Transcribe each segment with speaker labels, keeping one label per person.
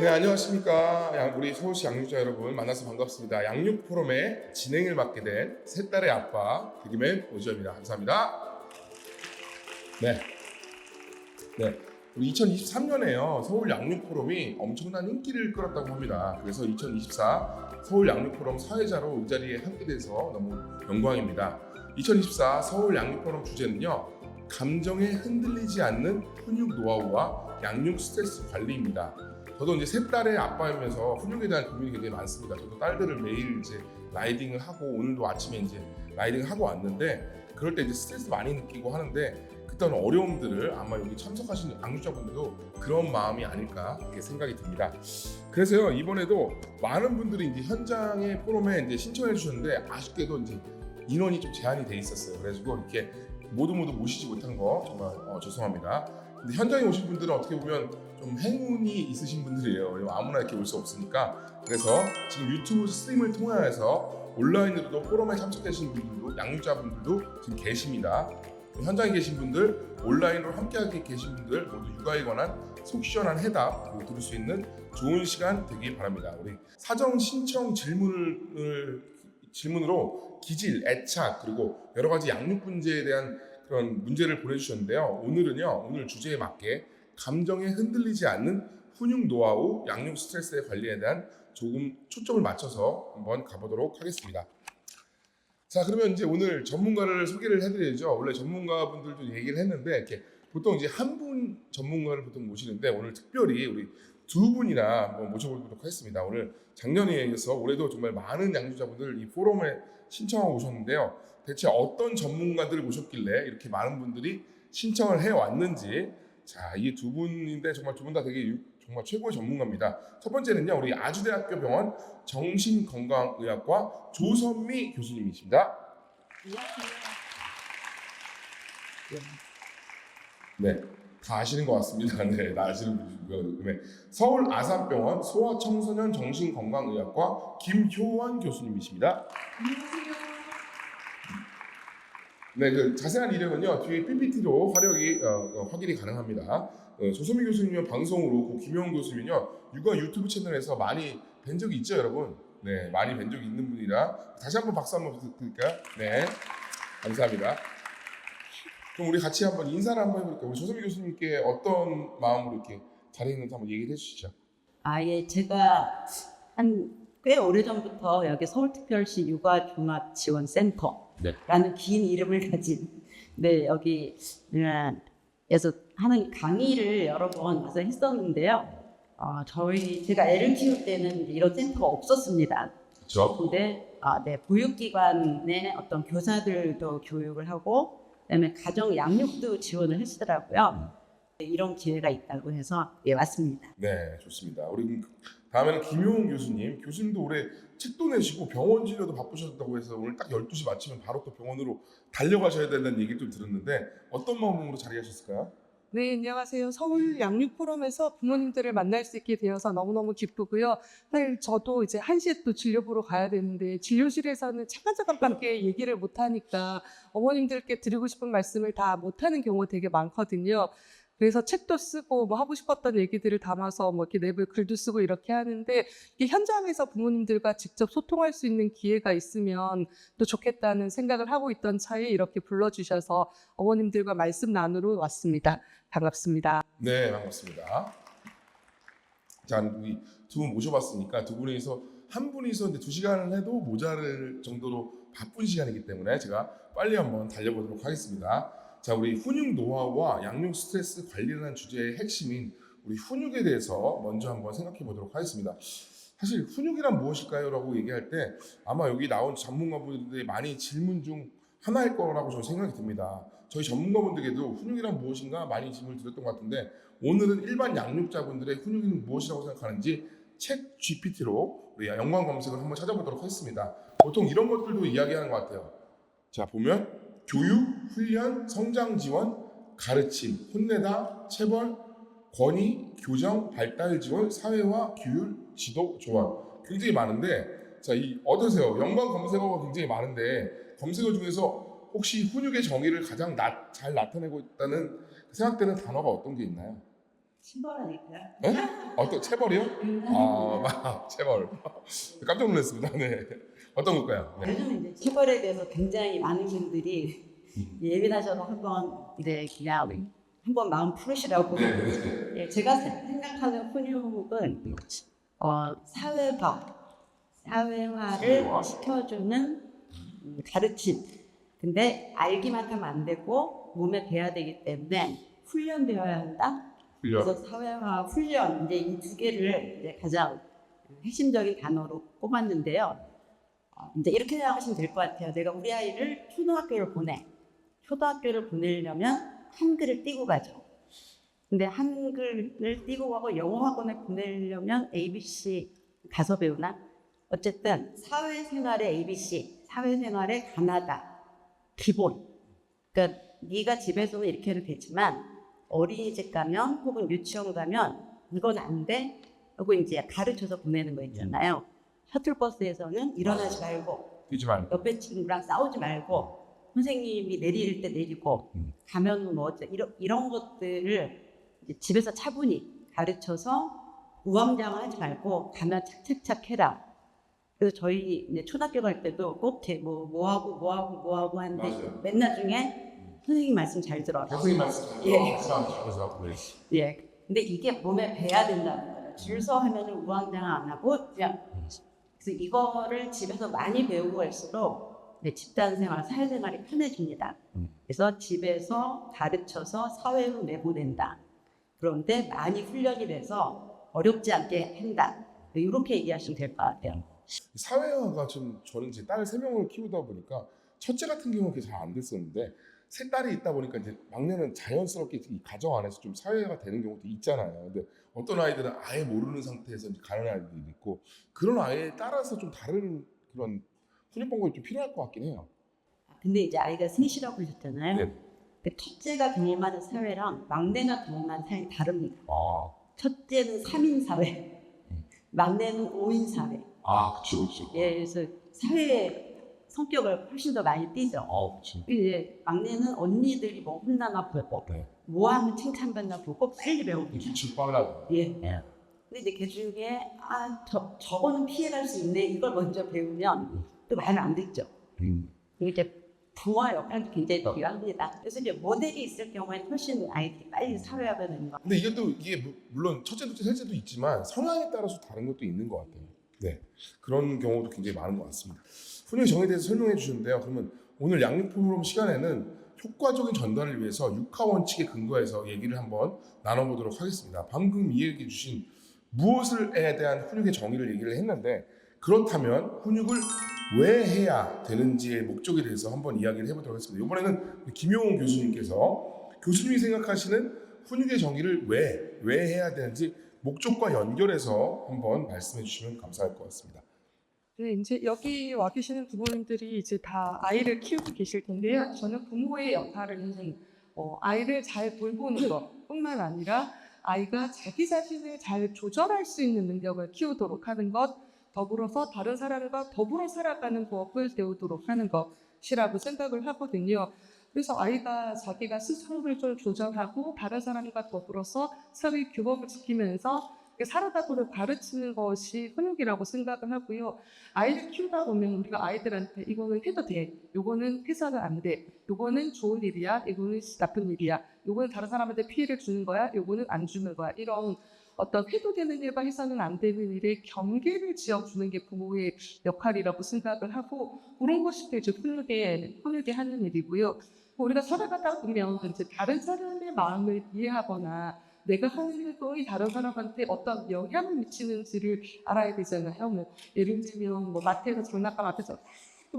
Speaker 1: 네, 안녕하십니까. 우리 서울시 양육자 여러분 만나서 반갑습니다. 양육 포럼의 진행을 맡게 된 세 딸의 아빠 개그맨 오지혁입니다. 감사합니다. 네, 네. 우리 2023년에요. 서울 양육 포럼이 엄청난 인기를 끌었다고 합니다. 그래서 2024 서울 양육 포럼 사회자로 이 자리에 함께 돼서 너무 영광입니다. 2024 서울 양육 포럼 주제는요. 감정에 흔들리지 않는 훈육 노하우와 양육 스트레스 관리입니다. 저도 이제 세 딸의 아빠이면서 훈육에 대한 고민이 굉장히 많습니다. 저도 딸들을 매일 이제 라이딩을 하고 오늘도 아침에 이제 라이딩을 하고 왔는데 그럴 때 이제 스트레스 많이 느끼고 하는데 그런 어려움들을 아마 여기 참석하신 양육자분들도 그런 마음이 아닐까 이렇게 생각이 듭니다. 그래서요 이번에도 많은 분들이 이제 현장의 포럼에 이제 신청해 주셨는데 아쉽게도 이제 인원이 좀 제한이 돼 있었어요. 그래가지고 이렇게 모두 모시지 못한 거 정말 죄송합니다. 근데 현장에 오신 분들은 어떻게 보면 좀 행운이 있으신 분들이에요. 아무나 이렇게 올 수 없으니까. 그래서 지금 유튜브 스트림을 통해서 온라인으로도 포럼에 참석하신 분들도 양육자분들도 지금 계십니다. 현장에 계신 분들, 온라인으로 함께하게 계신 분들 모두 육아에 관한 속 시원한 해답 들을 수 있는 좋은 시간 되길 바랍니다. 우리 사전 신청 질문으로 기질, 애착 그리고 여러 가지 양육 문제에 대한 그런 문제를 보내주셨는데요. 오늘 주제에 맞게 감정에 흔들리지 않는 훈육 노하우, 양육 스트레스의 관리에 대한 조금 초점을 맞춰서 한번 가보도록 하겠습니다. 자, 그러면 이제 오늘 전문가를 소개를 해드려야죠. 원래 전문가분들도 얘기를 했는데 이렇게 보통 이제 한 분 전문가를 보통 모시는데 오늘 특별히 우리 두 분이나 한번 모셔보도록 하겠습니다. 오늘 작년에 이어서 올해도 정말 많은 양육자분들 이 포럼에 신청하고 오셨는데요. 대체 어떤 전문가들을 모셨길래 이렇게 많은 분들이 신청을 해왔는지 자, 이 두 분인데 정말 두 분 다 되게 정말 최고의 전문가입니다. 첫 번째는요, 우리 아주대학교 병원 정신건강의학과 조선미 교수님이십니다. 네, 다 아시는 것 같습니다. 네, 다 아시는 분이고요. 네, 서울 아산병원 소아청소년 정신건강의학과 김효원 교수님이십니다.
Speaker 2: 안녕하세요.
Speaker 1: 네, 그 자세한 이름은요 뒤에 PPT로 확인이 가능합니다. 조선미 교수님은 방송으로 그 김효원 교수님은요 육아 유튜브 채널에서 많이 뵌 적이 있죠, 여러분. 네, 많이 뵌 적이 있는 분이라 다시 한번 박수 한번 부탁드릴까요? 네, 감사합니다. 그럼 우리 같이 한번 인사를 한번 해볼까요? 우리 조선미 교수님께 어떤 마음으로 이렇게 자리에 있는지 한번 얘기해 주시죠.
Speaker 2: 예, 제가 한 꽤 오래전부터 여기 서울특별시 육아종합지원센터라는 긴 이름을 가진 여기 에서 하는 강의를 여러 번 와서 했었는데요. 제가 애를 키울 때는 이런 센터가 없었습니다.
Speaker 1: 그렇죠.
Speaker 2: 근데 보육기관의 어떤 교사들도 교육을 하고 그다음에 가정 양육도 지원을 하시더라고요. 이런 기회가 있다고 해서 왔습니다.
Speaker 1: 네, 좋습니다. 우리 다음에는 김효원 교수님도 올해 책도 내시고 병원 진료도 바쁘셨다고 해서 오늘 딱 12시 마치면 바로 또 병원으로 달려가셔야 된다는 얘기를 좀 들었는데 어떤 마음으로 자리하셨을까요?
Speaker 3: 네, 안녕하세요. 서울 양육 포럼에서 부모님들을 만날 수 있게 되어서 너무너무 기쁘고요. 사실 저도 이제 1시에 또 진료 보러 가야 되는데 진료실에서는 잠깐밖에 얘기를 못 하니까 어머님들께 드리고 싶은 말씀을 다 못 하는 경우가 되게 많거든요. 그래서 책도 쓰고 하고 싶었던 얘기들을 담아서 이렇게 내부에 글도 쓰고 이렇게 하는데 이게 현장에서 부모님들과 직접 소통할 수 있는 기회가 있으면 또 좋겠다는 생각을 하고 있던 차에 이렇게 불러주셔서 어머님들과 말씀 나누러 왔습니다. 반갑습니다.
Speaker 1: 네, 반갑습니다. 자, 우리 두 분 모셔봤으니까 두 분이서 한 분이서 이제 2시간을 해도 모자랄 정도로 바쁜 시간이기 때문에 제가 빨리 한번 달려보도록 하겠습니다. 자, 우리 훈육 노하우와 양육 스트레스 관리라는 주제의 핵심인 우리 훈육에 대해서 먼저 한번 생각해 보도록 하겠습니다. 사실 훈육이란 무엇일까요? 라고 얘기할 때 아마 여기 나온 전문가분들이 많이 질문 중 하나일 거라고 저는 생각이 듭니다. 저희 전문가분들에게도 훈육이란 무엇인가 많이 질문을 드렸던 것 같은데 오늘은 일반 양육자분들의 훈육은 무엇이라고 생각하는지 챗 GPT로 우리 연관 검색을 한번 찾아보도록 하겠습니다. 보통 이런 것들도 이야기하는 것 같아요. 자, 보면 교육, 훈련, 성장 지원, 가르침, 혼내다, 체벌, 권위, 교정, 발달 지원, 사회화, 규율, 지도, 조언 굉장히 많은데 자, 어떠세요? 연관 검색어가 굉장히 많은데 검색어 중에서 혹시 훈육의 정의를 가장 잘 나타내고 있다는 생각되는 단어가 어떤 게 있나요?
Speaker 2: 친구라니까요.
Speaker 1: 에? 어떤 체벌이요? 체벌. 깜짝 놀랐습니다. 네. 어떤 걸까요? 네.
Speaker 2: 요즘 이제 체벌에 대해서 굉장히 많은 분들이 예민하셔서 한번 마음 풀으시라고. 예, 제가 생각하는 훈육은 사회화를 시켜주는 가르침. 근데 알기만 하면 안 되고 몸에 배야 되기 때문에 훈련되어야 한다. 그래서 사회화 훈련 이제 이 두 개를 이제 가장 핵심적인 단어로 꼽았는데요. 이제 이렇게 생각하시면 될 것 같아요. 내가 우리 아이를 초등학교를 보내. 초등학교를 보내려면 한글을 띄고 가죠. 근데 한글을 띄고 가고 영어 학원에 보내려면 ABC 가서 배우나? 어쨌든 사회생활의 ABC, 사회생활의 가나다, 기본. 그러니까 네가 집에서는 이렇게 해도 되지만 어린이집 가면 혹은 유치원 가면 이건 안 돼. 하고 이제 가르쳐서 보내는 거 있잖아요. 셔틀버스에서는 일어나지 말고
Speaker 1: 뛰지 말고.
Speaker 2: 옆에 친구랑 싸우지 말고 선생님이 내릴 때 내리고 가면 뭐 이런 것들을 이제 집에서 차분히 가르쳐서 우왕좌왕하지 말고 가면 착착착 해라. 그래서 저희 이제 초등학교 갈 때도 꼭 뭐 하고 하는데
Speaker 1: 맞아요.
Speaker 2: 맨 나중에 선생님 말씀 잘 들어라.
Speaker 1: 선생님 말씀.
Speaker 2: 예.
Speaker 1: 그래서
Speaker 2: 예. 근데 이게 몸에 배야 된다는 거예요. 줄서 하면은 우왕좌왕 안 하고 그냥. 그래서 이거를 집에서 많이 배우고 갈수록 집단 생활, 사회생활이 편해집니다. 그래서 집에서 가르쳐서 사회로 내보낸다. 그런데 많이 훈련이 돼서 어렵지 않게 한다. 이렇게 얘기하시면 될 것 같아요.
Speaker 1: 사회화가 저는 제 딸 3명을 키우다 보니까 첫째 같은 경우는 그게 잘 안 됐었는데 세 딸이 있다 보니까 이제 막내는 자연스럽게 이 가정 안에서 좀 사회화가 되는 경우도 있잖아요. 근데 어떤 아이들은 아예 모르는 상태에서 이제 가는 아이들이 있고 그런 아이에 따라서 좀 다른 그런 훈육 방법이 좀 필요할 것 같긴 해요.
Speaker 2: 근데 이제 아이가 셋이라고 하셨잖아요.
Speaker 1: 네.
Speaker 2: 근데 첫째가 경험하는 사회랑 막내가 경험하는 사회는 다릅니다. 첫째는 3인 사회, 막내는 5인 사회.
Speaker 1: 그렇죠.
Speaker 2: 예, 그래서 사회의 성격을 훨씬 더 많이 띠죠.
Speaker 1: 그렇죠.
Speaker 2: 이제 막내는 언니들이 뭐 혼나나 보고,
Speaker 1: 네.
Speaker 2: 뭐 하면 칭찬받나 보고 빨리 배우고.
Speaker 1: 기출빵이라고.
Speaker 2: 예. 근데 이제 그 중에 저거는 피해갈 수 있네. 이걸 먼저 배우면 또 말을 안 듣죠. 이게 이제 부모의 역할도 굉장히 필요합니다. 그래서 이제 모델이 있을 경우에는 훨씬 아이들이 빨리 사회화가 되는 거.
Speaker 1: 근데 이게 물론 첫째, 둘째, 셋째도 있지만 성향에 따라서 다른 것도 있는 것 같아요. 네, 그런 경우도 굉장히 많은 것 같습니다. 훈육의 정의에 대해서 설명해 주셨는데요. 그러면 오늘 양육포럼 시간에는 효과적인 전달을 위해서 6하 원칙에 근거해서 얘기를 한번 나눠보도록 하겠습니다. 방금 이야기해 주신 무엇을에 대한 훈육의 정의를 얘기를 했는데 그렇다면 훈육을 왜 해야 되는지의 목적에 대해서 한번 이야기를 해보도록 하겠습니다. 이번에는 김용훈 교수님께서 교수님이 생각하시는 훈육의 정의를 왜 해야 되는지 목적과 연결해서 한번 말씀해 주시면 감사할 것 같습니다.
Speaker 3: 네, 이제 여기 와 계시는 부모님들이 이제 다 아이를 키우고 계실 텐데요. 저는 부모의 역할은 아이를 잘 돌보는 것뿐만 아니라 아이가 자기 자신을 잘 조절할 수 있는 능력을 키우도록 하는 것, 더불어서 다른 사람과 더불어 살아가는 법을 배우도록 하는 것이라고 생각을 하거든요. 그래서 아이가 자기가 스스로를 좀 조절하고 다른 사람과 더불어서 사회 규범을 지키면서 살아가도록 가르치는 것이 훈육이라고 생각을 하고요. 아이를 키우다 보면 우리가 아이들한테 이거는 해도 돼, 요거는 해서는 안 돼, 요거는 좋은 일이야, 이거는 나쁜 일이야, 요거는 다른 사람한테 피해를 주는 거야, 요거는 안 주는 거야, 이런 어떤 해도 되는 일과 해서는 안 되는 일의 경계를 지어주는 게 부모의 역할이라고 생각을 하고, 그런 것이 이제 훈육에 하는 일이고요. 우리가 살아가다 보면 이제 다른 사람의 마음을 이해하거나 내가 하는 행동이 다른 사람한테 어떤 영향을 미치는지를 알아야 되잖아요. 뭐 예를 들면 마트에서 장난감 앞에서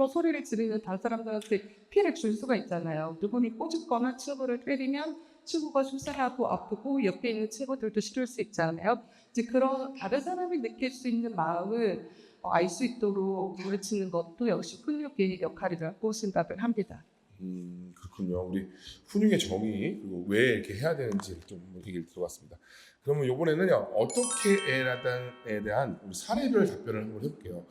Speaker 3: 소리를 지르면 다른 사람들한테 피해를 줄 수가 있잖아요. 누군이 꼬집거나 친구를 때리면 친구가 속상하고 아프고 옆에 있는 친구들도 싫을 수 있잖아요. 이제 그런 다른 사람이 느낄 수 있는 마음을 알 수 있도록 가르치는 것도 역시 훈육의 역할이라고 생각을 합니다.
Speaker 1: 그렇군요. 우리 훈육의 정의 그리고 왜 이렇게 해야 되는지 좀 얘기를 들어봤습니다. 그러면 이번에는요 어떻게에 대한 우리 사례별 답변을 한번 해볼게요.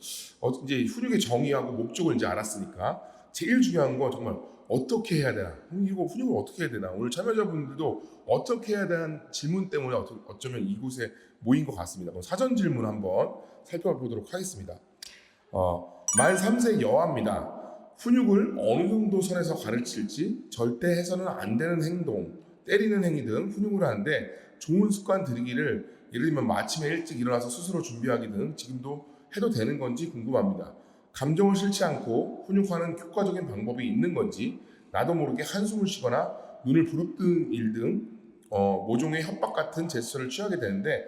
Speaker 1: 이제 훈육의 정의하고 목적을 이제 알았으니까 제일 중요한 거 정말 어떻게 해야 되나? 이거 훈육을 어떻게 해야 되나? 오늘 참여자분들도 어떻게 해야 되는 질문 때문에 어쩌면 이곳에 모인 것 같습니다. 그럼 사전 질문 한번 살펴보도록 하겠습니다. 만 3세 여아입니다. 훈육을 어느 정도 선에서 가르칠지, 절대 해서는 안 되는 행동, 때리는 행위 등 훈육을 하는데 좋은 습관 들이기를 예를 들면 아침에 일찍 일어나서 스스로 준비하기 등 지금도 해도 되는 건지 궁금합니다. 감정을 싫지 않고 훈육하는 효과적인 방법이 있는 건지, 나도 모르게 한숨을 쉬거나 눈을 부릅뜨는 일 등 모종의 협박 같은 제스처를 취하게 되는데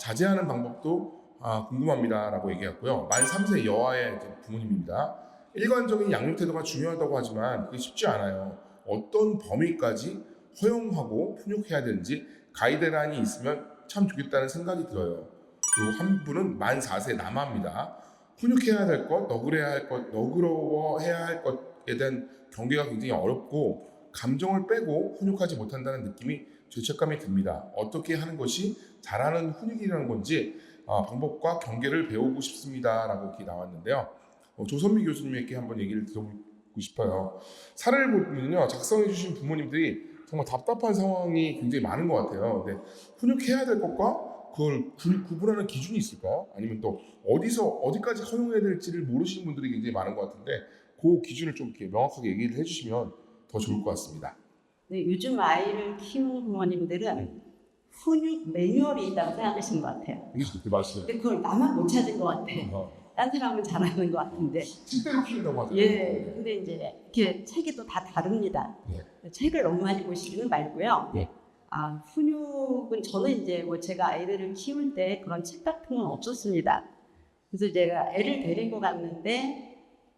Speaker 1: 자제하는 방법도 궁금합니다라고 얘기했고요. 만 3세 여아의 부모님입니다. 일관적인 양육 태도가 중요하다고 하지만 그게 쉽지 않아요. 어떤 범위까지 허용하고 훈육해야 되는지 가이드라인이 있으면 참 좋겠다는 생각이 들어요. 또 한 분은 만 4세 남아입니다. 훈육해야 될 것, 너그러워해야 할 것에 대한 경계가 굉장히 어렵고 감정을 빼고 훈육하지 못한다는 느낌이 죄책감이 듭니다. 어떻게 하는 것이 잘하는 훈육이라는 건지 방법과 경계를 배우고 싶습니다라고 이렇게 나왔는데요. 조선미 교수님에게 한번 얘기를 들어보고 싶어요. 사례를 보면요, 작성해 주신 부모님들이 정말 답답한 상황이 굉장히 많은 것 같아요. 근데 훈육해야 될 것과 그걸 구분하는 기준이 있을까? 아니면 또 어디까지 허용해야 될지를 모르시는 분들이 굉장히 많은 것 같은데 그 기준을 좀 이렇게 명확하게 얘기를 해주시면 더 좋을 것 같습니다.
Speaker 2: 네, 요즘 아이를 키우는 부모님들은 훈육 매뉴얼이 있다고 생각하시는 것 같아요.
Speaker 1: 이게 그렇게 말씀해요.
Speaker 2: 근데 그걸 나만 못 찾은 것 같아. 딴 사람은 잘하는 것 같은데.
Speaker 1: 실제로 키운다고 하더라고요.
Speaker 2: 예, 근데 이제 이렇게 책이 또 다 다릅니다. 책을 너무 많이 보시지는 말고요. 훈육은 저는 이제 뭐 제가 아이들을 키울 때 그런 책 같은 건 없었습니다. 그래서 제가 애를 데리고 갔는데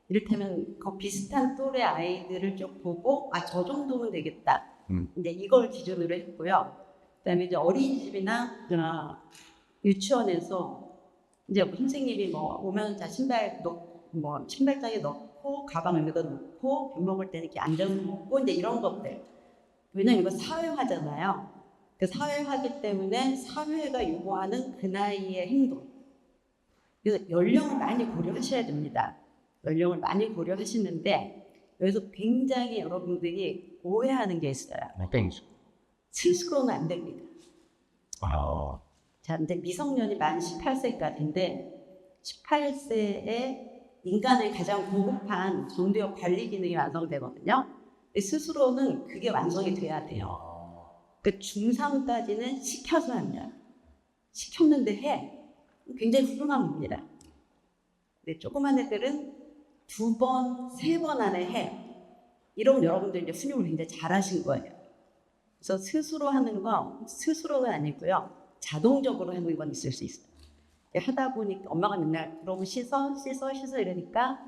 Speaker 2: 이를테면 그 비슷한 또래 아이들을 쭉 보고 저 정도면 되겠다. 이제 이걸 기준으로 했고요. 그다음에 이제 어린이집이나 유치원에서 이제 선생님이 오면 신발장에 넣고 가방에다 넣고 밥 먹을 때는 이렇게 앉아서 먹고 이제 이런 것들. 왜냐면 이거 사회화잖아요. 그 사회화기 때문에 사회가 요구하는 그 나이의 행동. 그래서 연령을 많이 고려하셔야 됩니다. 연령을 많이 고려하시는데 여기서 굉장히 여러분들이 오해하는 게 있어요. 스스로는 안 됩니다. 자, 근데 미성년이 만 18세까지인데 18세에 인간의 가장 고급한 정도의 관리 기능이 완성되거든요. 스스로는 그게 완성이 돼야 돼요. 그 중3까지는 시켜서 합니다. 시켰는데 해. 굉장히 훌륭한 겁니다. 근데 조그만 애들은 2번, 3번 안에 해. 이러면 여러분들 이제 훈육을 굉장히 잘하신 거예요. 그래서 스스로 하는 건 스스로가 아니고요. 자동적으로 하는 건 있을 수 있어요. 하다 보니까 엄마가 맨날 그러면 씻어 이러니까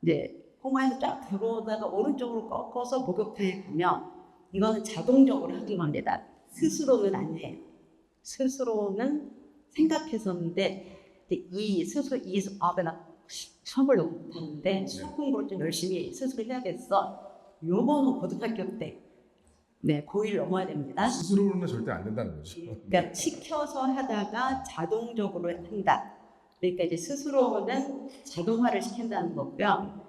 Speaker 2: 이제 콩마에서 쫙 들어오다가 오른쪽으로 꺾어서 목욕탕에 가면 이거는 자동적으로 하는 겁니다. 스스로는 아니에요. 스스로는 생각했었는데 이 앞에나 수업을 너무 못하는데 수업 공부를 좀 열심히 스스로 해야겠어. 요거는 고등학교 때 고1 넘어야 됩니다.
Speaker 1: 스스로는 절대 안 된다는 거죠.
Speaker 2: 그러니까 시켜서 하다가 자동적으로 한다. 그러니까 이제 스스로는 자동화를 시킨다는 거고요.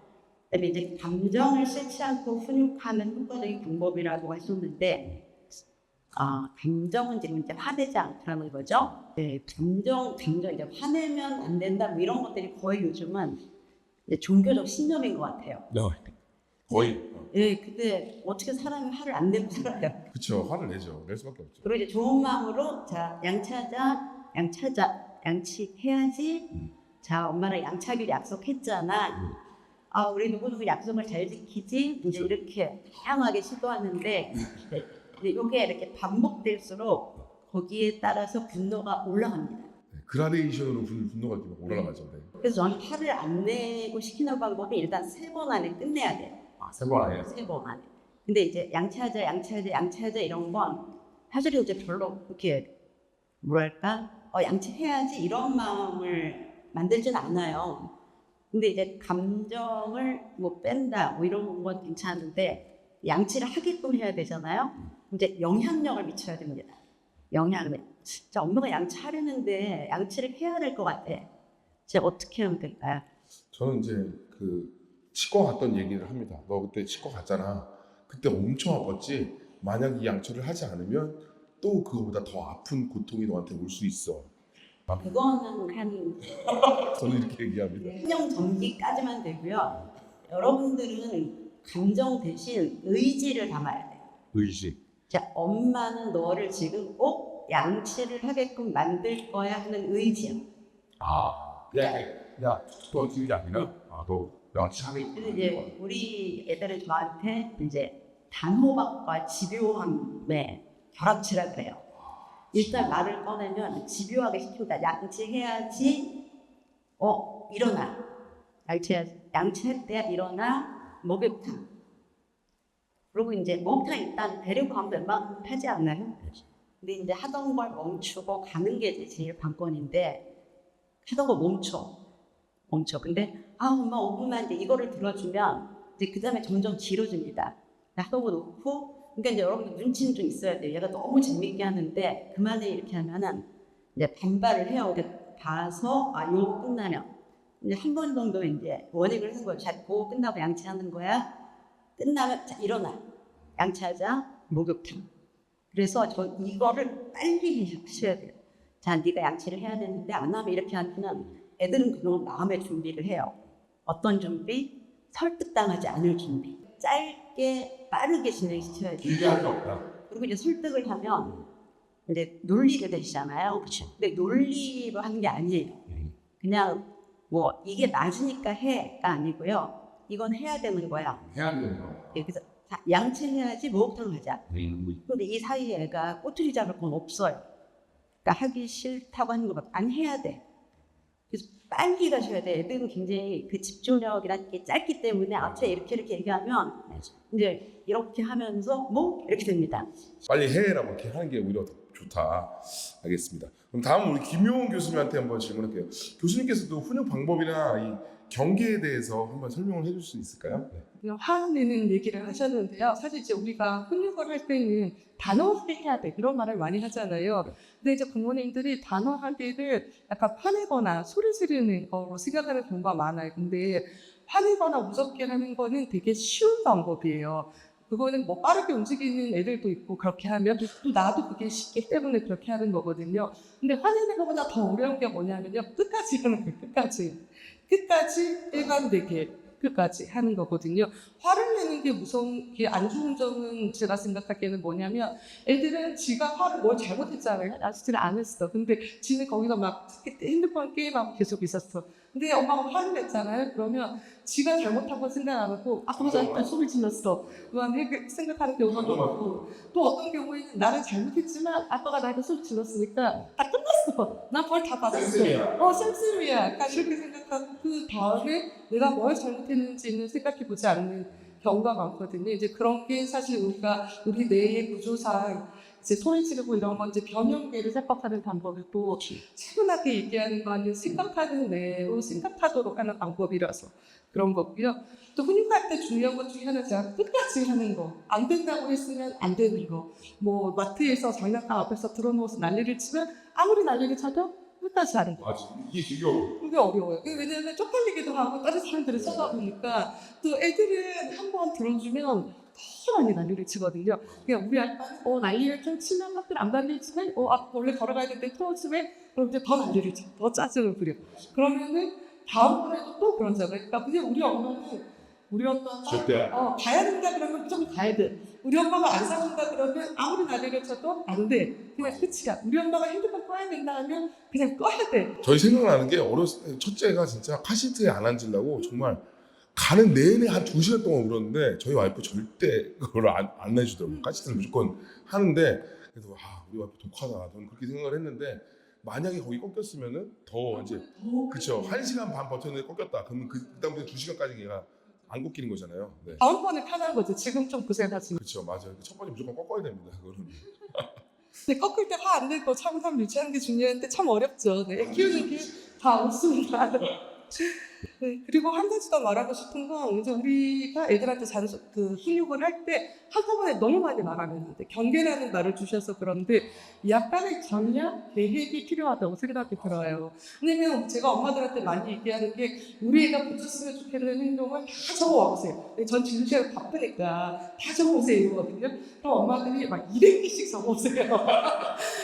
Speaker 2: 그다음에 이제 감정을 싫지 않고 훈육하는 효과적인 방법이라고 하셨는데, 감정은 지금 이제 화내지 않다는 거죠. 네, 감정 이제 화내면 안 된다. 뭐 이런 것들이 거의 요즘은 이제 종교적 신념인 것 같아요.
Speaker 1: 거의.
Speaker 2: 예, 근데 어떻게 사람이 화를 안 내고 살아요?
Speaker 1: 그렇죠. 화를 낼 수밖에 없죠.
Speaker 2: 그리고 이제 좋은 마음으로 양치해야지. 자, 엄마랑 양치하기로 약속했잖아. 우리 누구누구 약속을 잘 지키지. 이제 이렇게 다양하게 시도하는데 이게 이렇게 반복될수록 거기에 따라서 분노가 올라갑니다.
Speaker 1: 그라데이션으로 분노가 이렇게 막 올라가죠.
Speaker 2: 그래서 저는 화를 안 내고 시키는 방법이 일단 3번 안에 끝내야 돼요.
Speaker 1: 3번 안에.
Speaker 2: 3번 안에. 근데 이제 양치하자 이런 건 사실 이제 별로 그렇게 양치해야지 이런 마음을 만들진 않아요. 근데 이제 감정을 뺀다 이런 건 괜찮은데 양치를 하게끔 해야 되잖아요. 이제 영향력을 미쳐야 됩니다. 영향을. 자, 엄마가 양치하려는데 양치를 해야 될 것 같아. 제가 어떻게 하면 될까요?
Speaker 1: 저는 이제 치과 갔던 얘기를 합니다. 너 그때 치과 갔잖아. 그때 엄청 아팠지. 만약 이 양치를 하지 않으면 또 그거보다 더 아픈 고통이 너한테 올 수 있어.
Speaker 2: 그거는 한
Speaker 1: 저는 이렇게 얘기합니다.
Speaker 2: 신경 전기까지만 되고요. 여러분들은 감정 대신 의지를 담아야 돼요.
Speaker 1: 의지.
Speaker 2: 자, 엄마는 너를 지금 꼭 양치를 하게끔 만들 거야 하는 의지요.
Speaker 1: 너 지금 아니라, 너 양치하게.
Speaker 2: 그래서 이제 우리 애들은 저한테 이제 단호박과 집요함의 결합체라 그래요. 일단 말을 꺼내면 집요하게 시킵니다. 양치해야지. 일어나. 양치할 때 일어나. 목욕탕. 그리고 이제 목욕탕 일단 데리고 가면 웬만하면 하지 않나요? 근데 이제 하던 걸 멈추고 가는 게 이제 제일 관건인데 하던 거 멈춰. 근데 엄마 5분만 이제 이거를 들어주면 이제 그 다음에 점점 길어집니다. 하던 거 놓고 그러니까 이제 여러분들 눈치는 좀 있어야 돼요. 얘가 너무 재밌게 하는데 그만해 이렇게 하면은 이제 반발을 해요. 이렇게 봐서 요거 끝나면 이제 한 번 정도 이제 원익을 하는 거예요. 자, 그거 끝나고 양치하는 거야. 끝나면 자, 일어나. 양치하자. 목욕탕. 그래서 저 이거를 빨리 하셔야 돼요. 자, 네가 양치를 해야 되는데 안 하면 이렇게 하면 애들은 그런 마음의 준비를 해요. 어떤 준비? 설득당하지 않을 준비. 짧게 빠르게 진행시켜야 돼요.
Speaker 1: 길게 할 수 없다.
Speaker 2: 그리고 이제 설득을 하면 이제 논리가 되시잖아요. 그렇죠. 근데 논리로 하는 게 아니에요. 그냥 뭐 이게 맞으니까 해가 아니고요. 이건 해야 되는 거야.
Speaker 1: 해야 되는 거.
Speaker 2: 그래서 양치해야지 목욕탕 가자. 근데 이 사이에 애가 꼬투리 잡을 건 없어요. 그러니까 하기 싫다고 하는 것보다 안 해야 돼. 그래서 빨리 가셔야 돼. 애들은 굉장히 그 집중력이라는 게 짧기 때문에 앞에 이렇게 얘기하면 이제 이렇게 하면서 뭐 이렇게 됩니다.
Speaker 1: 빨리 해라고 이렇게 하는 게 오히려 더 좋다. 알겠습니다. 그럼 다음 우리 김용훈 교수님한테 한번 질문할게요. 교수님께서도 훈육 방법이나 이 경계에 대해서 한번 설명을 해줄 수 있을까요? 네.
Speaker 3: 그냥 화내는 얘기를 하셨는데요. 사실 이제 우리가 훈육을 할 때는 단호하게 해야 돼. 그런 말을 많이 하잖아요. 근데 이제 부모님들이 단호하게를 약간 화내거나 소리 지르는 거로 생각하는 경우가 많아요. 근데 화내거나 무섭게 하는 거는 되게 쉬운 방법이에요. 그거는 뭐 빠르게 움직이는 애들도 있고 그렇게 하면 또 나도 그게 쉽기 때문에 그렇게 하는 거거든요. 근데 화내는 것보다 더 어려운 게 뭐냐면요. 끝까지 하는 거예요. 끝까지 일관되게 끝까지 하는 거거든요. 화를 내는 게 무서운 게 안 좋은 점은 제가 생각하기에는 뭐냐면 애들은 지가 화를 뭘 잘못했잖아요. 나 진짜 안 했어. 근데 지는 거기서 막 핸드폰 게임하고 계속 있었어. 근데 엄마가 화를 냈잖아요. 그러면 지가 잘못한 건 생각 안 하고 그러자 소리 질렀어. 그만 생각하는 경우가 많고 또 어떤 경우에는 나를 잘못했지만 아빠가 나한테 소리 질렀으니까 다 끝났어. 난 벌 다 받았어. 쌤쌤이야. 약간 이렇게 생각하고 그 다음에 내가 뭘 잘못했는지는 생각해 보지 않는 경우가 많거든요. 이제 그런 게 사실 우리 뇌의 구조상 이제 소리 지르고 이런 건 이제 변형계를 생각하는 방법이고 차분하게 얘기하는 거는 생각하는 뇌로 생각하도록 하는 방법이라서 그런 거고요. 또 훈육할 때 중요한 것 중에 하나가 끝까지 하는 거. 안 된다고 했으면 안 되는 거. 뭐 마트에서 장난감 앞에서 들어놓아서 난리를 치면 아무리 난리를 쳐도 끝까지 하는 거.
Speaker 1: 이게 되게 어려워요.
Speaker 3: 그게 어려워요. 왜냐하면 쪽팔리기도 하고 다른 사람들이 쳐다보니까 또 애들은 한 번 들어주면 더 많이 난리를 치거든요. 그냥 우리 아빠는 난리를 좀 치면 학교 안 난리치면 원래 걸어가야 되는데 터치면 그럼 이제 더 난리를 쳐. 더 짜증을 부려. 그러면은 다음번에도 또 그런 적을. 그러니까 그냥 우리 엄마가
Speaker 1: 절대
Speaker 3: 가야 된다 그러면 무조건 가야 돼. 우리 엄마가 안 사준다 그러면 아무리 난리를 쳐도 안 돼. 그냥 끝이야. 우리 엄마가 핸드폰 꺼야 된다 하면 그냥 꺼야 돼.
Speaker 1: 저희 생각나는 게 첫째가 진짜 카시트에 안 앉으려고 정말 가는 내내 한 2시간 동안 울었는데 저희 와이프 절대 그걸 안 내주더라고요. 카시트를 무조건 하는데 그래서 우리 와이프 독하다. 저는 그렇게 생각을 했는데 만약에 거기 꺾였으면은 더 이제 그쵸 1시간 반 버텼는데 꺾였다. 그러면 그다음부터 2시간까지 걔가 안 꺾이는 거잖아요. 네.
Speaker 3: 다음번에 편한 거지. 지금 좀 고생하지.
Speaker 1: 그렇죠, 맞아요. 첫 번째 무조건 꺾어야 됩니다. 그거는.
Speaker 3: 근데 꺾을 때 화 안 내고 차분함 유지하는 게 중요한데 참 어렵죠. 네. 키우는 게 다 없습니다. 네, 그리고 한 가지 더 말하고 싶은 건 이제 우리가 애들한테 훈육을 할 때 한꺼번에 너무 많이 말하면 안 돼. 경계라는 말을 주셔서 그런데 약간의 전략, 계획이 필요하다고 생각이 들어요. 왜냐면 제가 엄마들한테 많이 얘기하는 게 우리 애가 붙였으면 좋겠는 행동을 다 적어오세요. 전 진짜 바쁘니까 다 적어오세요 이러거든요. 그럼 엄마들이 막 200개씩 적어오세요.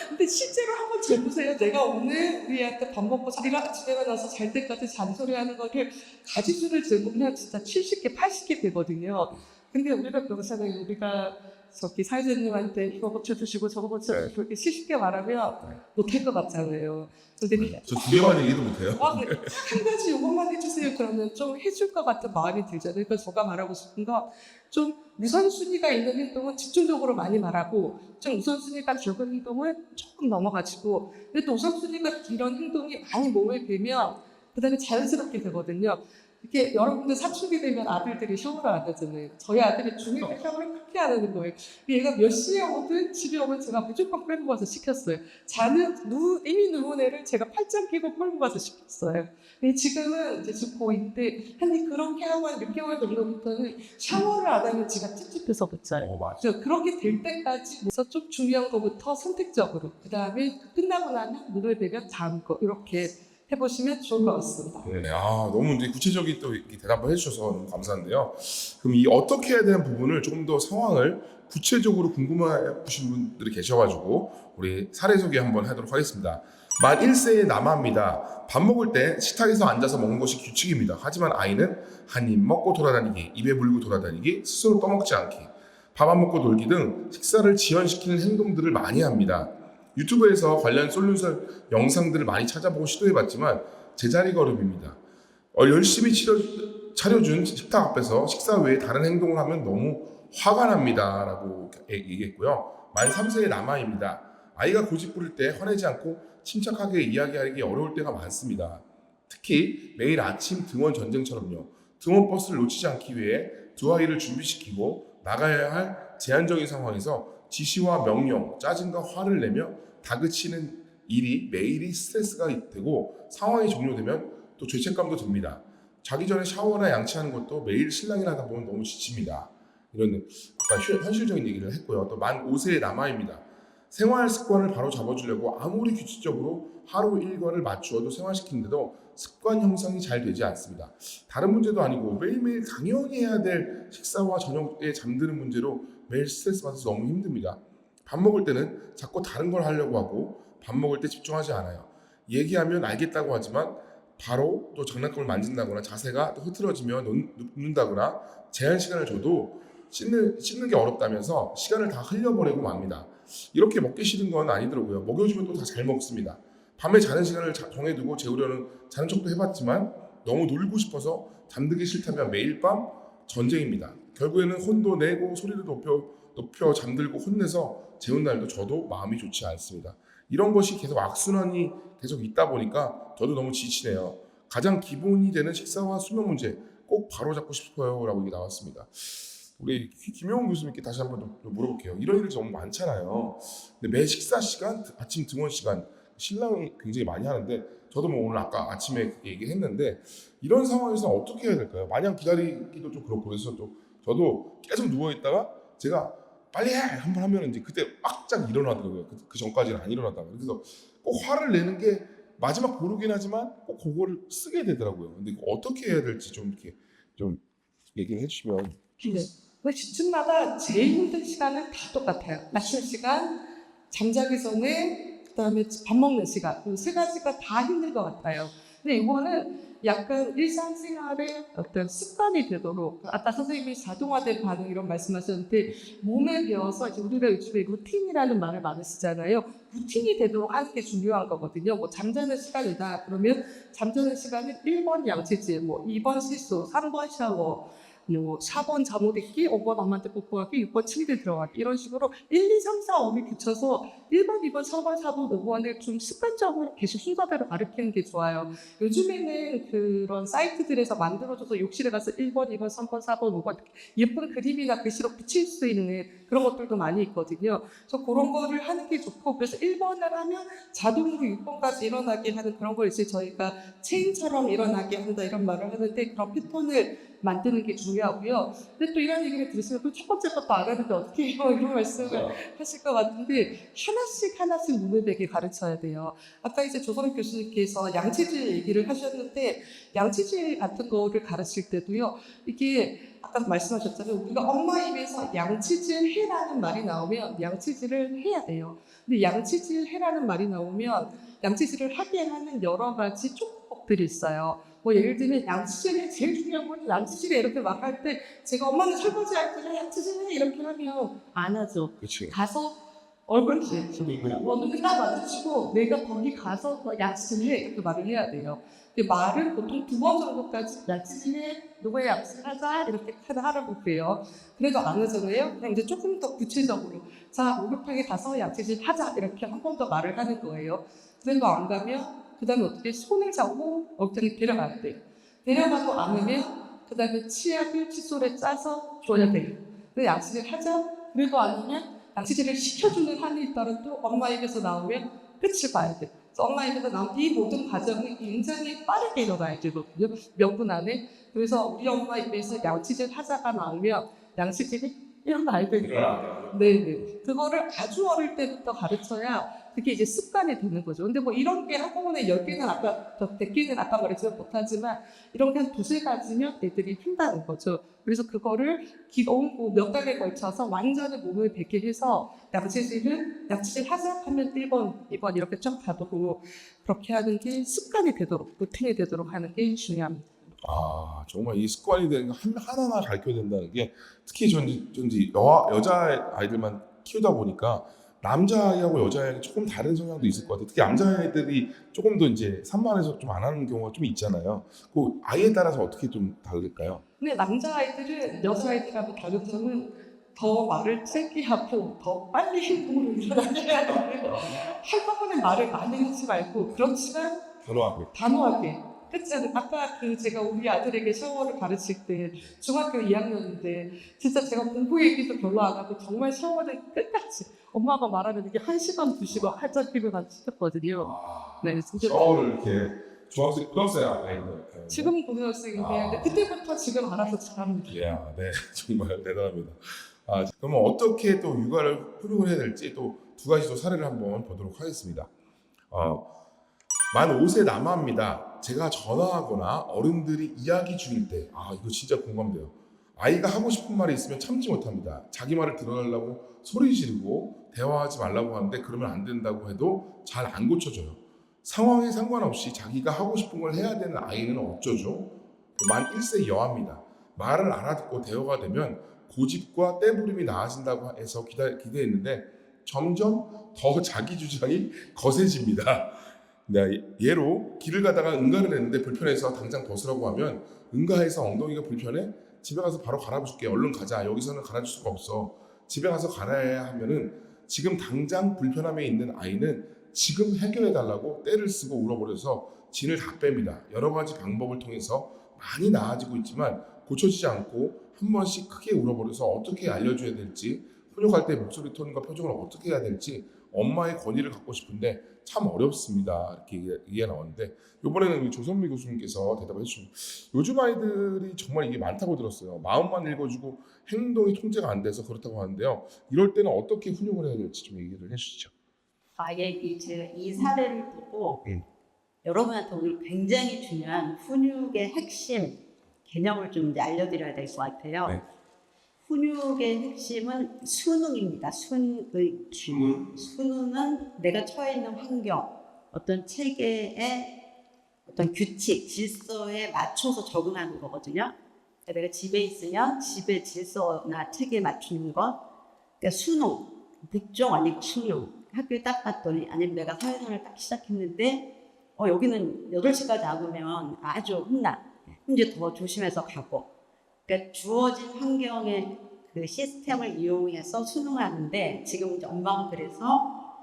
Speaker 3: 근데 실제로 한번 재보세요. 내가 오늘 우리 애한테 밥 먹고 집에 가서 잘 때까지 잔소리하는 거를 가지수를 재보면 진짜 70개, 80개 되거든요. 근데 우리가 그러잖아요. 우리가 저기 사회자님한테 이거 고쳐주시고 저거 고쳐주시고 그렇게 70개 말하면 못할 것 같잖아요. 근데
Speaker 1: 저 2개만 얘기도 못해요.
Speaker 3: 한 가지 요것만 해주세요. 그러면 좀 해줄 것 같은 마음이 들잖아요. 그래서 제가 말하고 싶은 건 좀 우선순위가 있는 행동은 집중적으로 많이 말하고 좀 우선순위가 적은 행동은 조금 넘어가지고 근데 또 우선순위가 이런 행동이 많이 몸에 배면 그 다음에 자연스럽게 되거든요. 이렇게 여러분들 사춘기 되면 아들들이 샤워를 안 하잖아요. 저희 아들이 중1 때 샤워를 그렇게 안 하는 거예요. 얘가 몇 시에 오든 집에 오면 제가 무조건 끌고 가서 시켰어요. 이미 누운 애를 제가 팔짱 끼고 끌고 가서 시켰어요. 근데 지금은 이제 중 고2인데 한 그렇게 하고 한 6개월 정도부터는 샤워를 안 하면 지가 찝찝해서 못 자요.
Speaker 1: 맞아.
Speaker 3: 그렇게 될 때까지 그래서 좀 중요한 거부터 선택적으로 그 다음에 끝나고 나면 눈을 배면 다음 거 이렇게 해보시면 좋을 것 같습니다.
Speaker 1: 네, 너무 이제 구체적인 또 이렇게 대답을 해주셔서 너무 감사한데요. 그럼 이 어떻게 해야 되는 부분을 조금 더 상황을 구체적으로 궁금하신 분들이 계셔가지고 우리 사례 소개 한번 하도록 하겠습니다. 만 1세의 남아입니다. 밥 먹을 때 식탁에서 앉아서 먹는 것이 규칙입니다. 하지만 아이는 한 입 먹고 돌아다니기, 입에 물고 돌아다니기, 스스로 떠먹지 않기, 밥 안 먹고 놀기 등 식사를 지연시키는 행동들을 많이 합니다. 유튜브에서 관련 솔루션 영상들을 많이 찾아보고 시도해봤지만 제자리 걸음입니다. 열심히 차려준 식탁 앞에서 식사 외에 다른 행동을 하면 너무 화가 납니다. 라고 얘기했고요. 만 3세의 남아입니다. 아이가 고집 부릴 때 화내지 않고 침착하게 이야기하기 어려울 때가 많습니다. 특히 매일 아침 등원 전쟁처럼요. 등원 버스를 놓치지 않기 위해 두 아이를 준비시키고 나가야 할 제한적인 상황에서 지시와 명령, 짜증과 화를 내며 다그치는 일이 매일이 스트레스가 되고 상황이 종료되면 또 죄책감도 듭니다. 자기 전에 샤워나 양치하는 것도 매일 실랑이를 하다 보면 너무 지칩니다. 이런 아까 현실적인 얘기를 했고요. 또 만 5세의 남아입니다. 생활 습관을 바로 잡아주려고 아무리 규칙적으로 하루 일과를 맞추어도 생활시키는데도 습관 형성이 잘 되지 않습니다. 다른 문제도 아니고 매일매일 당연히 해야 될 식사와 저녁에 잠드는 문제로 매일 스트레스 받아서 너무 힘듭니다. 밥 먹을 때는 자꾸 다른 걸 하려고 하고 밥 먹을 때 집중하지 않아요. 얘기하면 알겠다고 하지만 바로 또 장난감을 만진다거나 자세가 또 흐트러지며 눕는다거나 제한 시간을 줘도 씻는 게 어렵다면서 시간을 다 흘려보내고 맙니다. 이렇게 먹기 싫은 건 아니더라고요. 먹여주면 또 다 잘 먹습니다. 밤에 자는 시간을 정해두고 재우려는 자는 척도 해봤지만 너무 놀고 싶어서 잠들기 싫다면 매일 밤 전쟁입니다. 결국에는 혼도 내고 소리를 높여 잠들고 혼내서 재운 날도 저도 마음이 좋지 않습니다. 이런 것이 계속 악순환이 계속 있다 보니까 저도 너무 지치네요. 가장 기본이 되는 식사와 수면 문제 꼭 바로잡고 싶어요 라고 얘기 나왔습니다. 우리 김용훈 교수님께 다시 한번 좀 물어볼게요. 이런 일이 너무 많잖아요. 근데 매 식사 시간, 아침 등원 시간 신랑이 굉장히 많이 하는데 저도 뭐 오늘 아까 아침에 얘기했는데 이런 상황에서 어떻게 해야 될까요? 마냥 기다리기도 좀 그렇고 그래서 또 저도 계속 누워있다가 제가 빨리 해! 한번 하면 이제 그때 빡짝 일어나더라고요. 그 전까지는 안 일어났다가. 그래서 꼭 화를 내는 게 마지막 고르긴 하지만 꼭 그거를 쓰게 되더라고요. 근데 이거 어떻게 해야 될지 좀 이렇게 좀 얘기를 해주시면.
Speaker 3: 네. 왜 집중마다 제일 힘든 시간은 다 똑같아요. 아침 시간, 잠자기 전에, 그다음에 밥 먹는 시간. 이 세 가지가 다 힘든 것 같아요. 근데 이거는 약간 일상생활의 어떤 습관이 되도록 아까 선생님이 자동화된 반응 이런 말씀하셨는데 몸에 배워서 이제 우리가 요즘에 루틴이라는 말을 많이 쓰잖아요. 루틴이 되도록 하는 게 중요한 거거든요. 뭐 잠자는 시간이다 그러면 잠자는 시간은 1번 양치질, 뭐 2번 세수, 3번 샤워, 뭐 4번 잠옷 입기, 5번 엄마한테 뽀뽀하기, 6번 침대 들어가기 이런 식으로 1, 2, 3, 4, 5를 붙여서 1번, 2번, 3번, 4번, 5번을 좀 습관적으로 계속 순서대로 가르치는 게 좋아요. 요즘에는 그런 사이트들에서 만들어줘서 욕실에 가서 1번, 2번, 3번, 4번, 5번 예쁜 그림이나 글씨로 붙일 수 있는 그런 것들도 많이 있거든요. 그래서 그런 거를 하는 게 좋고, 그래서 1번을 하면 자동으로 6번까지 일어나게 하는 그런 걸 이제 저희가 체인처럼 일어나게 한다 이런 말을 하는데, 그런 패턴을 만드는 게 중요하고요. 근데 또 이런 얘기를 들으시면 그 첫 번째 것도 안 하는데 어떻게 해요? 이런 말씀을 하실 것 같은데, 하나씩 눈을 되게 가르쳐야 돼요. 아까 이제 조선욱 교수님께서 양치질 얘기를 하셨는데, 양치질 같은 거를 가르칠 때도요, 이게 아까 말씀하셨잖아요. 우리가 엄마 입에서 양치질 해라는 말이 나오면 양치질을 해야 돼요. 근데 양치질 해라는 말이 나오면 양치질을 하게 하는 여러 가지 촉법들이 있어요. 뭐 예를 들면 양치질에 제일 중요한 건, 양치질에 이렇게 막 할 때 제가 엄마는 설거지 할 때 양치질해 이렇게 하면
Speaker 2: 안 하죠.
Speaker 1: 그렇지.
Speaker 2: 가서 얼굴 눈을 딱 마주치고 내가 거기 가서 양치질해 이렇게 말을 해야 돼요. 근데 말은 보통 2번 정도까지 양치질해, 누구의 양치하자 이렇게 하라고 그래요. 그래도 안 하잖아요. 그냥 이제 조금 더 구체적으로, 자 목욕탕에 가서 양치질 하자 이렇게 한 번 더 말을 하는 거예요. 그래도 안 가면 그 다음에 어떻게 손을 잡고 목욕탕에 데려가야 돼요. 데려가도 안 오면 그 다음에 치약을 칫솔에 짜서 줘야 돼요. 근데 양치질 하자 그래도 안 오면 양치질을 시켜주는 한이 있더라도 또 엄마 입에서 나오면 끝을 봐야 돼. 그래서 엄마 입에서 나온 이 모든 과정이 굉장히 빠르게 일어나야 되거든요. 몇 분 안에. 그래서 우리 엄마 입에서 양치질 하자가 나오면 양치질이 일어나야 되니까. 네네. 그거를 아주 어릴 때부터 가르쳐야 그게 이제 습관이 되는 거죠. 근데 뭐 이런 게 한꺼번에 10개는 아까, 100개는 아까 말했지만 못하지만 이런 게 한 2-3가지면 애들이 한다는 거죠. 그래서 그거를 몇 달에 걸쳐서 완전히 몸을 뱉게 해서 양치질 하자 하면 1번, 2번 이렇게 쫙 가도록 그렇게 하는 게 습관이 되도록, 루틴이 되도록 하는 게 중요합니다.
Speaker 1: 아, 정말 이 습관이 되는 거 하나하나 가르쳐야 된다는 게, 특히 전지 여자 아이들만 키우다 보니까 남자아이하고 여자아이가 조금 다른 성향도 있을 것 같아요. 특히 남자아이들이 조금 더 이제 산만해서 좀 안 하는 경우가 좀 있잖아요. 그 아이에 따라서 어떻게 좀 다를까요?
Speaker 3: 근데 남자아이들은 여자아이들하고 다른 점은 더 말을 짧게 하고 더 빨리 행동을 일어나게 해야 돼요. 한꺼번에 말을 많이 하지 말고, 그렇지만 단호하게. 그치? 아까 제가 우리 아들에게 샤워를 가르칠 때 중학교 2학년인데 진짜 제가 공부 얘기도 별로 안 하고 정말 샤워를 끝까지 엄마가 말하면 이게 1시간, 2시간 할짝 피면 시켰거든요. 네, 진짜
Speaker 1: 샤워를 이렇게 중학생, 고등학생 아이들.
Speaker 3: 지금 고등학생인데 그때부터 지금 알아서 잘합니다.
Speaker 1: 네, 정말 대단합니다. 아, 그러면 어떻게 또 육아를 훈육을 해야 될지 또 2가지 또 사례를 한번 보도록 하겠습니다. 만 5세 남아입니다. 제가 전화하거나 어른들이 이야기 중일 때, 이거 진짜 공감돼요. 아이가 하고 싶은 말이 있으면 참지 못합니다. 자기 말을 들어달라고 소리 지르고 대화하지 말라고 하는데 그러면 안 된다고 해도 잘 안 고쳐져요. 상황에 상관없이 자기가 하고 싶은 걸 해야 되는 아이는 어쩌죠? 만 1세 여아입니다. 말을 알아듣고 대화가 되면 고집과 떼부림이 나아진다고 해서 기대했는데 점점 더 자기 주장이 거세집니다. 네, 예로 길을 가다가 응가를 했는데 불편해서 당장 벗으라고 하면, 응가해서 엉덩이가 불편해? 집에 가서 바로 갈아줄게. 얼른 가자. 여기서는 갈아줄 수가 없어. 집에 가서 갈아야 하면은 지금 당장 불편함에 있는 아이는 지금 해결해달라고 떼를 쓰고 울어버려서 진을 다 뺍니다. 여러 가지 방법을 통해서 많이 나아지고 있지만 고쳐지지 않고 한 번씩 크게 울어버려서 어떻게 알려줘야 될지, 훈육할 때 목소리 톤과 표정을 어떻게 해야 될지 엄마의 권위를 갖고 싶은데 참 어렵습니다. 이렇게 얘기가 나왔는데, 이번에는 우리 조선미 교수님께서 대답을 해주시고, 요즘 아이들이 정말 이게 많다고 들었어요. 마음만 읽어주고 행동이 통제가 안 돼서 그렇다고 하는데요. 이럴 때는 어떻게 훈육을 해야 될지 좀 얘기를 해주시죠.
Speaker 2: 제가 이 사례를 보고 여러분한테 오늘 굉장히 중요한 훈육의 핵심 개념을 좀 이제 알려드려야 될 것 같아요.
Speaker 1: 네.
Speaker 2: 훈육의 핵심은 순응입니다. 순응은 내가 처해 있는 환경, 어떤 체계의 어떤 규칙, 질서에 맞춰서 적응하는 거거든요. 그러니까 내가 집에 있으면 집의 질서나 체계에 맞추는 것, 그러니까 순응, 복종 아니고 순응. 학교에 딱 갔더니, 아니면 내가 사회생활을 딱 시작했는데 여기는 8시까지 안 오면 아주 혼나. 이제 더 조심해서 가고, 그러니까 주어진 환경의 그 시스템을 이용해서 수능하는데 지금 이제 엄마가 그래서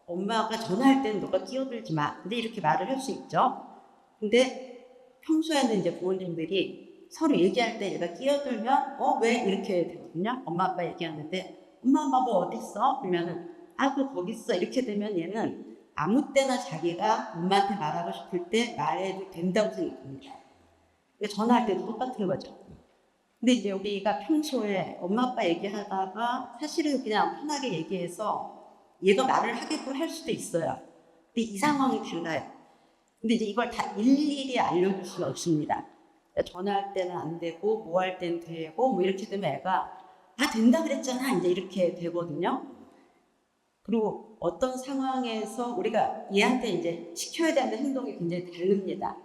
Speaker 2: 엄마가 전화할 때는 너가 끼어들지 마. 근데 이렇게 말을 할 수 있죠. 근데 평소에는 이제 부모님들이 서로 얘기할 때 얘가 끼어들면 왜 이렇게 되거든요. 엄마 아빠 얘기하는데 엄마 뭐 어딨어? 그러면은 그 거기 있어. 이렇게 되면 얘는 아무 때나 자기가 엄마한테 말하고 싶을 때 말해도 된다고 생각합니다. 그러니까 전화할 때도 똑같은 거죠. 근데 이제 우리가 평소에 엄마 아빠 얘기하다가 사실은 그냥 편하게 얘기해서 얘가 말을 하게끔 할 수도 있어요. 근데 이 상황이 달라요. 근데 이제 이걸 다 일일이 알려줄 수는 없습니다. 그러니까 전화할 때는 안 되고 뭐 할 때는 되고 뭐 이렇게 되면 애가 된다 그랬잖아 이제 이렇게 되거든요. 그리고 어떤 상황에서 우리가 얘한테 이제 시켜야 되는 행동이 굉장히 다릅니다.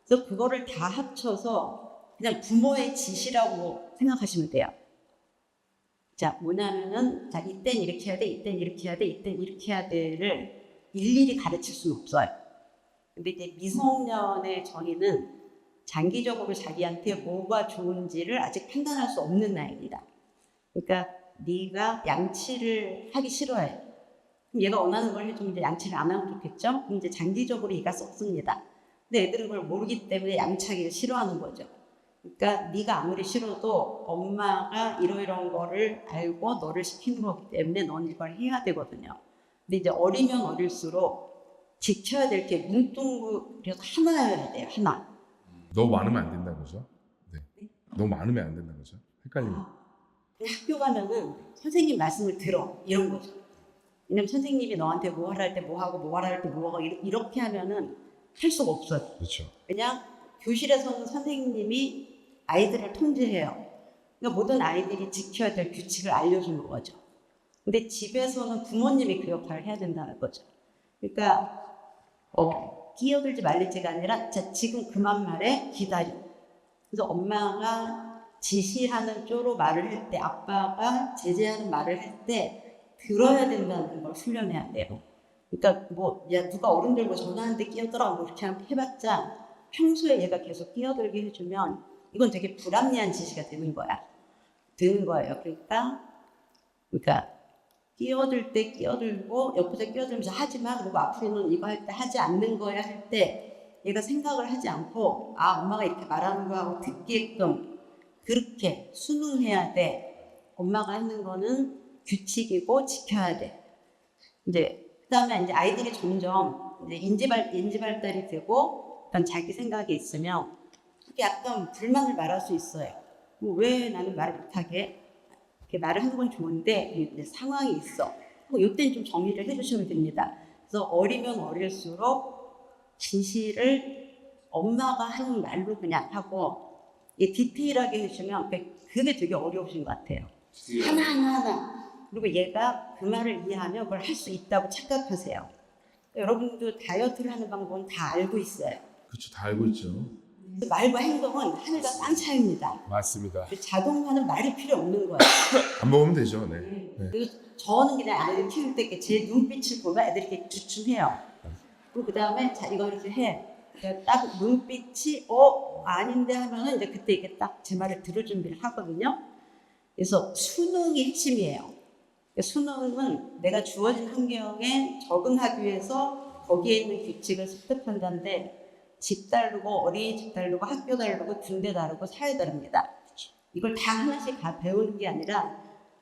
Speaker 2: 그래서 그거를 다 합쳐서 그냥 부모의 지시라고 생각하시면 돼요. 자, 뭐냐면은, 자, 이땐 이렇게 해야 돼, 이땐 이렇게 해야 돼, 이땐 이렇게 해야 돼를 일일이 가르칠 수는 없어요. 근데 이제 미성년의 정의는 장기적으로 자기한테 뭐가 좋은지를 아직 판단할 수 없는 나이입니다. 그러니까 네가 양치를 하기 싫어해. 그럼 얘가 원하는 걸 해주면 이제 양치를 안 하면 좋겠죠? 그럼 이제 장기적으로 얘가 썩습니다. 근데 애들은 그걸 모르기 때문에 양치하기를 싫어하는 거죠. 그러니까 네가 아무리 싫어도 엄마가 이러이러한 거를 알고 너를 시키는 거기 때문에 넌 이걸 해야 되거든요. 근데 이제 어리면 어릴수록 지켜야 될 게 문둥그려서 하나여야 돼요. 하나.
Speaker 1: 너무 많으면 안 된다는 거죠? 네. 너무 많으면 안 된다는 거죠? 헷갈리면.
Speaker 2: 그냥 학교 가면은 선생님 말씀을 들어. 이런 거죠. 왜냐면 선생님이 너한테 뭐 하라 할 때 뭐 하고 뭐 하라 할 때 뭐 하고 이렇게 하면은 할 수가 없어요.
Speaker 1: 그렇죠.
Speaker 2: 그냥 교실에서는 선생님이 아이들을 통제해요. 그러니까 모든 아이들이 지켜야 될 규칙을 알려주는 거죠. 근데 집에서는 부모님이 그 역할을 해야 된다는 거죠. 그러니까 끼어들지 말리지가 아니라 자 지금 그만 말해 기다려. 그래서 엄마가 지시하는 쪽으로 말을 할 때 아빠가 제재하는 말을 할 때 들어야 된다는 걸 훈련해야 돼요. 그러니까 누가 어른들 전화하는데 끼어들어 뭐 이렇게 해봤자 평소에 얘가 계속 끼어들게 해주면 이건 되게 불합리한 지시가 되는 거예요. 그러니까 끼어들 때 끼어들고 옆에서 끼어들면서 하지 마. 그리고 앞으로는 이거 할 때 하지 않는 거야 할 때 얘가 생각을 하지 않고 엄마가 이렇게 말하는 거 하고 듣게끔 그렇게 순응해야 돼. 엄마가 하는 거는 규칙이고 지켜야 돼. 그다음에 이제 아이들이 점점 이제 인지 발달이 되고 어떤 자기 생각이 있으면 약간 불만을 말할 수 있어요. 왜 나는 말을 못하게? 이렇게 말을 하는 건 좋은데 이제 상황이 있어. 이때는 좀 정리를 해주시면 됩니다. 그래서 어리면 어릴수록 지시를 엄마가 하는 말로 그냥 하고 디테일하게 해주시면 그게 되게 어려우신 것 같아요. 하나. 그리고 얘가 그 말을 이해하면 그걸 할 수 있다고 착각하세요. 여러분도 다이어트를 하는 방법은 다 알고 있어요.
Speaker 1: 그렇죠. 다 알고 있죠.
Speaker 2: 말과 행동은 하늘과 땅 차이입니다.
Speaker 1: 맞습니다.
Speaker 2: 자동화는 말이 필요 없는 거예요.
Speaker 1: 안 먹으면 되죠. 네. 네.
Speaker 2: 그리고 저는 그냥 아이들 키울 때 제 눈빛을 보면 애들이 이렇게 주춤해요. 그리고 그 다음에 자 이거 이렇게 해. 그러니까 딱 눈빛이 아닌데 하면은 이제 그때 이게 딱 제 말을 들을 준비를 하거든요. 그래서 수능이 핵심이에요. 수능은 내가 주어진 환경에 적응하기 위해서 거기에 있는 규칙을 습득한다는데 집 다르고 어린이집 다르고 학교 다르고 군대 다르고 사회 다릅니다. 이걸 다 하나씩 다 배우는 게 아니라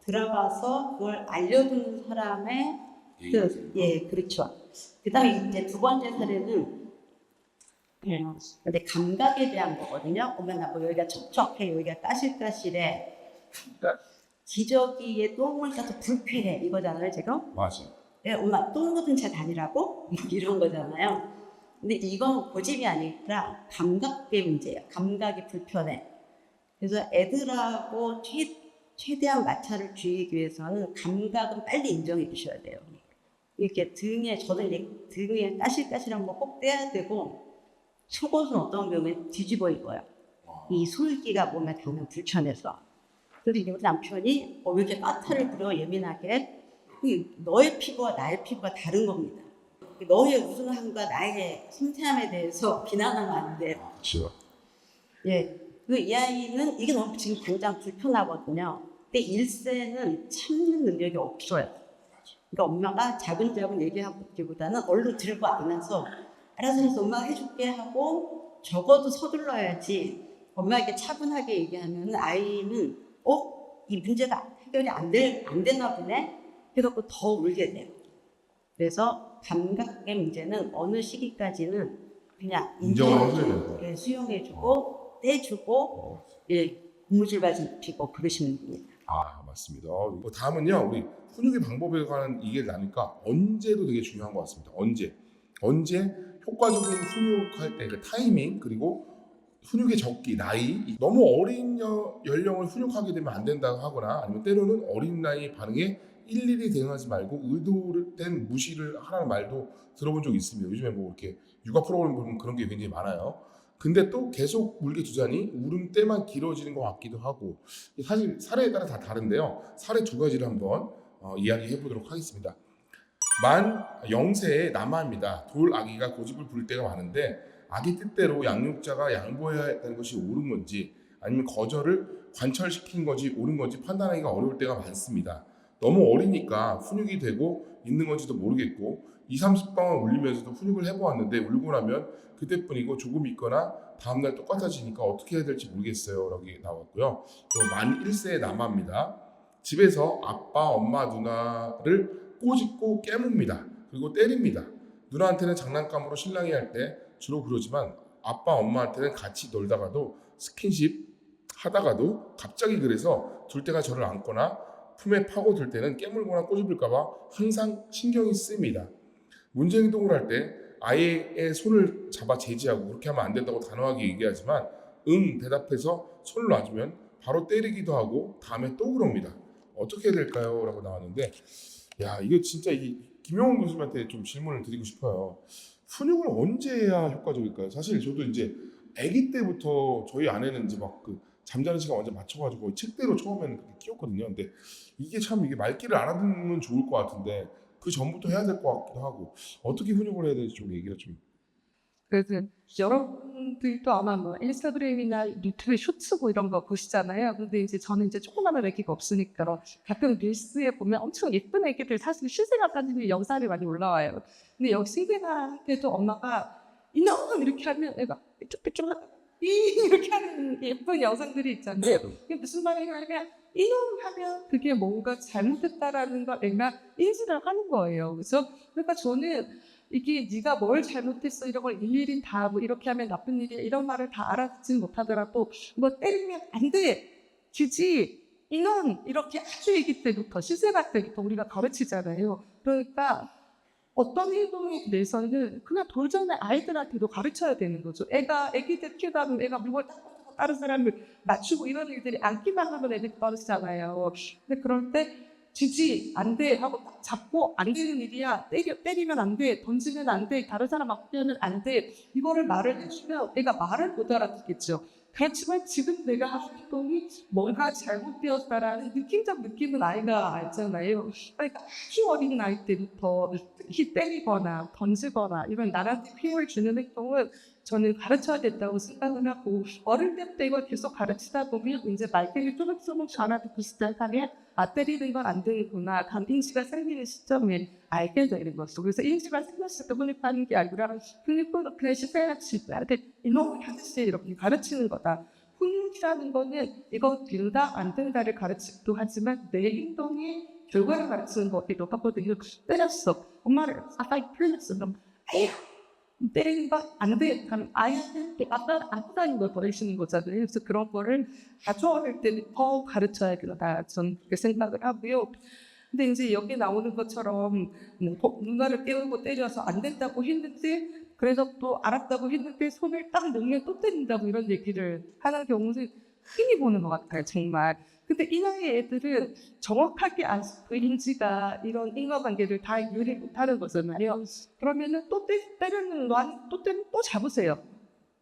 Speaker 2: 들어가서 그걸 알려주는 사람의 그렇죠. 그다음에 이제 두 번째 사례는 근데 감각에 대한 거거든요. 어머나 뭐 여기가 촉촉해, 여기가 까실까실해. 기저귀에 똥을 싸서 불쾌해 이거잖아요, 지금.
Speaker 1: 맞아요.
Speaker 2: 엄마 똥 묻은 차 다니라고 이런 거잖아요. 근데 이건 고집이 아니라 감각의 문제예요. 감각이 불편해. 그래서 애들하고 최대한 마찰을 줄이기 위해서는 감각은 빨리 인정해 주셔야 돼요. 이렇게 저는 등에 까실까실한 거 꼭 떼야 되고 속옷은 어떤 경우에 뒤집어 입어요. 이 솔기가 몸에 닿으면 불편해서. 그래서 우리 남편이 왜 이렇게 까탈을 부려 예민하게? 너의 피부와 나의 피부가 다른 겁니다. 너의 우승함과 나의 섬세함에 대해서 비난하면 안 돼요.
Speaker 1: 그렇죠.
Speaker 2: 예, 이 아이는 이게 너무 지금 당장 불편하거든요. 근데 1세는 참는 능력이 없어요. 그러니까 엄마가 자근자근 얘기하기보다는 얼른 들고 안아서 알아서 엄마가 해줄게 하고 적어도 서둘러야지 엄마에게 차분하게 얘기하면 아이는 이 문제가 해결이 안 되나 보네? 그래갖고 더 울게 돼요. 그래서 감각의 문제는 어느 시기까지는 그냥
Speaker 1: 인정을 해줘야 돼요.
Speaker 2: 예, 수용해주고 떼주고 예, 고무줄바지 입히고 그러시면 됩니다.
Speaker 1: 맞습니다. 다음은요, 우리 훈육의 방법에 관한 얘기를 나니까 언제도 되게 중요한 것 같습니다. 언제 효과적인 훈육할 때 그 타이밍, 그리고 훈육의 적기, 나이, 너무 어린 연령을 훈육하게 되면 안 된다고 하거나 아니면 때로는 어린 나이 반응에 일일이 대응하지 말고 의도된 무시를 하라는 말도 들어본 적이 있습니다. 요즘에 뭐 이렇게 육아 프로그램 보면 그런 게 굉장히 많아요. 근데 또 계속 물게 두자니 울음 때만 길어지는 것 같기도 하고, 사실 사례에 따라 다 다른데요. 사례 두 가지를 한번 이야기해 보도록 하겠습니다. 만 0세의 남아입니다. 돌 아기가 고집을 부릴 때가 많은데 아기 뜻대로 양육자가 양보해야 했다는 것이 옳은 건지 아니면 거절을 관철시킨 것이 옳은 건지 판단하기가 어려울 때가 많습니다. 너무 어리니까 훈육이 되고 있는 건지도 모르겠고 20-30방울 울리면서도 훈육을 해보았는데 울고 나면 그때뿐이고 조금 있거나 다음날 똑같아지니까 어떻게 해야 될지 모르겠어요 라고 나왔고요. 또 만 1세의 남아입니다. 집에서 아빠, 엄마, 누나를 꼬집고 깨뭅니다. 그리고 때립니다. 누나한테는 장난감으로 실랑이 할 때 주로 그러지만 아빠, 엄마한테는 같이 놀다가도 스킨십 하다가도 갑자기 그래서 둘 때가 저를 안거나 품에 파고들 때는 깨물거나 꼬집을까봐 항상 신경이 쓰입니다. 문제 행동을 할 때 아이의 손을 잡아 제지하고 그렇게 하면 안 된다고 단호하게 얘기하지만 대답해서 손을 놔주면 바로 때리기도 하고 다음에 또 그럽니다. 어떻게 해야 될까요? 라고 나왔는데 이거 진짜 김용훈 교수님한테 좀 질문을 드리고 싶어요. 훈육을 언제 해야 효과적일까요? 사실 저도 이제 아기 때부터 저희 아내는 이제 막 잠자는 시간 완전 맞춰가지고 책대로 처음에는 그렇게 키웠거든요. 근데 이게 말귀를 알아듣는 좋을 것 같은데 그 전부터 해야 될 것 같기도 하고 어떻게 훈육을 해야 될지 좀 얘기를 좀.
Speaker 3: 그래서 여러분들도 아마 뭐 인스타그램이나 유튜브 쇼츠 뭐 이런 거 보시잖아요. 근데 이제 저는 이제 조그마한 애기가 없으니까 가끔 릴스에 보면 엄청 예쁜 애기들 사실 실생활까지는 영상이 많이 올라와요. 근데 여기 실생활한테도 엄마가 이놈 이렇게 하면 애가 삐뚤삐뚤 이렇게 하는 예쁜 영상들이 있잖아요. 그게 무슨 말이냐면 이놈 하면 그게 뭔가 잘못했다라는 걸 애가 인지를 하는 거예요. 그러니까 저는 이게 네가 뭘 잘못했어 이런 걸 일일이 다 뭐 이렇게 하면 나쁜 일이야 이런 말을 다 알아듣지는 못하더라도 뭐 때리면 안 돼, 지지, 이놈 이렇게 아주 아기 때부터 실생활 때부터 우리가 가르치잖아요. 그러니까 어떤 행동에 대해서는 그냥 돌전에 아이들한테도 가르쳐야 되는 거죠. 애기들 키우다 보면 애가 물건 다른 사람을 맞추고 이런 일들이 안기만 하면 애들이 떨어지잖아요. 근데 그럴 때 지지 안 돼 하고 딱 잡고 안 되는 일이야 때리면 안 돼 던지면 안 돼 다른 사람 앞에는 안 돼 이거를 말을 해주면 애가 말을 못 알아듣겠죠. 그렇지만 지금 내가 하는 행동이 뭔가 잘못되었다라는 느낌적 느낌은 아이가 알잖아요. 그러니까 아주 어린 나이 때부터 특히 때리거나 던지거나 이런 나한테 피해를 주는 행동은 저는 가르쳐야 된다고 생각을 하고 어릴 때부터 이걸 계속 가르치다 보면 이제 말귀를 조금씩 알아듣고 시작하면 때리는 건 안 되겠구나. 인지가 생기는 시점에 알게 되는 거죠. 그래서 인지가 생겼을 때 훈육하는 게 아니라 훈육을 그냥 실패하실 때 이놈을 하듯이 이렇게 가르치는 거다. 훈육이라는 거는 이거 된다 안 된다를 가르치기도 하지만 내 행동의 결과를 가르치는 것이기도 하거든요. 때렸어. 엄마를 아빠 풀렸어. 그럼 아유 때리는 거 안 돼. 그럼 아이한테 아빠다는 걸 보내시는 거잖아요. 그래서 그런 거를 아주 어릴 때부터 가르쳐야 된다. 저는 그렇게 생각을 하고요. 근데 이제 여기 나오는 것처럼 누나를 깨우고 때려서 안 된다고 했는데 그래서 또 알았다고 했는데 손을 딱 놓으면 또 때린다고 이런 얘기를 하는 경우는 흔히 보는 것 같아요. 정말. 근데 이 나이의 애들은 정확하게 그 인지가 이런 인과관계를 다 이해를 못하는 거잖아요. 그러면은 또 때리는 또 잡으세요.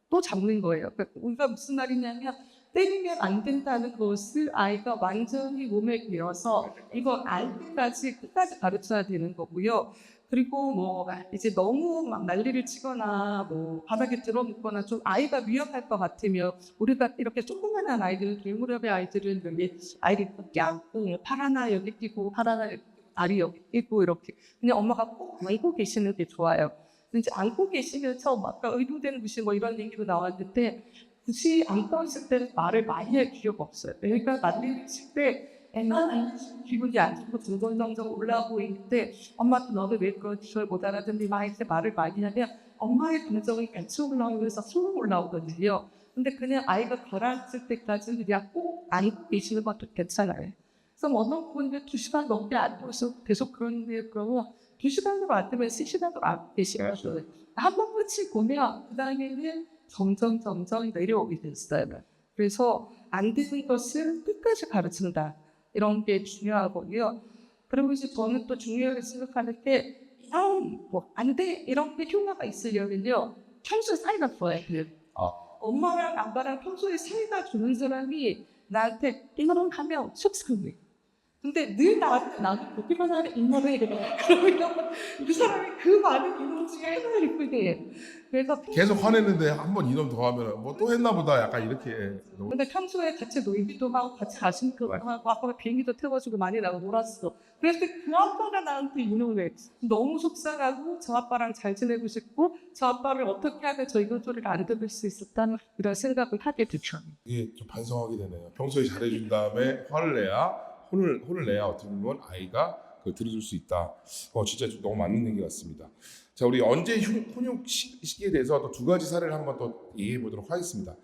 Speaker 3: 또 잡는 거예요. 그러니까 우리가 무슨 말이냐면 때리면 안 된다는 것을 아이가 완전히 몸에 배워서 이거 알 때까지 끝까지 가르쳐야 되는 거고요. 그리고 뭐 이제 너무 막 난리를 치거나 뭐 바닥에 들어눕거나 좀 아이가 위험할 것 같으면 우리가 이렇게 조그만한 아이들은 길무렵의 아이들은 여기 아이를 이렇게 안고 팔 하나 여기 끼고 팔 하나 다리 여기 끼고 이렇게 그냥 엄마가 꼭 안고 계시는 게 좋아요. 근데 이제 안고 계시면서 아까 의료된 굿이 뭐 이런 얘기도 나왔는데 굿이 안고 있을 때는 말을 많이 할 필요가 없어요. 그러니까 난리를 칠때 애만 기분이 안 좋고 점점 올라오고 있는데 엄마도 너는 왜 그런지 못 알아듣니 막 이렇게 말을 많이 하면 엄마의 감정이 같이 올라오면서 서로 올라오거든요. 근데 그냥 아이가 가라앉을 때까지 그냥 꼭 안고 계시는 것도 괜찮아요. 그래서 어느 분들 2시간 넘게 앉아서 계속 그러는데 그러면 2시간으로 안 되면 3시간으로 안 계시고요. 한 번 끝이 보면 그 다음에는 점점 내려오게 됐어요. 그래서 안 되는 것을 끝까지 가르친다. 이런 게 중요하고요. 그리고 이제 저는 또 중요하게 생각하는 게, 안 돼! 이런 게 효과가 있으려면요. 평소에 사이가 좋아야 돼요. 엄마랑 아빠랑 평소에 사이가 좋은 사람이 나한테 이거는 하면 속상해. 근데 늘 나도 그렇게만 하면 이놈에 이래. 그러면 그 사람이 그 많은 이놈 중에 하나를 이쁘게. 그래서
Speaker 1: 계속 화냈는데 한 번 이놈 더 하면 뭐 또 했나 보다 약간 이렇게.
Speaker 3: 근데 평소에 같이 놀기도 하고 같이 가슴도 하고 아빠가 비행기도 태워주고 많이 나고 놀았어. 그래서 그 아빠가 나한테 이놈을 너무 속상하고 저 아빠랑 잘 지내고 싶고 저 아빠를 어떻게 하면 저 이런 소리를 안 들을 수 있었다는 이런 생각을 하게 되죠.
Speaker 1: 이게 좀 반성하게 되네요. 평소에 잘해준 다음에 화를 내야 혼을 내야 어떻게 보면 아이가 그걸 들어줄 수 있다. 진짜 좀 너무 맞는 얘기 같습니다. 자, 우리 언제 훈육 시기에 대해서 또 2가지 사례를 한번 또 얘기해 보도록 하겠습니다.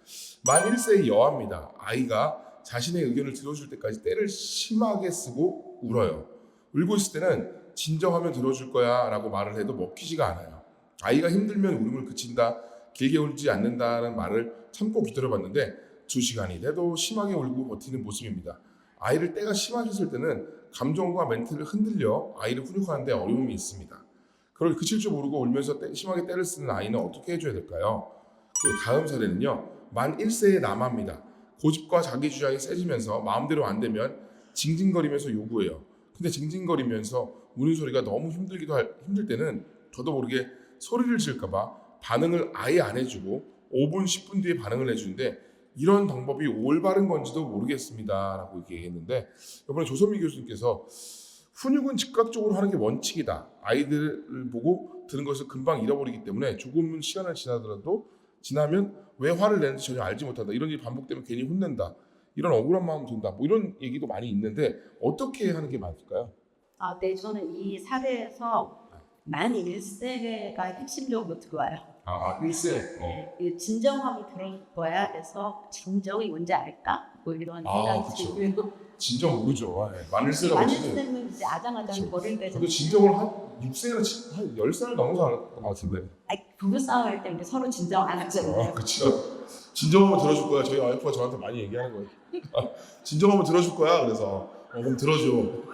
Speaker 1: 만 1세의 여아입니다. 아이가 자신의 의견을 들어줄 때까지 떼를 심하게 쓰고 울어요. 울고 있을 때는 진정하면 들어줄 거야 라고 말을 해도 먹히지가 않아요. 아이가 힘들면 울음을 그친다, 길게 울지 않는다는 말을 참고 기다려봤는데 2시간이 돼도 심하게 울고 버티는 모습입니다. 아이를 때가 심하게 쓸 때는 감정과 멘트를 흔들려 아이를 훈육하는데 어려움이 있습니다. 그걸 그칠 줄 모르고 울면서 심하게 때를 쓰는 아이는 어떻게 해줘야 될까요? 그리고 다음 사례는요. 만 1세의 남아입니다. 고집과 자기 주장이 세지면서 마음대로 안 되면 징징거리면서 요구해요. 근데 징징거리면서 우는 소리가 너무 힘들 때는 저도 모르게 소리를 질까봐 반응을 아예 안 해주고 5분, 10분 뒤에 반응을 해주는데 이런 방법이 올바른 건지도 모르겠습니다 라고 얘기했는데 이번에 조선미 교수님께서 훈육은 즉각적으로 하는 게 원칙이다. 아이들을 보고 들은 것을 금방 잃어버리기 때문에 조금은 시간을 지나면 왜 화를 내는지 전혀 알지 못한다. 이런 일이 반복되면 괜히 혼낸다. 이런 억울한 마음 든다. 뭐 이런 얘기도 많이 있는데 어떻게 하는 게 맞을까요?
Speaker 2: 네, 저는 이 사례에서 만 1세가 핵심적으로 들어와요.
Speaker 1: 1세.
Speaker 2: 이 진정함이 그럴 거야. 그래서 진정이 뭔지 알까? 뭐 이런 생각이 들고요.
Speaker 1: 진정 모르죠. 만 1세라고
Speaker 2: 만
Speaker 1: 치면.
Speaker 2: 1세는 이제 아장아장 거릴 때잖아요.
Speaker 1: 저도 진정을 한 6세나 한 10살 넘어서 것 같은데.
Speaker 2: 부부 싸움할 때 우리 서로 진정 안 하잖아요.
Speaker 1: 그렇죠. 진정하면 들어줄 거야. 저희 와이프가 저한테 많이 얘기하는 거예요. 진정하면 들어줄 거야. 그래서 그럼 들어줘.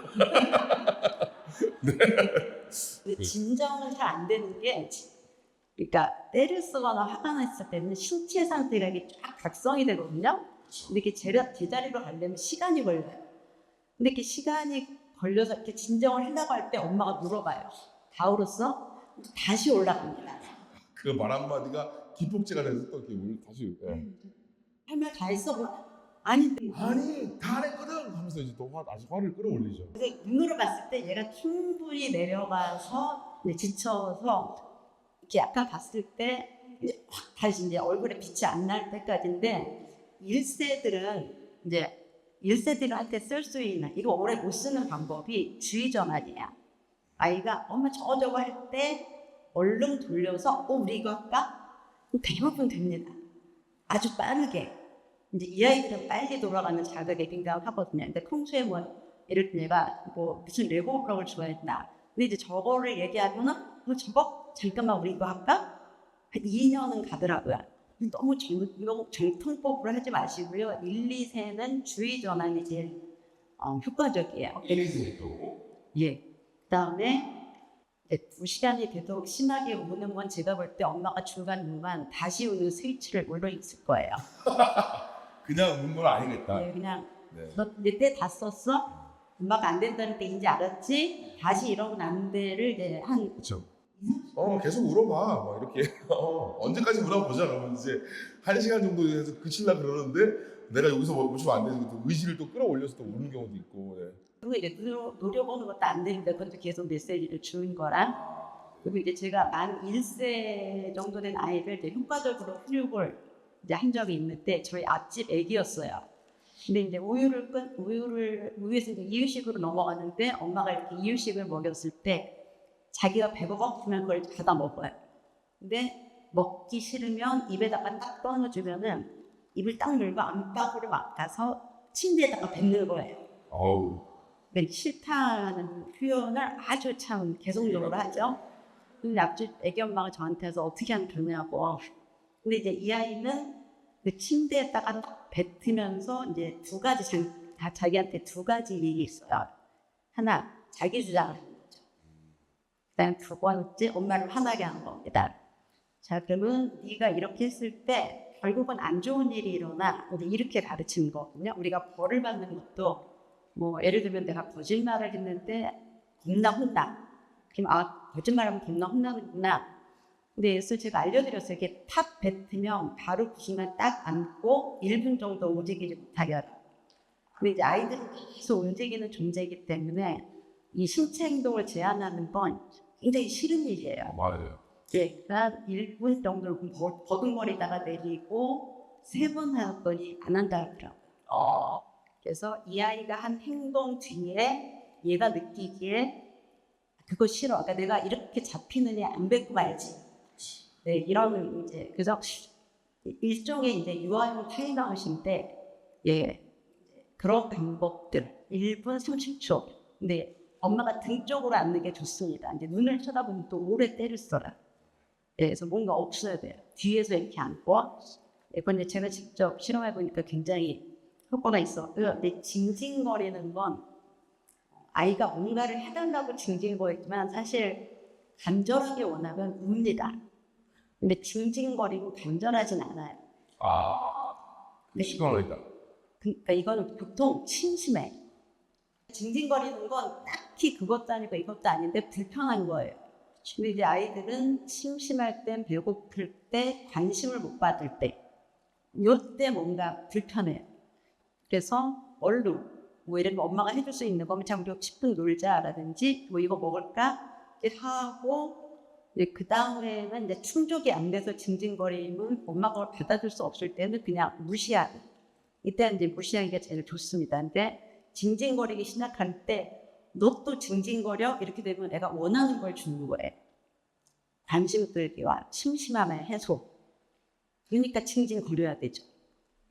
Speaker 2: 근데 진정은 잘 안 되는 게, 그러니까 때를 쓰거나 화가 났을 때는 신체 상태가 이게 쫙 각성이 되거든요. 근데 이게 제자리로 가려면 시간이 걸려요. 근데 이렇게 시간이 걸려서 이렇게 진정을 하려고 할 때 엄마가 물어봐요. 다 울었어? 다시 올라갑니다.
Speaker 1: 그 말 한마디가 기폭제가 돼서 또 이렇게 다시.
Speaker 2: 할 말 다 했어? 아니
Speaker 1: 다 안 했거든 하면서 이제 또 다시 화를 끌어올리죠.
Speaker 2: 근데 눈으로 봤을 때 얘가 충분히 내려가서 지쳐서 이렇게 약간 봤을 때 확 다시 이제 얼굴에 빛이 안 날 때까지인데 1세들은 이제 1세들한테 쓸 수 있는 이거 오래 못 쓰는 방법이 주의 전환이야. 아이가 엄마 저거 할 때 얼른 돌려서 우리 이거 할까? 대부분 됩니다. 아주 빠르게. 이제 이 아이들은 빨리 돌아가는 자극에 민감하거든요. 근데 평소에 예를 들면 얘가 무슨 레고 블록을 좋아했다. 근데 이제 저거를 얘기하면은 저거 잠깐만 우리 이거 할까? 한 2년은 가더라고요. 너무 정통법으로 하지 마시고요. 1, 2세는 주의 전환이 제일 효과적이에요.
Speaker 1: 1, 2세도.
Speaker 2: 예. 그다음에 2시간이 되도록 심하게 우는 건 제가 볼 때 엄마가 중간중간 다시 우는 스위치를 올려 있을 거예요.
Speaker 1: 그냥 우는 건 아니겠다.
Speaker 2: 네, 그냥
Speaker 1: 네.
Speaker 2: 너 내 때 다 썼어? 엄마가 안 된다는 때 이제 알았지? 다시 이러면 안 돼를 이제 한
Speaker 1: 그렇죠. 계속 울어봐. 막 이렇게. 언제까지 울어보자. 그러면 이제 1시간 정도 해서 그칠라 그러는데 내가 여기서 멈추면 안 되는 또 의지를 또 끌어올려서 또 우는 경우도 있고. 네.
Speaker 2: 그리고 이제 노려보는 것도 안 되는데 그것도 계속 메시지를 주는 거랑 그리고 이제 제가 만 1세 정도 된 아이를 이제 효과적으로 훈육을 이제 한 적이 있는데 저희 앞집 애기였어요. 근데 이제 우유에서 이제 이유식으로 넘어갔는데 엄마가 이렇게 이유식을 먹였을 때 자기가 배가 고프면 그걸 받아 먹어요. 근데 먹기 싫으면 입에다가 딱 떠넣어주면은 입을 딱 열고 안방으로 막 가서 침대에다가 뱉는 거예요.
Speaker 1: 어우.
Speaker 2: 그러니까 싫다는 표현을 아주 참 개성적으로 하죠. 근데 앞집 애기 엄마가 저한테 해서 어떻게 하면 좋냐고. 근데 이제 이 아이는 그 침대에다가 딱 뱉으면서 이제 다 자기한테 두 가지 일이 있어요. 하나, 자기 주장을 하는 거죠. 그다음 두 번째, 엄마를 화나게 하는 겁니다. 자, 그러면 네가 이렇게 했을 때 결국은 안 좋은 일이 일어나. 이렇게 가르치는 거거든요. 우리가 벌을 받는 것도 뭐 예를 들면 내가 거짓말을 했는데 겁나 혼나. 그럼 거짓말하면 겁나 혼나는구나. 근데 예수 제가 알려드렸어요. 이렇게 탁 뱉으면 바로 그 순간 딱 앉고 1분 정도 움직이지 못하게 하라. 근데 이제 아이들은 계속 움직이는 존재이기 때문에 이 신체 행동을 제한하는 건 굉장히 싫은 일이에요.
Speaker 1: 맞아요.
Speaker 2: 예, 그러니까 1분 정도를 버둥거리다가 내리고 3번 하더니 안 한다 하더라고요. 그래서 이 아이가 한 행동 뒤에 얘가 느끼기에 그거 싫어. 그러니까 내가 이렇게 잡히느니 안 뱉고 말지. 네, 이런 이제 그래서 일종의 이제 유아용 타임아웃인데 예, 그런 방법들 1분 30초. 근데 엄마가 등 쪽으로 앉는 게 좋습니다. 이제 눈을 쳐다보면 또 오래 때릴 써라. 예, 그래서 뭔가 없어야 돼요. 뒤에서 이렇게 앉고. 예, 근데 제가 직접 실험해 보니까 굉장히 효과가 있었고요. 근데 징징거리는 건 아이가 뭔가를 해달라고 징징거리지만 사실 간절하게 원하면 웁니다. 근데 징징거리고 간절하진 않아요. 네.
Speaker 1: 시간을
Speaker 2: 그러니까 이거는 보통 심심해. 징징거리는 건 딱히 그것도 아니고 이것도 아닌데 불편한 거예요. 근데 이제 아이들은 심심할 땐, 배고플 때, 관심을 못 받을 때, 요때 뭔가 불편해요. 그래서 얼른 뭐 예를 들면 엄마가 해줄 수 있는 거면 자 우리 10분 놀자라든지 뭐 이거 먹을까 이렇게 하고 그 다음에는 이제 충족이 안 돼서 징징거리면 엄마가 받아줄 수 없을 때는 그냥 무시하고 이때는 이제 무시하기가 제일 좋습니다. 근데 징징거리기 시작할 때 너 또 징징거려 이렇게 되면 애가 원하는 걸 주는 거예요. 관심 끌기와 심심함의 해소. 그러니까 징징거려야 되죠.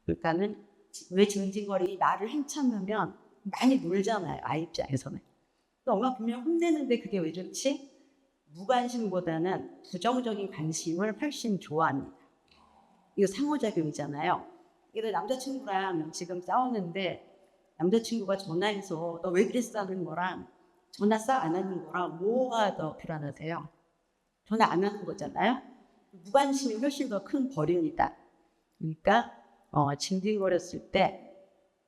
Speaker 2: 그러니까는 왜 징징거리기 말을 한참 하면 많이 놀잖아요. 아이 입장에서는. 또 엄마 분명 혼내는데 그게 왜 좋지? 무관심보다는 부정적인 관심을 훨씬 좋아합니다. 이거 상호작용이잖아요. 이게 남자친구랑 지금 싸우는데 남자친구가 전화해서 너 왜 그랬어 하는 거랑 전화 싹 안 하는 거랑 뭐가 더 불안하세요? 전화 안 하는 거잖아요. 무관심이 훨씬 더 큰 벌입니다. 그러니까 징징거렸을 때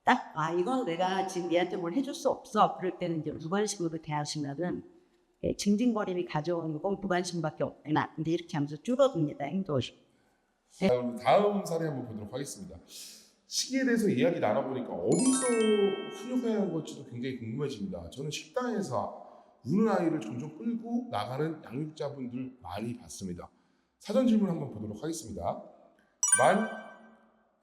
Speaker 2: 딱 이건 내가 지금 얘한테 뭘 해줄 수 없어. 그럴 때는 이제 무관심으로 대하시면은 징징거림이 가져오는 건 무관심밖에 없구나. 근데 이렇게 하면서 줄어듭니다. 행동을.
Speaker 1: 다음 사례 한번 보도록 하겠습니다. 시기에 대해서 이야기 나눠보니까 어디서 훈육해야 하는 건지도 굉장히 궁금해집니다. 저는 식당에서 우는 아이를 종종 끌고 나가는 양육자분들 많이 봤습니다. 사전 질문 한번 보도록 하겠습니다. 만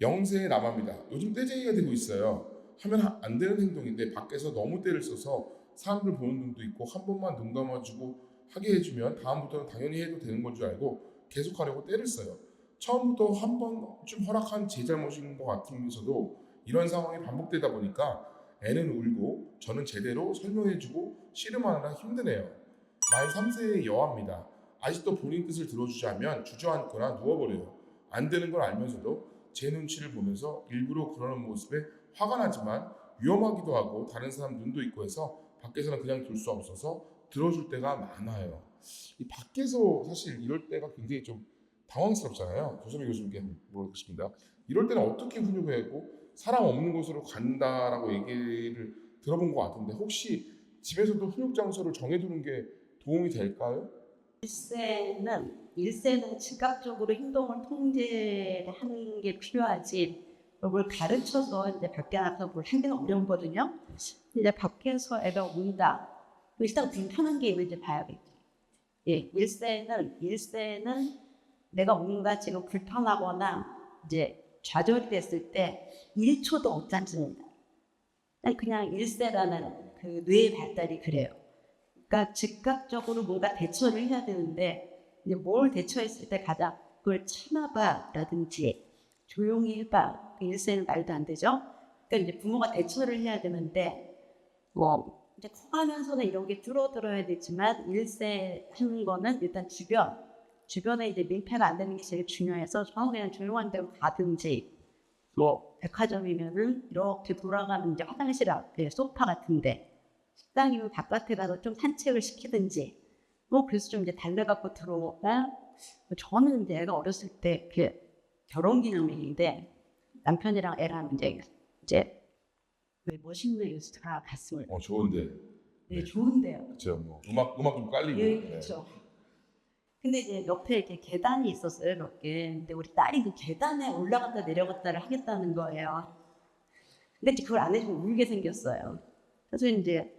Speaker 1: 0세의 남아입니다. 요즘 떼쟁이가 되고 있어요. 하면 안 되는 행동인데 밖에서 너무 떼를 써서 사람들 보는 눈도 있고 한 번만 눈 감아주고 하게 해주면 다음부터는 당연히 해도 되는 건 줄 알고 계속하려고 떼를 써요. 처음부터 한 번쯤 허락한 제 잘못인 것 같으면서도 이런 상황이 반복되다 보니까 애는 울고 저는 제대로 설명해주고 씨름하느라 힘드네요. 만 3세의 여아입니다. 아직도 본인 뜻을 들어주자면 주저앉거나 누워버려요. 안 되는 걸 알면서도 제 눈치를 보면서 일부러 그러는 모습에 화가 나지만 위험하기도 하고 다른 사람 눈도 있고 해서 밖에서는 그냥 둘 수 없어서 들어줄 때가 많아요. 이 밖에서 사실 이럴 때가 굉장히 좀 당황스럽잖아요. 조선미 교수님께 물어보겠습니다. 이럴 때는 어떻게 훈육해야 하고 사람 없는 곳으로 간다라고 얘기를 들어본 것 같은데 혹시 집에서도 훈육 장소를 정해두는 게 도움이 될까요?
Speaker 2: 일세는 즉각적으로 행동을 통제하는 게 필요하지. 뭘 가르쳐서 이제 밖에 나가서 뭘 하기는 어려운거든요. 이제 밖에서 애가 운다. 일단 불편한 게 있는지 봐야겠죠. 예, 일세는 내가 뭔가 지금 불편하거나 이제 좌절이 됐을 때 1초도 못 앉습니다. 그냥 일세라는 그 뇌의 발달이 그래요. 그러니까 즉각적으로 뭔가 대처를 해야 되는데 이제 뭘 대처했을 때 가장 그걸 참아봐라든지 조용히 해봐. 그 일세는 말도 안 되죠. 그러니까 이제 부모가 대처를 해야 되는데 뭐 이제 커가면서는 이런 게 줄어들어야 되지만 일세 하는 거는 일단 주변에 이제 민폐가 안 되는 게 제일 중요해서 저는 그냥 조용한 데로 가든지 뭐 백화점이면은 이렇게 돌아가는 이제 화장실 앞에 소파 같은데 식당이면 바깥에 가서 좀 산책을 시키든지 뭐 그래서 좀 이제 달래갖고 들어오면 저는 이제 애가 어렸을 때 그 결혼기념일인데 남편이랑 애랑 이제 왜 멋있는 레스토랑 갔어요.
Speaker 1: 좋은데.
Speaker 2: 네, 좋은데요.
Speaker 1: 그렇죠. 뭐 음악 좀 깔리고.
Speaker 2: 예, 그렇죠. 근데 이제 옆에 이렇게 계단이 있었어요, 몇 개. 근데 우리 딸이 그 계단에 올라갔다 내려갔다를 하겠다는 거예요. 근데 이제 그걸 안 해주면 울게 생겼어요. 그래서 이제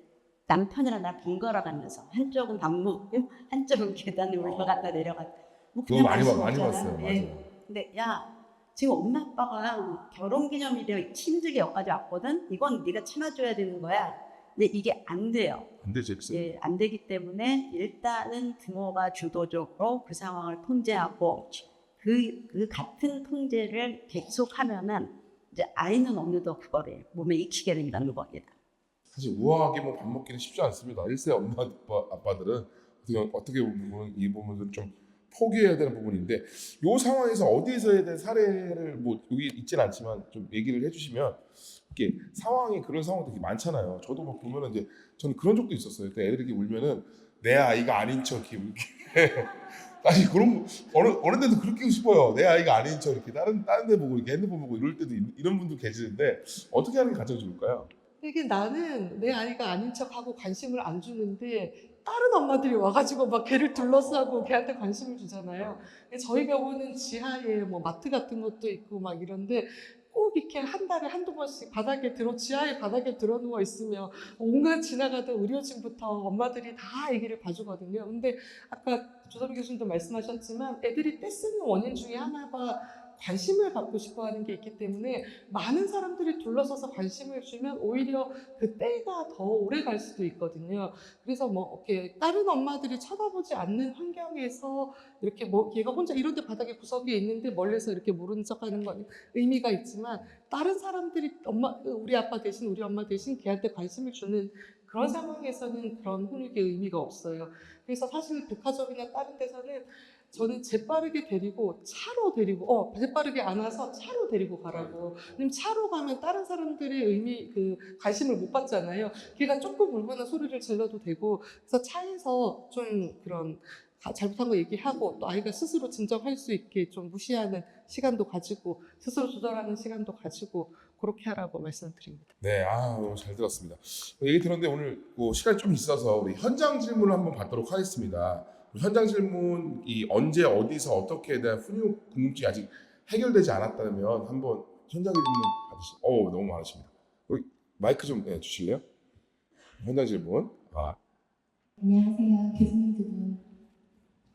Speaker 2: 남편이랑 나 번갈아 가면서 한쪽은 밥 먹고 한쪽은 계단에 올라갔다 내려갔다. 뭐
Speaker 1: 그거 많이
Speaker 2: 갈수
Speaker 1: 많이
Speaker 2: 없잖아요.
Speaker 1: 봤어요.
Speaker 2: 예.
Speaker 1: 맞아요.
Speaker 2: 근데 야 지금 엄마 아빠가 결혼기념일에 힘들게 여기까지 왔거든. 이건 네가 참아줘야 되는 거야. 근데 이게 안 돼요.
Speaker 1: 안 되죠, 일세.
Speaker 2: 예, 안 되기 때문에 일단은 부모가 주도적으로 그 상황을 통제하고 그 같은 통제를 계속하면은 이제 아이는 어느덧 그거를 몸에 익히게 된다는 겁니다.
Speaker 1: 사실 우아하게 뭐 밥 먹기는 쉽지 않습니다. 1세 엄마 아빠들은 어떻게 보면 이 부분은 좀 포기해야 되는 부분인데 이 상황에서 어디에서 해야 되는 사례를 뭐 여기 있진 않지만 좀 얘기를 해주시면 이게 상황이 그런 상황도 되게 많잖아요. 저도 뭐 보면은 이제 저는 그런 적도 있었어요. 애들이 울면은 내 아이가 아닌 척 이렇게 사실 그런 어느 때도 그렇게 싶어요. 내 아이가 아닌 척 이렇게 다른 데 보고 이렇게 핸드폰 보고 이럴 때도 이런 분도 계시는데 어떻게 하는 게 가장 좋을까요?
Speaker 3: 이게 나는 내 아이가 아닌 척하고 관심을 안 주는데 다른 엄마들이 와가지고 막 걔를 둘러싸고 걔한테 관심을 주잖아요. 저희 병원은 지하에 뭐 마트 같은 것도 있고 막 이런데 꼭 이렇게 한 달에 한두 번씩 지하의 바닥에 들어 누워 있으면 온갖 지나가던 의료진부터 엄마들이 다 아기를 봐주거든요. 근데 아까 조선 교수님도 말씀하셨지만 애들이 떼쓰는 원인 중에 하나가 관심을 받고 싶어 하는 게 있기 때문에 많은 사람들이 둘러서서 관심을 주면 오히려 그 때가 더 오래 갈 수도 있거든요. 그래서 뭐 이렇게 다른 엄마들이 쳐다보지 않는 환경에서 이렇게 뭐 얘가 혼자 이런 데 바닥에 구석에 있는데 멀리서 이렇게 모르는 척하는 건 의미가 있지만 다른 사람들이 우리 아빠 대신 우리 엄마 대신 걔한테 관심을 주는 그런 상황에서는 그런 훈육의 의미가 없어요. 그래서 사실 백화점이나 다른 데서는 저는 재빠르게 재빠르게 안아서 차로 데리고 가라고. 왜냐면 차로 가면 다른 사람들의 관심을 못 받잖아요. 걔가 조금 울거나 소리를 질러도 되고, 그래서 차에서 좀 그런 잘못한 거 얘기하고 또 아이가 스스로 진정할 수 있게 좀 무시하는 시간도 가지고 스스로 조절하는 시간도 가지고 그렇게 하라고 말씀드립니다.
Speaker 1: 네, 너무 잘 들었습니다. 얘기 들었는데 오늘 뭐 시간이 좀 있어서 우리 현장 질문을 한번 받도록 하겠습니다. 현장 질문이 언제 어디서 어떻게 대한 훈육 궁금증이 아직 해결되지 않았다면 한번 현장 질문 받으시죠. 너무 많으십니다. 여기 마이크 좀 주실래요? 현장 질문.
Speaker 4: 안녕하세요. 교수님 두 분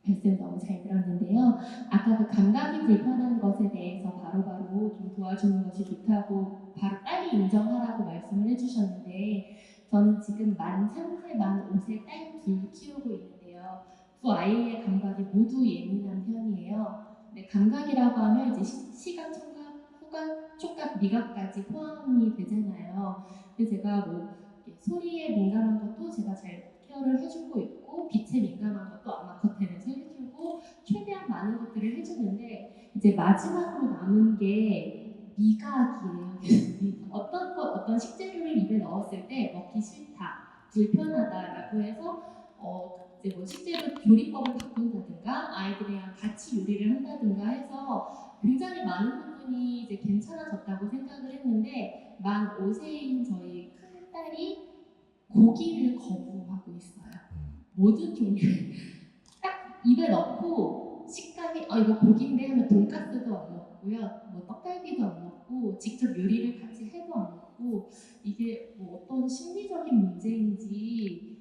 Speaker 4: 말씀 너무 잘 들었는데요. 아까 그 감각이 불편한 것에 대해서 바로바로 좀 도와주는 것이 좋다고 바로 딸이 인정하라고 말씀을 해주셨는데 저는 지금 만 3세, 만 5세 딸 둘 키우고 있는데요. 두 아이의 감각이 모두 예민한 편이에요. 근데 감각이라고 하면 이제 시각, 청각, 후각, 촉각, 미각까지 포함이 되잖아요. 근데 제가 뭐 소리에 민감한 것도 제가 잘 케어를 해주고 있고 빛에 민감한 것도 아마 겉에서 해주고 최대한 많은 것들을 해주는데 이제 마지막으로 남은 게 미각이에요. 어떤 식재료를 입에 넣었을 때 먹기 싫다, 불편하다라고 해서 이제 뭐 식재료 조리법을 바꾼다든가 아이들이랑 같이 요리를 한다든가 해서 굉장히 많은 부분이 이제 괜찮아졌다고 생각을 했는데 만 5세인 저희 큰딸 딸이 고기를 거부하고 있어요. 모든 종류를 딱 입에 넣고 식감이 이거 고기인데 하면 돈가스도 안 먹고요. 뭐 떡갈비도 안 먹고 직접 요리를 같이 해도 안 먹고 이게 뭐 어떤 심리적인 문제인지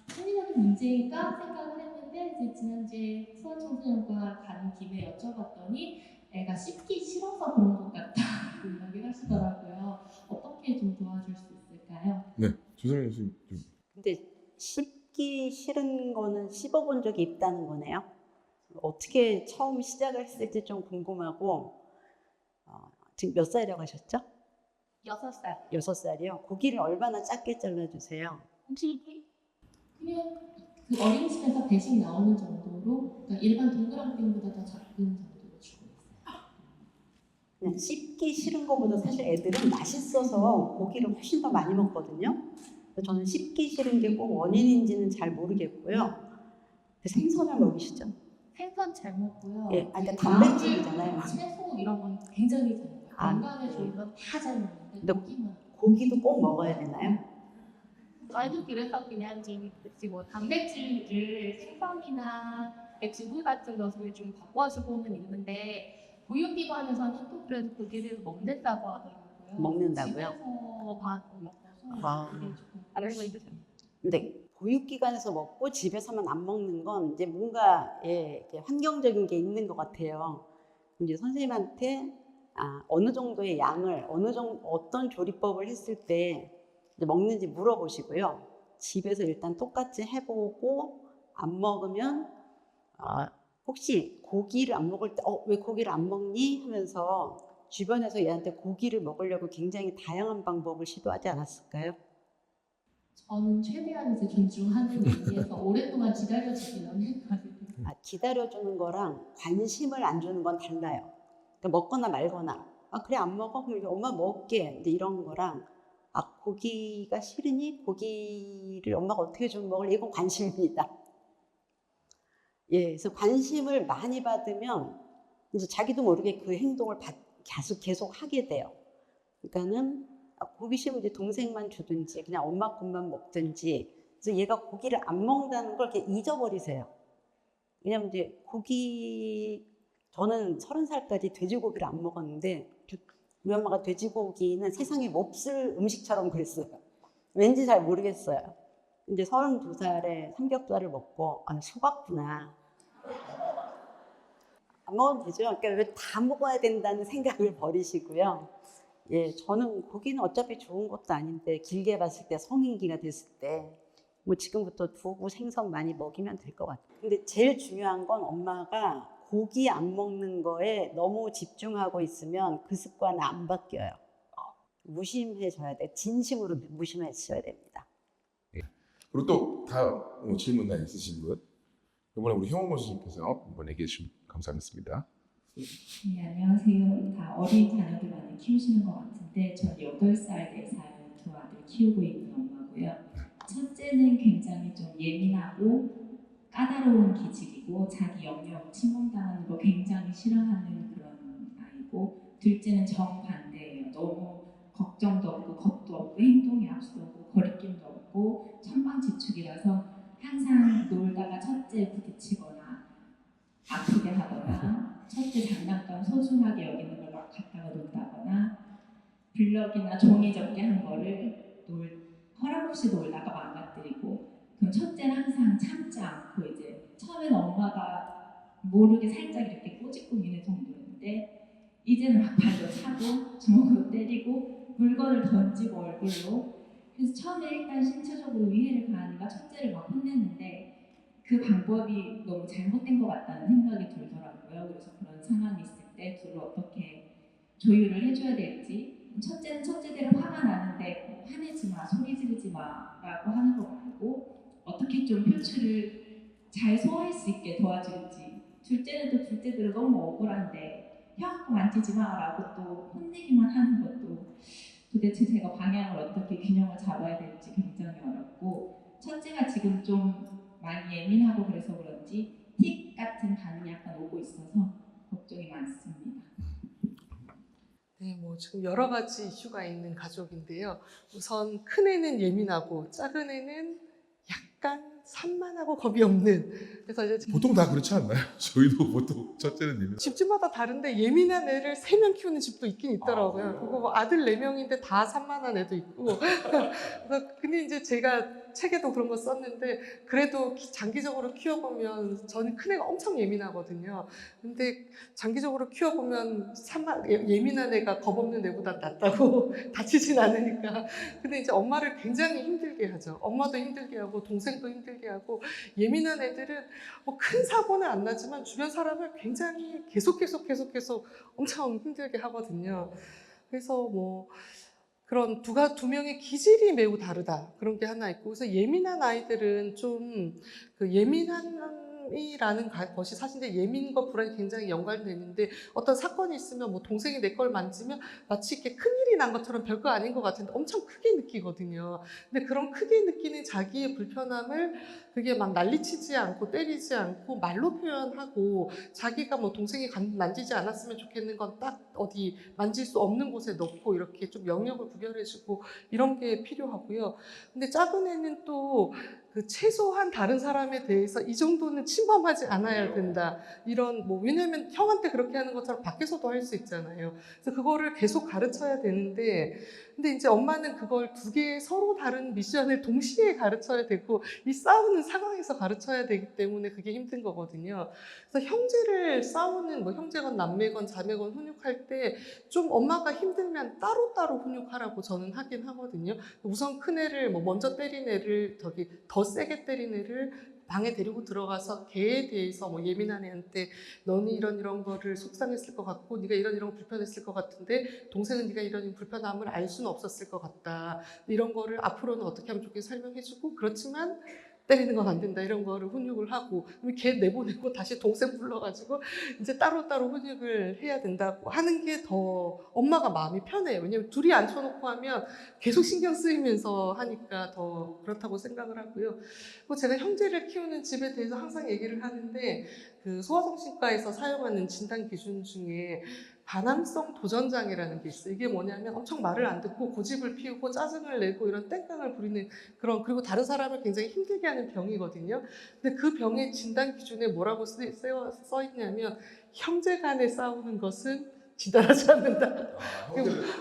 Speaker 4: 심리적인 문제인가 생각을 했는데 이제 지난주에 소아청소년과 가는 김에 여쭤봤더니 애가 씹기 싫어서 그런 것 같다고 이야기를 하시더라고요. 어떻게 좀 도와줄 수 있을까요?
Speaker 1: 네, 조선민 교수님 좀.
Speaker 2: 근데 씹기 싫은 거는 씹어본 적이 있다는 거네요. 어떻게 처음 시작을 했을지 좀 궁금하고 지금 몇 살이라고 하셨죠?
Speaker 4: 6살.
Speaker 2: 6살이요. 고기를 얼마나 작게 잘라주세요?
Speaker 4: 혹시 그냥 그 어린이집에서 배식 나오는 정도로 그러니까 일반 동그랑땡보다 더 작은 정도로 주고 있어요.
Speaker 2: 그냥 씹기 싫은 것보다 사실 애들은 맛있어서 고기를 훨씬 더 많이 먹거든요. 그래서 저는 씹기 싫은 게 꼭 원인인지는 잘 모르겠고요. 생선을 먹이시죠?
Speaker 4: 생선 잘 먹고요.
Speaker 2: 예, 그러니까 단백질이잖아요.
Speaker 4: 채소 이런 건 굉장히 잘 먹어요. 건강에 좋은 건 다 잘 먹는데
Speaker 2: 근데
Speaker 4: 고기만.
Speaker 2: 고기도 꼭 먹어야 되나요?
Speaker 5: 저희도 그래서 그냥 뭐 단백질을 생선이나 백지굴 같은 것을 좀 바꿔주고는 있는데 보육기관에서는 또 그래도 고기를 먹는다고 하더라고요.
Speaker 2: 먹는다고요?
Speaker 5: 집에서 봐서 먹어서
Speaker 2: 와.
Speaker 5: 그게 조금 알고 있으세요?
Speaker 2: 근데 보육기관에서 먹고 집에서만 안 먹는 건 이제 뭔가 이제 환경적인 게 있는 것 같아요. 이제 선생님한테 어느 정도의 양을 어떤 조리법을 했을 때 이제 먹는지 물어보시고요. 집에서 일단 똑같이 해보고 안 먹으면 혹시 고기를 안 먹을 때 왜 고기를 안 먹니? 하면서 주변에서 얘한테 고기를 먹으려고 굉장히 다양한 방법을 시도하지 않았을까요?
Speaker 4: 저는 최대한 이제 존중하는 의미에서 오랫동안 기다려주기는 했거든요.
Speaker 2: 기다려주는 거랑 관심을 안 주는 건 달라요. 그러니까 먹거나 말거나 그래 안 먹어? 그럼 엄마 먹을게. 근데 이런 거랑 고기가 싫으니 고기를 엄마가 어떻게 좀 먹을래? 이건 관심입니다. 예, 그래서 관심을 많이 받으면 이제 자기도 모르게 그 행동을 계속 하게 돼요. 그러니까는 고기 싫으면 이제 동생만 주든지 그냥 엄마 것만 먹든지. 그래서 얘가 고기를 안 먹는다는 걸 이렇게 잊어버리세요. 왜냐면 이제 저는 30살까지 돼지고기를 안 먹었는데 우리 엄마가 돼지고기는 세상에 없을 음식처럼 그랬어요. 왠지 잘 모르겠어요. 이제 32살에 삼겹살을 먹고 속았구나. 안 먹어도 되죠. 그러니까 왜 다 먹어야 된다는 생각을 버리시고요. 예, 저는 고기는 어차피 좋은 것도 아닌데 길게 봤을 때 성인기가 됐을 때 뭐 지금부터 두부 생선 많이 먹이면 될 것 같아요. 근데 제일 중요한 건 엄마가 고기 안 먹는 거에 너무 집중하고 있으면 그 습관은 안 바뀌어요. 무심해져야 돼. 진심으로 무심해져야 됩니다.
Speaker 1: 그리고 또 다음 질문 있으신 분? 이번에 우리 형원 교수님께서 한번 얘기해 주시면 감사하겠습니다.
Speaker 6: 네, 안녕하세요. 다 어린 자녀들 많이 키우시는 것 같은데 저는 8살, 4살 두 아들 키우고 있는 엄마고요. 첫째는 굉장히 좀 예민하고 까다로운 기질이고 자기 영역 침범당하는 거 굉장히 싫어하는 그런 아이고, 둘째는 정반대예요. 너무 걱정도 없고 겁도 없고 행동이 앞서고 거리낌도 없고 천방지축이라서 항상 놀다가 첫째에 부딪히거나 아프게 하거나 첫째 장난감 소중하게 여기는 걸 막 갖다가 놓는다거나 블럭이나 종이 접기 한 거를 허락 없이 놀다가 망가뜨리고, 그럼 첫째는 항상 참지 않고 이제 처음에는 엄마가 모르게 살짝 이렇게 꼬집고미는 정도였는데 이제는 막 발로 차고 주먹으로 때리고 물건을 던지고 얼굴로. 그래서 처음에 일단 신체적으로 위해를 가하니까 첫째를 막 혼냈는데 그 방법이 너무 잘못된 것 같다는 생각이 들더라고요. 그래서 그런 상황이 있을 때 둘을 어떻게 조율을 해줘야 될지. 첫째는 첫째대로 화가 나는데 화내지 마, 소리 지르지 마 라고 하는 거 말고 어떻게 좀 표출을 잘 소화할 수 있게 도와줄지. 둘째는 또 둘째대로 너무 억울한데 혀갖고 만지지 마 라고 또 혼내기만 하는 것도 도대체 제가 방향을 어떻게 균형을 잡아야 될지 굉장히 어렵고, 첫째가 지금 좀 많이 예민하고 그래서 그런지 틱 같은 반응이 약간 오고 있어서 걱정이 많습니다.
Speaker 3: 네, 네, 뭐 지금 여러 가지 이슈가 있는 가족인데요. 우선 큰 애는 예민하고 작은 애는 약간 산만하고 겁이 없는. 그래서 이제
Speaker 1: 보통 다 그렇지 않나요? 저희도 보통 첫째는 예민.
Speaker 3: 집집마다 다른데 예민한 애를 3명 키우는 집도 있긴 있더라고요.
Speaker 1: 아, 그래요?
Speaker 3: 그거 뭐 아들 4명인데 다 산만한 애도 있고. 그래서 근데 이제 제가 책에도 그런 거 썼는데 그래도 장기적으로 키워보면 저는 큰애가 엄청 예민하거든요. 근데 장기적으로 키워보면 예민한 애가 겁 없는 애보다 낫다고 다치진 않으니까. 근데 이제 엄마를 굉장히 힘들게 하죠. 엄마도 힘들게 하고 동생도 힘들게 하고 예민한 애들은 뭐 큰 사고는 안 나지만 주변 사람을 굉장히 계속 엄청 힘들게 하거든요. 그래서 뭐 그런 두 명의 기질이 매우 다르다. 그런 게 하나 있고. 그래서 예민한 아이들은 좀 그 예민함이라는 것이 사실 예민과 불안이 굉장히 연관되는데 어떤 사건이 있으면 뭐 동생이 내 걸 만지면 마치 이렇게 큰일이 난 것처럼 별거 아닌 것 같은데 엄청 크게 느끼거든요. 근데 그런 크게 느끼는 자기의 불편함을 그게 막 난리치지 않고 때리지 않고 말로 표현하고 자기가 뭐 동생이 만지지 않았으면 좋겠는 건 딱 어디 만질 수 없는 곳에 넣고 이렇게 좀 영역을 구별해주고 이런 게 필요하고요. 근데 작은 애는 또 그 최소한 다른 사람에 대해서 이 정도는 침범하지 않아야 된다. 이런 뭐 왜냐면 형한테 그렇게 하는 것처럼 밖에서도 할 수 있잖아요. 그래서 그거를 계속 가르쳐야 되는데 근데 이제 엄마는 그걸 두 개의 서로 다른 미션을 동시에 가르쳐야 되고 이 싸우는 상황에서 가르쳐야 되기 때문에 그게 힘든 거거든요. 그래서 형제를 싸우는 뭐 형제건 남매건 자매건 훈육할 때 좀 엄마가 힘들면 따로따로 훈육하라고 저는 하긴 하거든요. 우선 큰 애를 뭐 먼저 때린 애를 더 세게 때린 애를 방에 데리고 들어가서 걔에 대해서 뭐 예민한 애한테 너는 이런 거를 속상했을 것 같고 네가 이런 거 불편했을 것 같은데 동생은 네가 이런 불편함을 알 수는 없었을 것 같다. 이런 거를 앞으로는 어떻게 하면 좋게 설명해주고 그렇지만 때리는 건 안 된다. 이런 거를 훈육을 하고 걔 내보내고 다시 동생 불러가지고 이제 따로따로 훈육을 해야 된다고 하는 게 더 엄마가 마음이 편해요. 왜냐면 둘이 앉혀놓고 하면 계속 신경 쓰이면서 하니까 더 그렇다고 생각을 하고요. 그리고 제가 형제를 키우는 집에 대해서 항상 얘기를 하는데 그 소아정신과에서 사용하는 진단 기준 중에 반항성 도전장애라는 게 있어요. 이게 뭐냐면 엄청 말을 안 듣고 고집을 피우고 짜증을 내고 이런 땡깡을 부리는 그런 그리고 다른 사람을 굉장히 힘들게 하는 병이거든요. 근데 그 병의 진단 기준에 뭐라고 써 있냐면 형제 간에 싸우는 것은 진단하지 않는다.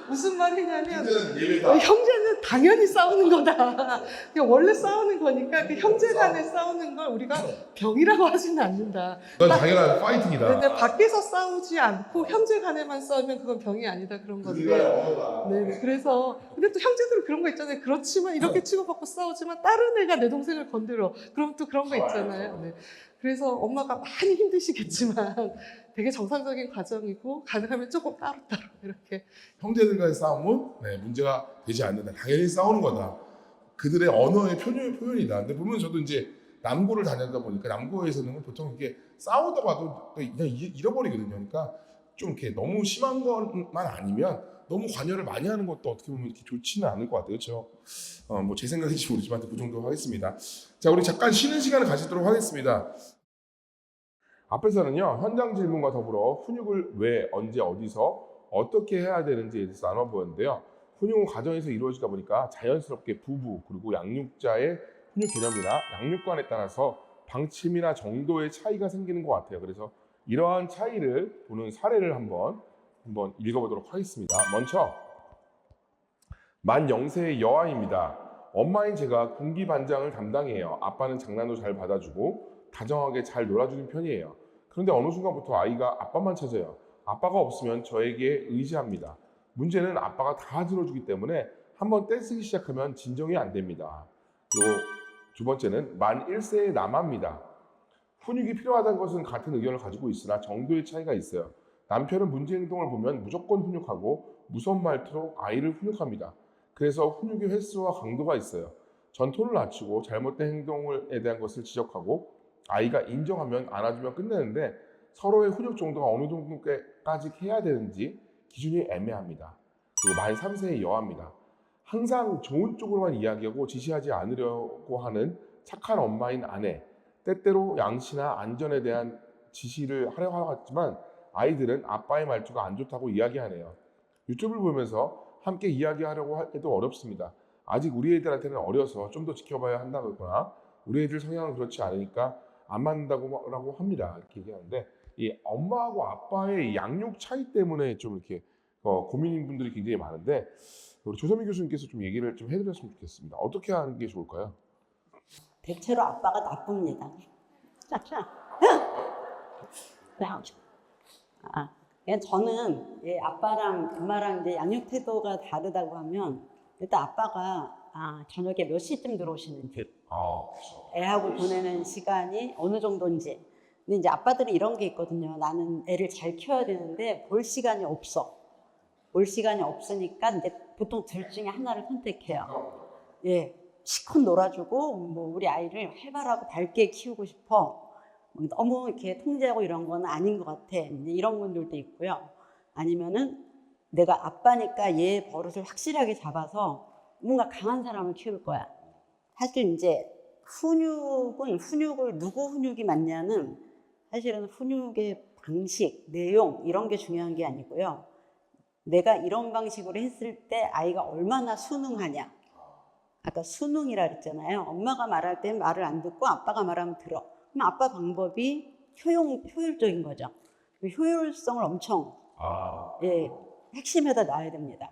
Speaker 3: 무슨 말이냐면 형제는 당연히 싸우는 거다. 원래 싸우는 거니까 그 형제 간에 싸우는 걸 우리가 병이라고 하지는 않는다.
Speaker 1: 그건 당연한 파이팅이다.
Speaker 3: 근데 밖에서 싸우지 않고 형제 간에만 싸우면 그건 병이 아니다 그런 건데. 네, 그래서 근데 또 형제들은 그런 거 있잖아요. 그렇지만 이렇게 치고받고 싸우지만 다른 애가 내 동생을 건드려. 그럼 또 그런 거 있잖아요. 네. 그래서 엄마가 많이 힘드시겠지만 되게 정상적인 과정이고 가능하면 조금 따로따로 이렇게.
Speaker 1: 형제들 간의 싸움은 문제가 되지 않는다. 당연히 싸우는 거다. 그들의 언어의 표현이다. 근데 보면 저도 이제 남고를 다니다 보니까 남고에서는 보통 이렇게 싸우다가도 그냥 잃어버리거든요. 그러니까 좀 이렇게 너무 심한 것만 아니면 너무 관여를 많이 하는 것도 어떻게 보면 이렇게 좋지는 않을 것 같아요. 그렇죠? 뭐 제 생각인지 모르지만 그 정도 하겠습니다. 자, 우리 잠깐 쉬는 시간을 가지도록 하겠습니다. 앞에서는요, 현장 질문과 더불어 훈육을 왜, 언제, 어디서, 어떻게 해야 되는지에 대해서 나눠보았는데요. 훈육은 가정에서 이루어지다 보니까 자연스럽게 부부, 그리고 양육자의 훈육 개념이나 양육관에 따라서 방침이나 정도의 차이가 생기는 것 같아요. 그래서 이러한 차이를 보는 사례를 한번 읽어보도록 하겠습니다. 먼저, 만 0세의 여아입니다. 엄마인 제가 군기반장을 담당해요. 아빠는 장난도 잘 받아주고 다정하게 잘 놀아주는 편이에요. 그런데 어느 순간부터 아이가 아빠만 찾아요. 아빠가 없으면 저에게 의지합니다. 문제는 아빠가 다 들어주기 때문에 한번 떼쓰기 시작하면 진정이 안 됩니다. 그리고 두 번째는 만 1세의 남아입니다. 훈육이 필요하다는 것은 같은 의견을 가지고 있으나 정도의 차이가 있어요. 남편은 문제 행동을 보면 무조건 훈육하고 무서운 말투로 아이를 훈육합니다. 그래서 훈육의 횟수와 강도가 있어요. 전토를 낮추고 잘못된 행동에 대한 것을 지적하고 아이가 인정하면 안아주면 끝내는데 서로의 훈육 정도가 어느 정도까지 해야 되는지 기준이 애매합니다. 그리고 만 3세의 여아입니다. 항상 좋은 쪽으로만 이야기하고 지시하지 않으려고 하는 착한 엄마인 아내, 때때로 양치나 안전에 대한 지시를 하려고 하지만 아이들은 아빠의 말투가 안 좋다고 이야기하네요. 유튜브를 보면서 함께 이야기하려고 해도 어렵습니다. 아직 우리 애들한테는 어려서 좀 더 지켜봐야 한다거나 우리 애들 성향은 그렇지 않으니까 안 맞는다고 합니다. 이렇게 얘기하는데 이 엄마하고 아빠의 이 양육 차이 때문에 좀 이렇게 고민인 분들이 굉장히 많은데 우리 조선미 교수님께서 좀 얘기를 좀 해드렸으면 좋겠습니다. 어떻게 하는 게 좋을까요?
Speaker 2: 대체로 아빠가 나쁩니다. 그냥 저는 아빠랑 엄마랑 이제 양육 태도가 다르다고 하면 일단 아빠가 저녁에 몇 시쯤 들어오시는지, 애하고 보내는 시간이 어느 정도인지. 근데 이제 아빠들이 이런 게 있거든요. 나는 애를 잘 키워야 되는데 볼 시간이 없어. 볼 시간이 없으니까 이제 보통 둘 중에 하나를 선택해요. 시컷 놀아주고 뭐 우리 아이를 활발하고 밝게 키우고 싶어. 너무 이렇게 통제하고 이런 건 아닌 것 같아. 이제 이런 분들도 있고요. 아니면은 내가 아빠니까 얘 버릇을 확실하게 잡아서 뭔가 강한 사람을 키울 거야. 사실 이제 훈육을 누구 훈육이 맞냐는 사실은 훈육의 방식, 내용 이런 게 중요한 게 아니고요. 내가 이런 방식으로 했을 때 아이가 얼마나 순응하냐. 아까 순응이라 그랬잖아요. 엄마가 말할 때 말을 안 듣고 아빠가 말하면 들어. 그럼 아빠 방법이 효율적인 거죠. 효율성을 엄청 핵심에다 놔야 됩니다.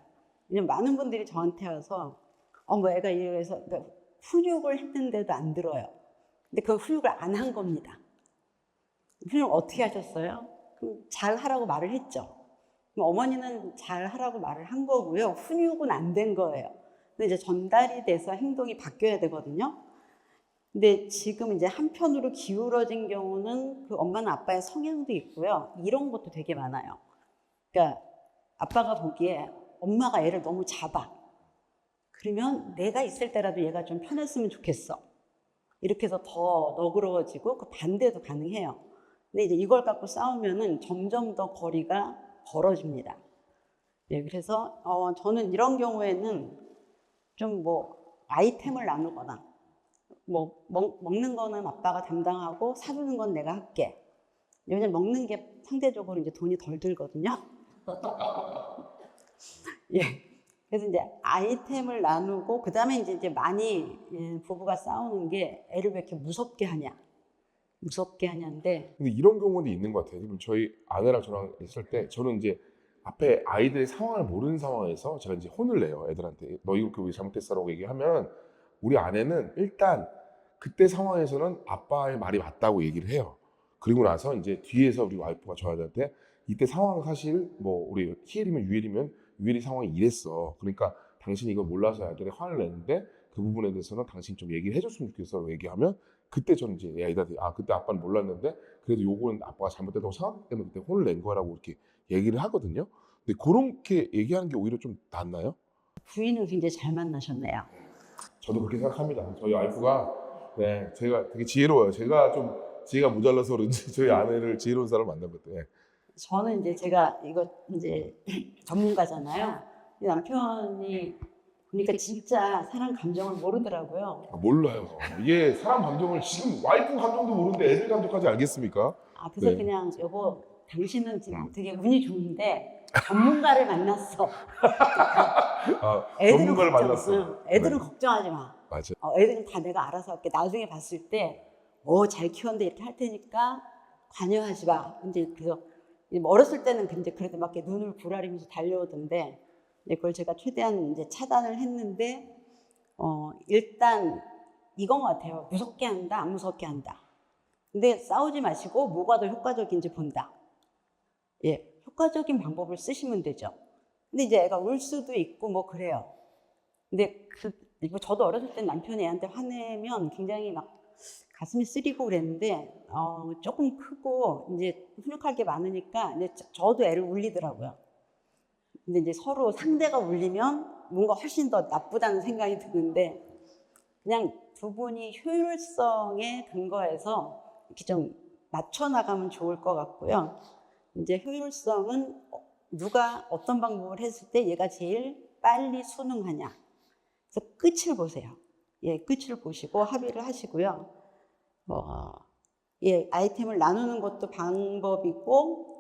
Speaker 2: 왜냐면 많은 분들이 저한테 와서 뭐 애가 이래서 그러니까 훈육을 했는데도 안 들어요. 근데 그 훈육을 안 한 겁니다. 훈육 어떻게 하셨어요? 그럼 잘 하라고 말을 했죠. 그럼 어머니는 잘 하라고 말을 한 거고요. 훈육은 안 된 거예요. 근데 이제 전달이 돼서 행동이 바뀌어야 되거든요. 근데 지금 이제 한편으로 기울어진 경우는 그 엄마나 아빠의 성향도 있고요. 이런 것도 되게 많아요. 그러니까 아빠가 보기에 엄마가 애를 너무 잡아. 그러면 내가 있을 때라도 얘가 좀 편했으면 좋겠어. 이렇게 해서 더 너그러워지고 그 반대도 가능해요. 근데 이제 이걸 갖고 싸우면은 점점 더 거리가 벌어집니다. 그래서 저는 이런 경우에는 좀 뭐 아이템을 나누거나 뭐 먹는 거는 아빠가 담당하고 사주는 건 내가 할게. 왜냐면 먹는 게 상대적으로 이제 돈이 덜 들거든요. 그래서 이제 아이템을 나누고 그다음에 이제 많이 부부가 싸우는 게 애를 왜 이렇게 무섭게 하냐인데.
Speaker 1: 근데 이런 경우도 있는 것 같아요. 지금 저희 아내랑 저랑 있을 때 저는 이제 앞에 아이들의 상황을 모르는 상황에서 제가 이제 혼을 내요. 애들한테 너 이렇게 왜 잘못했어라고 얘기하면 우리 아내는 일단 그때 상황에서는 아빠의 말이 맞다고 얘기를 해요. 그리고 나서 이제 뒤에서 우리 와이프가 저한테 이때 상황 사실 뭐 우리 희엘이면 유엘이면 유엘이 상황이 이랬어. 그러니까 당신이 이걸 몰라서 애들이 화를 내는데 그 부분에 대해서는 당신이 좀 얘기를 해줬으면 좋겠어라고 얘기하면 그때 저는 이제 애들한테 그때 아빠는 몰랐는데 그래도 요거는 아빠가 잘못됐다고 생각하기 때문에 그때 혼을 낸 거라고 이렇게 얘기를 하거든요. 근데 그렇게 얘기하는 게 오히려 좀 낫나요?
Speaker 2: 부인을 굉장히 잘 만나셨네요.
Speaker 1: 저도 그렇게 생각합니다. 저희 와이프가 제가 되게 지혜로워요. 제가 좀 지혜가 모자라서 그런지 저희 아내를 지혜로운 사람 만난 것 같아요.
Speaker 2: 저는 이제 제가 이거 이제 전문가잖아요. 남편이 그러니까 진짜 사람 감정을 모르더라고요.
Speaker 1: 몰라요. 이게 사람 감정을 지금 와이프 감정도 모르는데 애들 감정까지 알겠습니까?
Speaker 2: 그래서 그냥 여보 당신은 지금 되게 운이 좋은데 전문가를 만났어.
Speaker 1: 전문가를 만났어.
Speaker 2: 애들은 걱정하지 마.
Speaker 1: 맞아.
Speaker 2: 애들은 다 내가 알아서 할게. 나중에 봤을 때 잘 키웠는데 이렇게 할 테니까 관여하지 마. 이제 그래서 어렸을 때는 이제 그래도 막 이렇게 눈을 부라리면서 달려오던데 그걸 제가 최대한 이제 차단을 했는데 일단 이건 것 같아요. 무섭게 한다, 안 무섭게 한다. 근데 싸우지 마시고 뭐가 더 효과적인지 본다. 효과적인 방법을 쓰시면 되죠. 근데 이제 애가 울 수도 있고 뭐 그래요. 근데 저도 어렸을 때 남편이 애한테 화내면 굉장히 막 가슴이 쓰리고 그랬는데 조금 크고 이제 훈육할 게 많으니까 이제 저도 애를 울리더라고요. 근데 이제 서로 상대가 울리면 뭔가 훨씬 더 나쁘다는 생각이 드는데 그냥 두 분이 효율성에 근거해서 이렇게 좀 맞춰 나가면 좋을 것 같고요. 이제 효율성은 누가 어떤 방법을 했을 때 얘가 제일 빨리 순응하냐. 그래서 끝을 보세요. 끝을 보시고 합의를 하시고요. 아이템을 나누는 것도 방법이고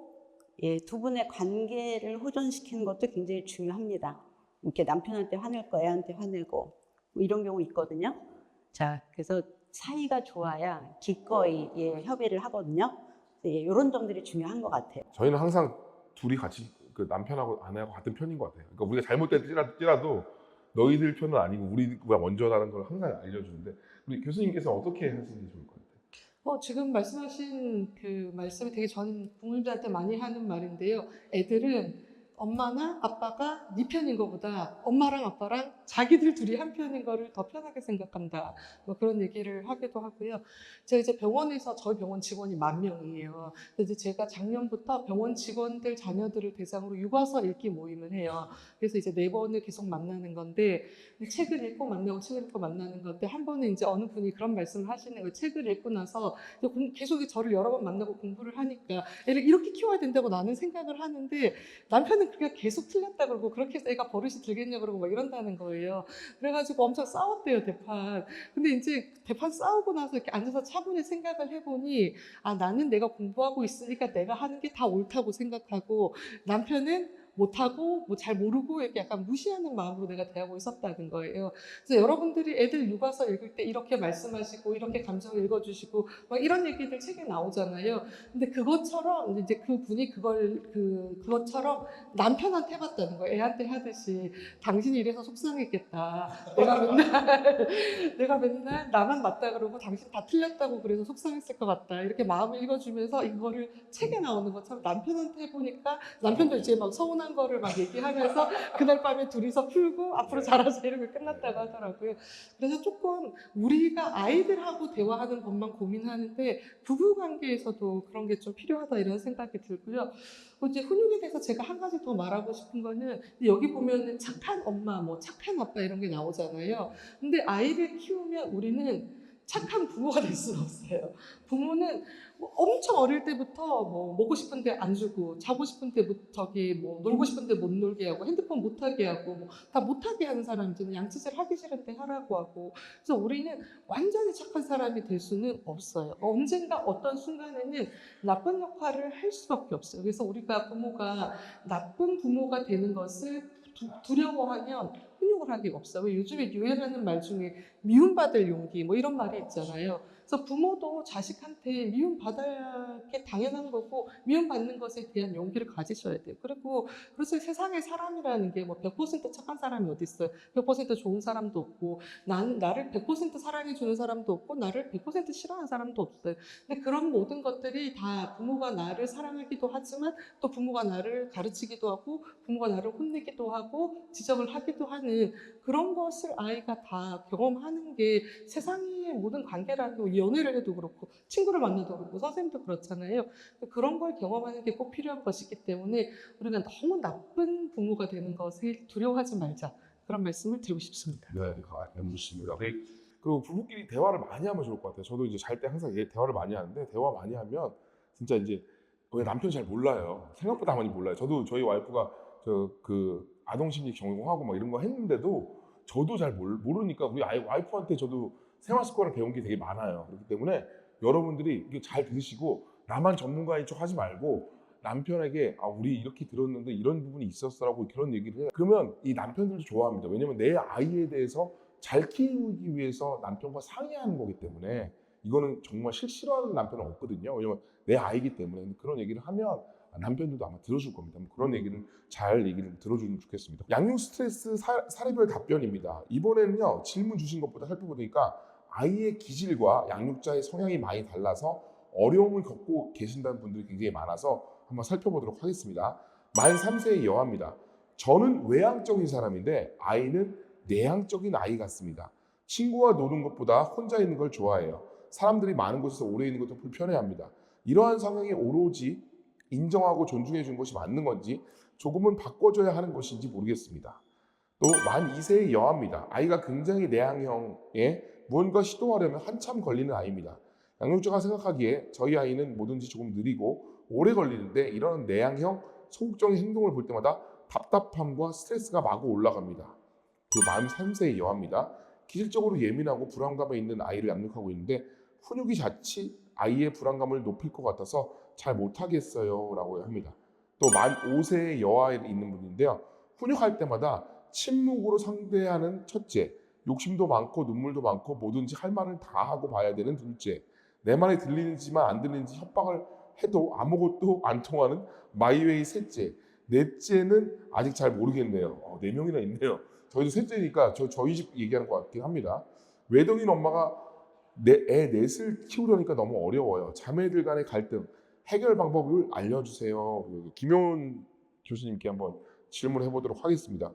Speaker 2: 예, 두 분의 관계를 호전시키는 것도 굉장히 중요합니다. 이렇게 남편한테 화낼 거 애한테 화내고 뭐 이런 경우 있거든요. 자, 그래서 사이가 좋아야 기꺼이 예, 협의를 하거든요. 예, 이런 점들이 중요한 것 같아요.
Speaker 1: 저희는 항상 둘이 같이 그 남편하고 아내하고 같은 편인 것 같아요. 그러니까 우리가 잘못될지라도 너희들 편은 아니고 우리가 먼저라는 걸 항상 알려주는데 우리 교수님께서 어떻게 하시는 게 좋을 것 같아요?
Speaker 3: 지금 말씀하신 그 말씀이 되게 전 부모님들한테 많이 하는 말인데요. 애들은 엄마나 아빠가 네 편인 것보다 엄마랑 아빠랑 자기들 둘이 한 편인 거를 더 편하게 생각한다. 뭐 그런 얘기를 하기도 하고요. 제가 이제 병원에서 저희 병원 직원이 10,000명이에요. 그래서 제가 작년부터 병원 직원들 자녀들을 대상으로 육아서 읽기 모임을 해요. 그래서 이제 4번을 계속 만나는 건데 책을 읽고 만나고 책을 읽고 만나는 건데 한 번은 이제 어느 분이 그런 말씀을 하시는 거예요. 책을 읽고 나서 계속 저를 여러 번 만나고 공부를 하니까 애를 이렇게 키워야 된다고 나는 생각을 하는데 남편은 그게 계속 틀렸다 그러고 그렇게 해서 애가 버릇이 들겠냐 그러고 막 이런다는 거예요. 그래가지고 엄청 싸웠대요, 대판. 근데 이제 대판 싸우고 나서 이렇게 앉아서 차분히 생각을 해보니 나는 내가 공부하고 있으니까 내가 하는 게 다 옳다고 생각하고 남편은 못하고 뭐 잘 모르고 이렇게 약간 무시하는 마음으로 내가 대하고 있었다는 거예요. 그래서 여러분들이 애들 육아서 읽을 때 이렇게 말씀하시고 이렇게 감정을 읽어주시고 막 이런 얘기들 책에 나오잖아요. 근데 그것처럼 이제 그분이 그것처럼 남편한테 해봤다는 거예요. 애한테 하듯이 당신이 이래서 속상했겠다. 내가 맨날 나만 맞다 그러고 당신 다 틀렸다고 그래서 속상했을 것 같다. 이렇게 마음을 읽어주면서 이거를 책에 나오는 것처럼 남편한테 해보니까 남편도 이제 막 서운한 거를 막 얘기하면서 그날 밤에 둘이서 풀고 앞으로 잘하자 이러고 끝났다고 하더라고요. 그래서 조금 우리가 아이들하고 대화하는 것만 고민하는데 부부 관계에서도 그런 게 좀 필요하다 이런 생각이 들고요. 이제 훈육에 대해서 제가 한 가지 더 말하고 싶은 거는 여기 보면은 착한 엄마, 뭐 착한 아빠 이런 게 나오잖아요. 근데 아이를 키우면 우리는 착한 부모가 될 수는 없어요. 부모는 엄청 어릴 때부터 뭐 먹고 싶은데 안 주고 자고 싶은데 뭐 놀고 싶은데 못 놀게 하고 핸드폰 못 하게 하고 뭐 다 못 하게 하는 사람들은 양치질 하기 싫은데 하라고 하고 그래서 우리는 완전히 착한 사람이 될 수는 없어요. 언젠가 어떤 순간에는 나쁜 역할을 할 수밖에 없어요. 그래서 우리가 부모가 나쁜 부모가 되는 것을 두려워하면 훈육을 하기 없어요. 요즘에 유행하는 말 중에 미움받을 용기 뭐 이런 말이 있잖아요. 그래서 부모도 자식한테 미움받을 게 당연한 거고 미움받는 것에 대한 용기를 가지셔야 돼요. 그래서 세상에 사람이라는 게 뭐 100% 착한 사람이 어디 있어요. 100% 좋은 사람도 없고 나를 100% 사랑해주는 사람도 없고 나를 100% 싫어하는 사람도 없어요. 근데 그런 모든 것들이 다 부모가 나를 사랑하기도 하지만 또 부모가 나를 가르치기도 하고 부모가 나를 혼내기도 하고 지적을 하기도 하는 그런 것을 아이가 다 경험하는 게 세상의 모든 관계라는 게 연애를 해도 그렇고 친구를 만나도 그렇고 선생님도 그렇잖아요. 그런 걸 경험하는 게 꼭 필요한 것이기 때문에 우리가 너무 나쁜 부모가 되는 것을 두려워하지 말자 그런 말씀을 드리고 싶습니다.
Speaker 1: 네, 좋습니다. 그리고 부부끼리 대화를 많이 하면 좋을 것 같아요. 저도 이제 잘 때 항상 대화를 많이 하는데 대화 많이 하면 진짜 이제 왜 남편 잘 몰라요. 생각보다 많이 몰라요. 저도 저희 와이프가 그 아동심리 전공하고 막 이런 거 했는데도 저도 잘 모르니까 우리 와이프한테 저도 생활 습관을 배운 게 되게 많아요. 그렇기 때문에 여러분들이 이게 잘 들으시고 나만 전문가인 척 하지 말고 남편에게 우리 이렇게 들었는데 이런 부분이 있었어라고 그런 얘기를 해요. 그러면 이 남편들도 좋아합니다. 왜냐면 내 아이에 대해서 잘 키우기 위해서 남편과 상의하는 거기 때문에 이거는 정말 싫어하는 남편은 없거든요. 왜냐면 내 아이기 때문에 그런 얘기를 하면 남편들도 아마 들어줄 겁니다. 그런 얘기를 잘 얘기를 들어주면 좋겠습니다. 양육 스트레스 사례별 답변입니다. 이번에는요 질문 주신 것보다 살펴보니까 아이의 기질과 양육자의 성향이 많이 달라서 어려움을 겪고 계신다는 분들이 굉장히 많아서 한번 살펴보도록 하겠습니다. 만 3세의 여아입니다. 저는 외향적인 사람인데 아이는 내향적인 아이 같습니다. 친구와 노는 것보다 혼자 있는 걸 좋아해요. 사람들이 많은 곳에서 오래 있는 것도 불편해합니다. 이러한 성향이 오로지 인정하고 존중해 주는 것이 맞는 건지 조금은 바꿔줘야 하는 것인지 모르겠습니다. 또 만 2세의 여아입니다. 아이가 굉장히 내향형에 무언가 시도하려면 한참 걸리는 아이입니다. 양육자가 생각하기에 저희 아이는 뭐든지 조금 느리고 오래 걸리는데 이런 내향형 소극적인 행동을 볼 때마다 답답함과 스트레스가 마구 올라갑니다. 그 만 3세의 여아입니다. 기질적으로 예민하고 불안감에 있는 아이를 양육하고 있는데 훈육이 자칫 아이의 불안감을 높일 것 같아서 잘 못하겠어요 라고 합니다. 또 만 5세의 여아에 있는 분인데요. 훈육할 때마다 침묵으로 상대하는 첫째, 욕심도 많고 눈물도 많고 뭐든지 할 말을 다 하고 봐야 되는 둘째, 내 말이 들리는지만 안 들리는지 협박을 해도 아무것도 안 통하는 마이웨이 셋째, 넷째는 아직 잘 모르겠네요. 4명이나 있네요. 저희도 셋째니까 저희 집 얘기하는 것 같긴 합니다. 외동인 엄마가 애 넷을 키우려니까 너무 어려워요. 자매들 간의 갈등, 해결 방법을 알려주세요. 김효은 교수님께 한번 질문해 보도록 하겠습니다.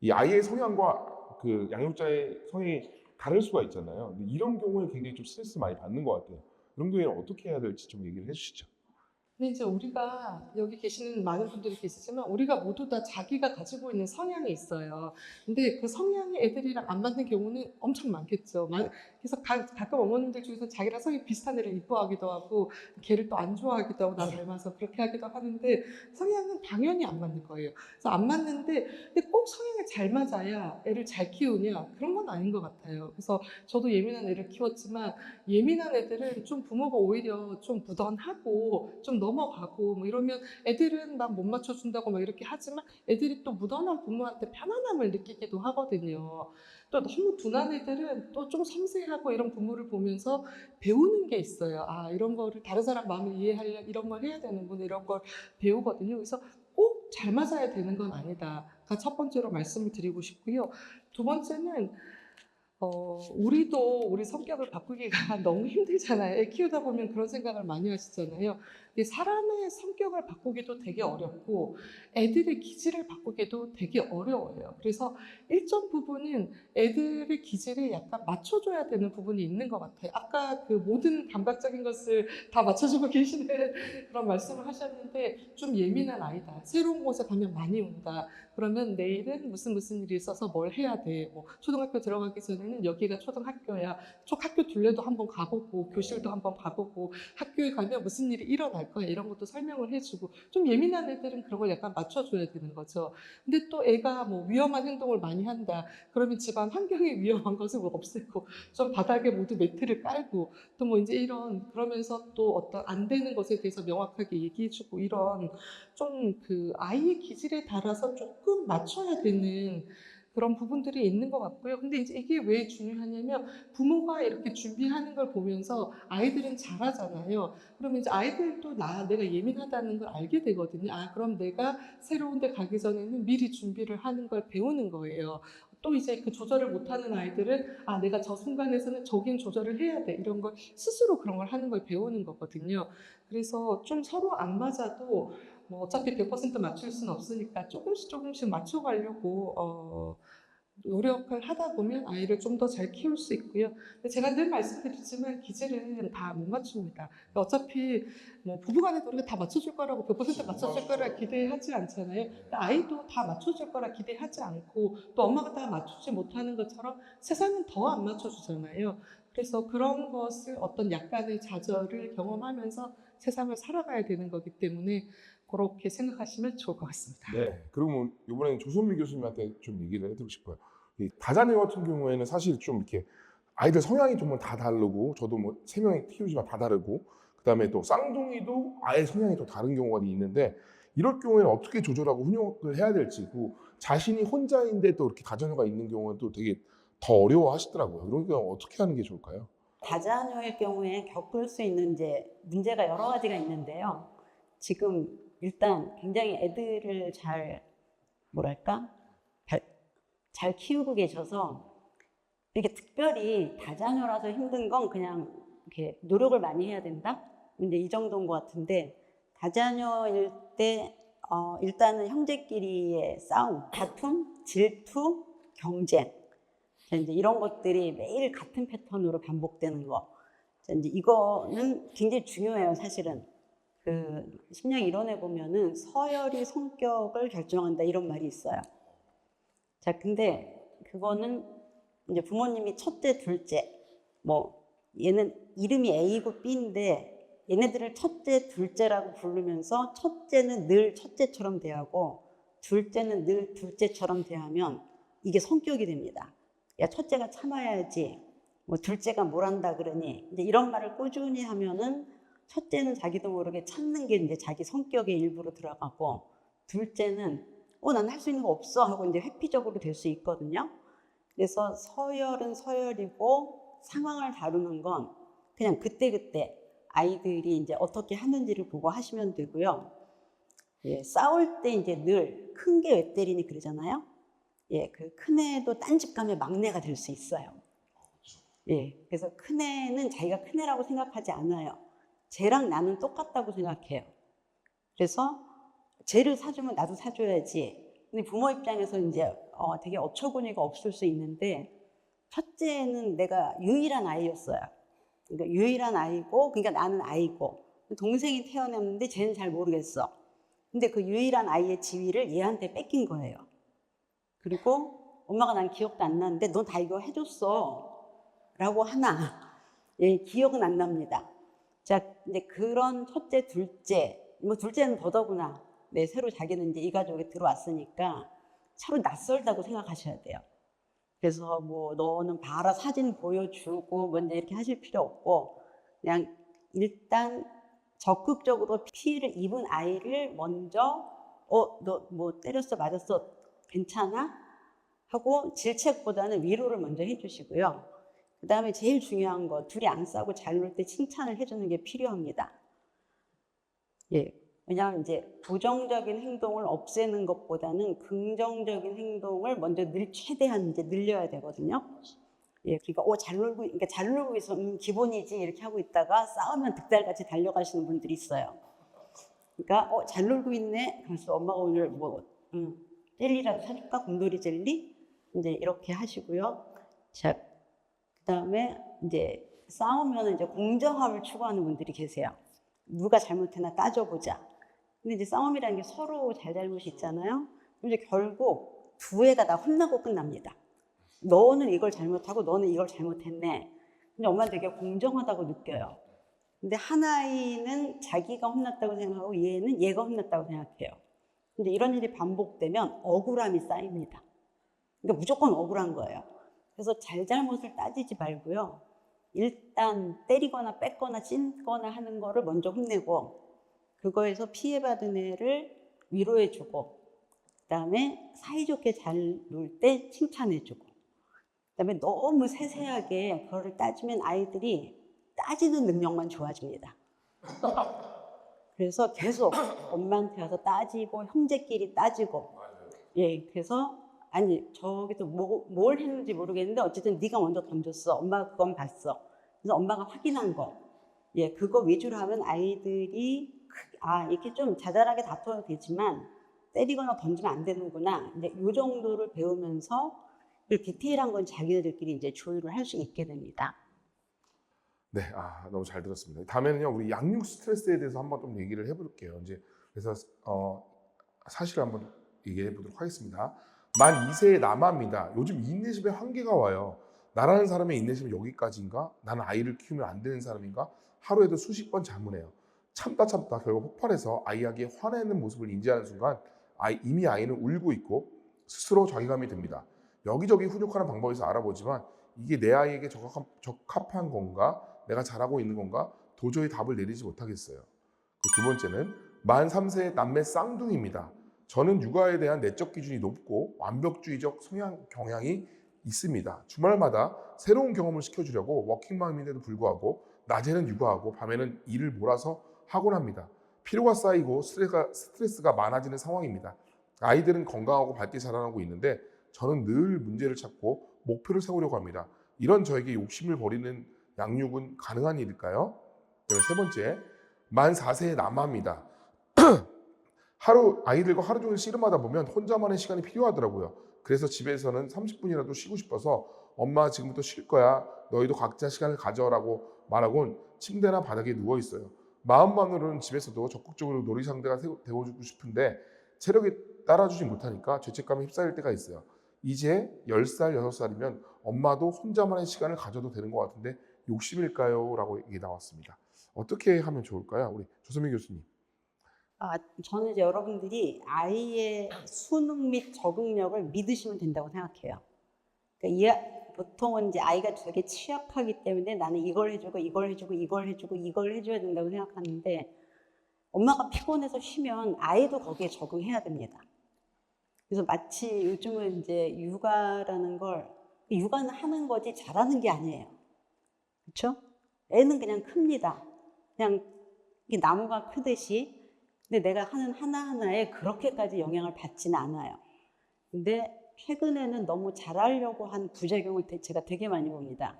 Speaker 1: 이 아이의 성향과 그 양육자의 성향이 다를 수가 있잖아요. 근데 이런 경우에 굉장히 좀 스트레스 많이 받는 것 같아요. 이런 경우에는 어떻게 해야 될지 좀 얘기를 해주시죠.
Speaker 3: 근데 이제 우리가 여기 계시는 많은 분들이 계시지만 우리가 모두 다 자기가 가지고 있는 성향이 있어요. 근데 그 성향이 애들이랑 안 맞는 경우는 엄청 많겠죠. 그래서 가끔 어머님들 중에서 자기랑 성이 비슷한 애를 이뻐하기도 하고 걔를 또 안 좋아하기도 하고 나 닮아서 그렇게 하기도 하는데 성향은 당연히 안 맞는 거예요. 그래서 안 맞는데 근데 꼭 성향이 잘 맞아야 애를 잘 키우냐 그런 건 아닌 것 같아요. 그래서 저도 예민한 애를 키웠지만 예민한 애들은 좀 부모가 오히려 좀 무던하고 좀 넘어가고 뭐 이러면 애들은 막 못 맞춰준다고 막 이렇게 하지만 애들이 또 무던한 부모한테 편안함을 느끼기도 하거든요. 또 너무 둔한 애들은 또 좀 섬세하고 이런 부모를 보면서 배우는 게 있어요. 아, 이런 거를 다른 사람 마음을 이해하려 이런 걸 해야 되는구나 이런 걸 배우거든요. 그래서 꼭 잘 맞아야 되는 건 아니다가 첫 번째로 말씀을 드리고 싶고요. 두 번째는 우리도 우리 성격을 바꾸기가 너무 힘들잖아요. 애 키우다 보면 그런 생각을 많이 하시잖아요. 근데 사람의 성격을 바꾸기도 되게 어렵고 애들의 기질을 바꾸기도 되게 어려워요. 그래서 일정 부분은 애들의 기질에 약간 맞춰줘야 되는 부분이 있는 것 같아요. 아까 그 모든 감각적인 것을 다 맞춰주고 계시는 그런 말씀을 하셨는데 좀 예민한 아이다. 새로운 곳에 가면 많이 온다. 그러면 내일은 무슨 일이 있어서 뭘 해야 돼. 뭐 초등학교 들어가기 전에는 여기가 초등학교야. 학교 둘레도 한번 가보고 교실도 한번 가보고 학교에 가면 무슨 일이 일어날 거야. 이런 것도 설명을 해주고 좀 예민한 애들은 그런 걸 약간 맞춰줘야 되는 거죠. 근데 또 애가 뭐 위험한 행동을 많이 한다. 그러면 집안 환경이 위험한 것을 없애고 좀 바닥에 모두 매트를 깔고 또 뭐 이제 이런 그러면서 또 어떤 안 되는 것에 대해서 명확하게 얘기해주고 이런 좀 그 아이의 기질에 따라서 조금 맞춰야 되는 그런 부분들이 있는 것 같고요. 근데 이제 이게 왜 중요하냐면 부모가 이렇게 준비하는 걸 보면서 아이들은 잘하잖아요. 그러면 이제 아이들도 내가 예민하다는 걸 알게 되거든요. 아, 그럼 내가 새로운 데 가기 전에는 미리 준비를 하는 걸 배우는 거예요. 또 이제 그 조절을 못하는 아이들은 아, 내가 저 순간에서는 저긴 조절을 해야 돼. 이런 걸 스스로 그런 걸 하는 걸 배우는 거거든요. 그래서 좀 서로 안 맞아도 뭐 어차피 100% 맞출 수는 없으니까 조금씩 맞춰가려고 노력을 하다 보면 아이를 좀 더 잘 키울 수 있고요. 근데 제가 늘 말씀드리지만 기질은 다 못 맞춥니다. 어차피 뭐 부부간에도 우리가 다 맞춰줄 거라고 100% 맞춰줄 거라 기대하지 않잖아요. 근데 아이도 다 맞춰줄 거라 기대하지 않고 또 엄마가 다 맞추지 못하는 것처럼 세상은 더 안 맞춰주잖아요. 그래서 그런 것을 어떤 약간의 좌절을 경험하면서 세상을 살아가야 되는 거기 때문에 그렇게 생각하시면 좋을 것 같습니다.
Speaker 1: 네. 그러면 이번에는 조선미 교수님한테 좀 얘기를 해드리고 싶어요. 이 다자녀 같은 경우에는 사실 좀 이렇게 아이들 성향이 정말 다 다르고 저도 뭐 3명이 키우지만 다 다르고 그다음에 또 쌍둥이도 아예 성향이 또 다른 경우가 있는데 이럴 경우에는 어떻게 조절하고 훈육을 해야 될지 자신이 혼자인데 또 이렇게 다자녀가 있는 경우는 또 되게 더 어려워하시더라고요. 이런 경우 어떻게 하는 게 좋을까요?
Speaker 2: 다자녀의 경우에 겪을 수 있는 이제 문제가 여러 가지가 있는데요. 지금 일단 굉장히 애들을 잘 키우고 계셔서 이렇게 특별히 다자녀라서 힘든 건 그냥 이렇게 노력을 많이 해야 된다? 이제 이 정도인 것 같은데 다자녀일 때 일단은 형제끼리의 싸움, 다툼, 질투, 경쟁 이제 이런 것들이 매일 같은 패턴으로 반복되는 거. 이제 이거는 굉장히 중요해요, 사실은. 그 심리학 이론에 보면은 서열이 성격을 결정한다 이런 말이 있어요. 자, 근데 그거는 이제 부모님이 첫째, 둘째, 뭐 얘는 이름이 A고 B인데 얘네들을 첫째, 둘째라고 부르면서 첫째는 늘 첫째처럼 대하고 둘째는 늘 둘째처럼 대하면 이게 성격이 됩니다. 야, 첫째가 참아야지. 뭐 둘째가 뭘 한다 그러니 이제 이런 말을 꾸준히 하면은 첫째는 자기도 모르게 참는 게 이제 자기 성격의 일부로 들어가고, 둘째는 난 할 수 있는 거 없어 하고 이제 회피적으로 될 수 있거든요. 그래서 서열은 서열이고 상황을 다루는 건 그냥 그때그때 아이들이 이제 어떻게 하는지를 보고 하시면 되고요. 예, 싸울 때 이제 늘 큰 게 왜 때리니 그러잖아요. 예, 그 큰애도 딴집 가면 막내가 될 수 있어요. 예, 그래서 큰애는 자기가 큰애라고 생각하지 않아요. 쟤랑 나는 똑같다고 생각해요. 그래서 쟤를 사주면 나도 사줘야지. 근데 부모 입장에서 이제 되게 어처구니가 없을 수 있는데, 첫째는 내가 유일한 아이였어요. 그러니까 유일한 아이고, 그러니까 나는 아이고, 동생이 태어났는데 쟤는 잘 모르겠어. 근데 그 유일한 아이의 지위를 얘한테 뺏긴 거예요. 그리고 엄마가 난 기억도 안 나는데 너 다 이거 해줬어 라고 하나. 예, 기억은 안 납니다. 자, 이제 그런 첫째, 둘째, 뭐 둘째는 더더구나 새로 자기는 이제 이 가족에 들어왔으니까 서로 낯설다고 생각하셔야 돼요. 그래서 뭐 너는 봐라 사진 보여주고 먼저 이렇게 하실 필요 없고, 그냥 일단 적극적으로 피해를 입은 아이를 먼저 너 뭐 때렸어 맞았어 괜찮아? 하고 질책보다는 위로를 먼저 해주시고요. 그 다음에 제일 중요한 거, 둘이 안 싸우고 잘 놀 때 칭찬을 해주는 게 필요합니다. 예, 왜냐하면 이제 부정적인 행동을 없애는 것보다는 긍정적인 행동을 먼저 최대한 이제 늘려야 되거든요. 예, 그러니까 잘 놀고 있어 기본이지 이렇게 하고 있다가 싸우면 득달같이 달려가시는 분들이 있어요. 그러니까 잘 놀고 있네. 그래서 엄마가 오늘 젤리라도 사줄까? 곰돌이 젤리? 이제 이렇게 하시고요. 자, 그다음에 이제 싸우면 이제 공정함을 추구하는 분들이 계세요. 누가 잘못했나 따져보자. 근데 이제 싸움이라는 게 서로 잘잘못이 있잖아요. 그럼 이제 결국 두 애가 다 혼나고 끝납니다. 너는 이걸 잘못하고 너는 이걸 잘못했네. 근데 엄마는 되게 공정하다고 느껴요. 근데 한 아이는 자기가 혼났다고 생각하고 얘는 얘가 혼났다고 생각해요. 근데 이런 일이 반복되면 억울함이 쌓입니다. 그러니까 무조건 억울한 거예요. 그래서 잘잘못을 따지지 말고요. 일단 때리거나 뺏거나 찢거나 하는 거를 먼저 혼내고, 그거에서 피해받은 애를 위로해주고, 그다음에 사이좋게 잘 놀 때 칭찬해주고, 그다음에 너무 세세하게 그거를 따지면 아이들이 따지는 능력만 좋아집니다. 그래서 계속 엄마한테 와서 따지고 형제끼리 따지고, 예, 그래서 아니 저기서 뭘 했는지 모르겠는데 어쨌든 네가 먼저 던졌어. 엄마가 그건 봤어. 그래서 엄마가 확인한 거, 예, 그거 위주로 하면 아이들이 이렇게 좀 자잘하게 다퉈도 되지만 때리거나 던지면 안 되는구나. 이제 이 정도를 배우면서 디테일한 건 자기들끼리 이제 조율을 할 수 있게 됩니다.
Speaker 1: 네, 너무 잘 들었습니다. 다음에는요, 우리 양육 스트레스에 대해서 한번 좀 얘기를 해볼게요. 이제 그래서 사실을 한번 얘기해 보도록 하겠습니다. 만 2세의 남아입니다. 요즘 인내심에 한계가 와요. 나라는 사람의 인내심은 여기까지인가? 나는 아이를 키우면 안 되는 사람인가? 하루에도 수십 번 자문해요. 참다 결국 폭발해서 아이에게 화내는 모습을 인지하는 순간 이미 아이는 울고 있고 스스로 자괴감이 듭니다. 여기저기 훈육하는 방법에서 알아보지만 이게 내 아이에게 적합한 건가? 내가 잘하고 있는 건가? 도저히 답을 내리지 못하겠어요. 두 번째는 만 3세의 남매 쌍둥이입니다. 저는 육아에 대한 내적 기준이 높고 완벽주의적 경향이 있습니다. 주말마다 새로운 경험을 시켜주려고 워킹맘인데도 불구하고 낮에는 육아하고 밤에는 일을 몰아서 하곤 합니다. 피로가 쌓이고 스트레스가 많아지는 상황입니다. 아이들은 건강하고 밝게 자라나고 있는데 저는 늘 문제를 찾고 목표를 세우려고 합니다. 이런 저에게 욕심을 버리는 양육은 가능한 일일까요? 세 번째, 만 4세의 남아입니다. 아이들과 하루 종일 씨름하다 보면 혼자만의 시간이 필요하더라고요. 그래서 집에서는 30분이라도 쉬고 싶어서 엄마 지금부터 쉴 거야. 너희도 각자 시간을 가져라고 말하곤 침대나 바닥에 누워 있어요. 마음만으로는 집에서도 적극적으로 놀이 상대가 되어주고 싶은데 체력이 따라주지 못하니까 죄책감에 휩싸일 때가 있어요. 이제 10살, 6살이면 엄마도 혼자만의 시간을 가져도 되는 것 같은데 욕심일까요? 라고 얘기 나왔습니다. 어떻게 하면 좋을까요? 우리 조선민 교수님.
Speaker 2: 저는 이제 여러분들이 아이의 수능 및 적응력을 믿으시면 된다고 생각해요. 그러니까 보통은 이제 아이가 되게 취약하기 때문에 나는 이걸 해주고 이걸 해주고 이걸 해주고 이걸 해줘야 된다고 생각하는데 엄마가 피곤해서 쉬면 아이도 거기에 적응해야 됩니다. 그래서 마치 요즘은 이제 육아라는 걸 육아는 하는 거지 잘하는 게 아니에요. 그렇죠? 애는 그냥 큽니다. 그냥 이게 나무가 크듯이. 근데 내가 하는 하나하나에 그렇게까지 영향을 받지는 않아요. 근데 최근에는 너무 잘하려고 한 부작용을 제가 되게 많이 봅니다.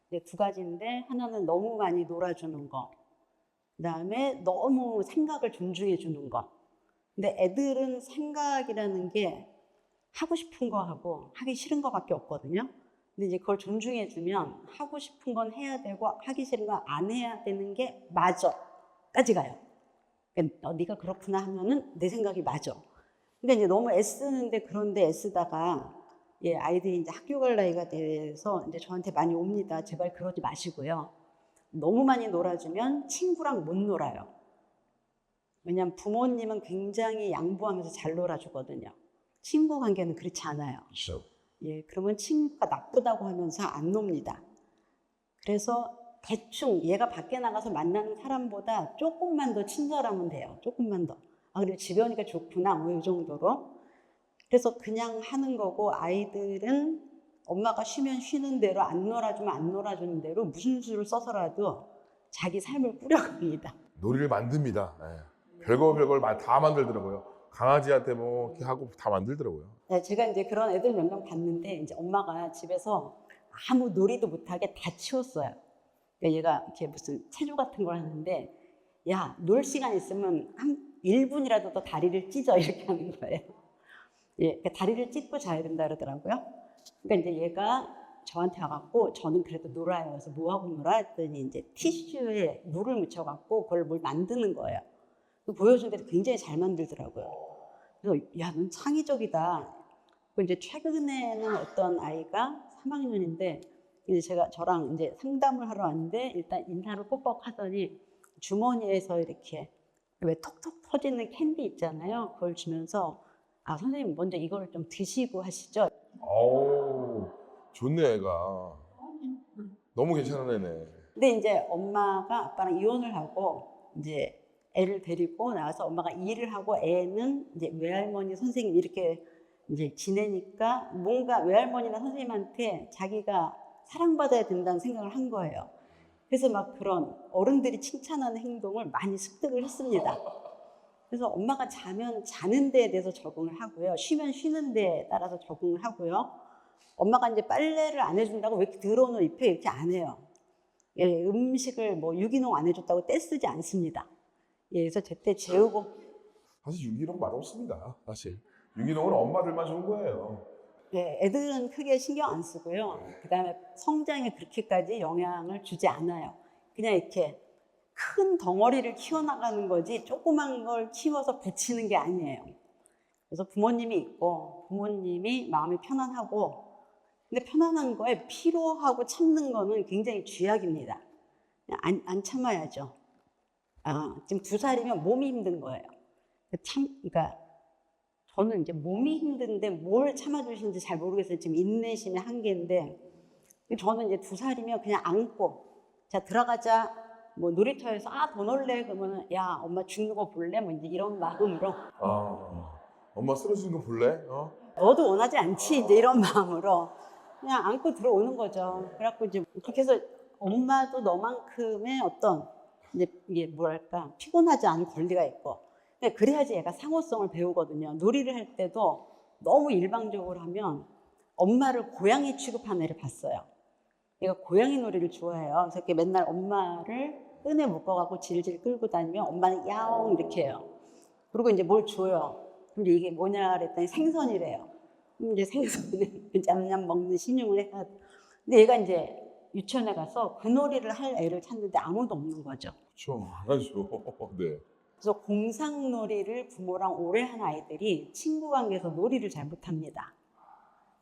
Speaker 2: 이제 두 가지인데 하나는 너무 많이 놀아주는 거. 그다음에 너무 생각을 존중해 주는 거. 근데 애들은 생각이라는 게 하고 싶은 거 하고 하기 싫은 거밖에 없거든요. 근데 이제 그걸 존중해 주면 하고 싶은 건 해야 되고 하기 싫은 건 안 해야 되는 게 맞아까지 가요. 그러니까 네가 그렇구나 하면은 내 생각이 맞아. 그러니까 이제 너무 애쓰는데 그런데 애쓰다가 예, 아이들이 이제 학교 갈 나이가 돼서 이제 저한테 많이 옵니다. 제발 그러지 마시고요. 너무 많이 놀아주면 친구랑 못 놀아요. 왜냐하면 부모님은 굉장히 양보하면서 잘 놀아주거든요. 친구 관계는 그렇지 않아요.
Speaker 1: 그렇죠.
Speaker 2: 예, 그러면 친구가 나쁘다고 하면서 안 놉니다. 그래서 대충 얘가 밖에 나가서 만나는 사람보다 조금만 더 친절하면 돼요. 조금만 더. 아, 그래 집에 오니까 좋구나. 뭐 이 정도로. 그래서 그냥 하는 거고 아이들은 엄마가 쉬면 쉬는 대로 안 놀아주면 안 놀아주는 대로 무슨 수를 써서라도 자기 삶을 꾸려갑니다.
Speaker 1: 놀이를 만듭니다. 예. 별걸 다 만들더라고요. 강아지한테 뭐 이렇게 하고 다 만들더라고요.
Speaker 2: 네, 제가 이제 그런 애들 몇 명 봤는데 이제 엄마가 집에서 아무 놀이도 못하게 다 치웠어요. 그러니까 얘가 이렇게 무슨 체조 같은 걸 하는데 야, 놀 시간 있으면 한 1분이라도 더 다리를 찢어 이렇게 하는 거예요. 예, 그러니까 다리를 찢고 자야 된다 그러더라고요. 그러니까 이제 얘가 저한테 와갖고 저는 그래도 놀아요. 그래서 뭐 하고 놀아? 했더니 이제 티슈에 물을 묻혀갖고 그걸 뭘 만드는 거예요. 보여주는데 굉장히 잘 만들더라고요. 그래서 야, 넌 창의적이다. 이제 최근에는 어떤 아이가 3학년인데 이제 저랑 이제 상담을 하러 왔는데 일단 인사를 뻑뻑 하더니 주머니에서 이렇게 왜 톡톡 터지는 캔디 있잖아요. 그걸 주면서 아, 선생님 먼저 이걸 좀 드시고 하시죠.
Speaker 1: 어우, 좋네 애가. 너무 괜찮은 애네.
Speaker 2: 근데 이제 엄마가 아빠랑 이혼을 하고 이제 애를 데리고 나와서 엄마가 일을 하고 애는 이제 외할머니 선생님 이렇게 이제 지내니까 뭔가 외할머니나 선생님한테 자기가 사랑받아야 된다는 생각을 한 거예요. 그래서 막 그런 어른들이 칭찬하는 행동을 많이 습득을 했습니다. 그래서 엄마가 자면 자는 데에 대해서 적응을 하고요. 쉬면 쉬는 데에 따라서 적응을 하고요. 엄마가 이제 빨래를 안 해준다고 왜 이렇게 더러운 옷 입혀 이렇게 안 해요. 예, 음식을 뭐 유기농 안 해줬다고 떼쓰지 않습니다. 예, 그래서 제때 재우고.
Speaker 1: 사실 유기농 맛없습니다. 사실 유기농은 엄마들만 좋은 거예요.
Speaker 2: 예, 애들은 크게 신경 안 쓰고요. 그 다음에 성장에 그렇게까지 영향을 주지 않아요. 그냥 이렇게 큰 덩어리를 키워나가는 거지 조그만 걸 키워서 붙이는 게 아니에요. 그래서 부모님이 있고 부모님이 마음이 편안하고 근데 편안한 거에 피로하고 참는 거는 굉장히 쥐약입니다. 안 참아야죠. 아, 지금 2살이면 몸이 힘든 거예요. 그러니까 저는 이제 몸이 힘든데 뭘 참아주시는지 잘 모르겠어요. 지금 인내심의 한계인데 저는 이제 2살이면 그냥 안고 자 들어가자 뭐 놀이터에서 아 더 놀래 그러면은 야 엄마 죽는 거 볼래 뭐 이제 이런 마음으로
Speaker 1: 엄마 쓰러지는 거 볼래?
Speaker 2: 너도 원하지 않지 이제 이런 마음으로 그냥 안고 들어오는 거죠. 그래갖고 이제 그렇게 해서 엄마도 너만큼의 어떤 이제 이게 뭐랄까 피곤하지 않은 권리가 있고 그래야지 얘가 상호성을 배우거든요. 놀이를 할 때도 너무 일방적으로 하면 엄마를 고양이 취급하는 애를 봤어요. 얘가 고양이 놀이를 좋아해요. 그래서 이렇게 맨날 엄마를 끈에 묶어갖고 질질 끌고 다니면 엄마는 야옹 이렇게 해요. 그리고 이제 뭘 줘요. 근데 이게 뭐냐 그랬더니 생선이래요. 그럼 이제 생선을 냠냠 먹는 신용을 해야 돼. 근데 얘가 이제 유치원에 가서 그 놀이를 할 애를 찾는데 아무도 없는 거죠.
Speaker 1: 그렇죠. 알죠. 네.
Speaker 2: 그래서 공상놀이를 부모랑 오래 한 아이들이 친구 관계에서 놀이를 잘 못합니다.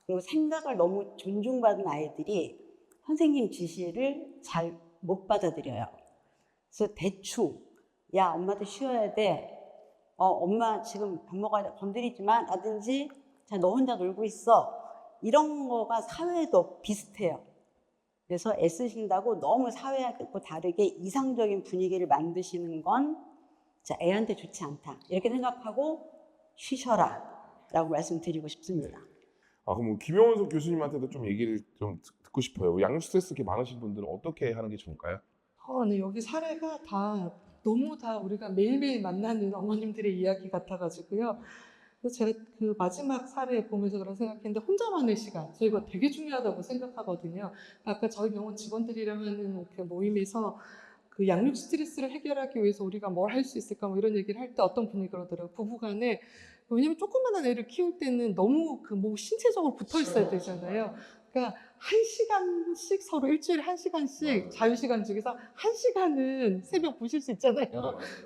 Speaker 2: 그리고 생각을 너무 존중받은 아이들이 선생님 지시를 잘 못 받아들여요. 그래서 대충 야 엄마도 쉬어야 돼. 엄마 지금 밥 먹어야 돼. 건드리지 마. 라든지 자 너 혼자 놀고 있어. 이런 거가 사회도 비슷해요. 그래서 애쓰신다고 너무 사회하고 다르게 이상적인 분위기를 만드시는 건 자, 애한테 좋지 않다. 이렇게 생각하고 쉬셔라 라고 말씀드리고 싶습니다.
Speaker 1: 그럼 김영원 교수님한테도 좀 얘기를 좀 듣고 싶어요. 양육 스트레스 이렇게 많으신 분들은 어떻게 하는 게 좋을까요?
Speaker 3: 네, 여기 사례가 다 너무 다 우리가 매일매일 만나는 어머님들의 이야기 같아가지고요. 그래서 제가 그 마지막 사례 보면서 그런 생각했는데 혼자만의 시간, 저 이거 되게 중요하다고 생각하거든요. 아까 저희 병원 직원들이랑 하는 그 모임에서 그 양육 스트레스를 해결하기 위해서 우리가 뭘 할 수 있을까 뭐 이런 얘기를 할 때 어떤 분이 그러더라고요. 부부간에 왜냐면 조그만한 애를 키울 때는 너무 그 뭐 신체적으로 붙어 있어야 되잖아요. 그러니까 1시간씩 서로 일주일에 1시간씩 자유시간 중에서 1시간은 새벽 보실 수 있잖아요.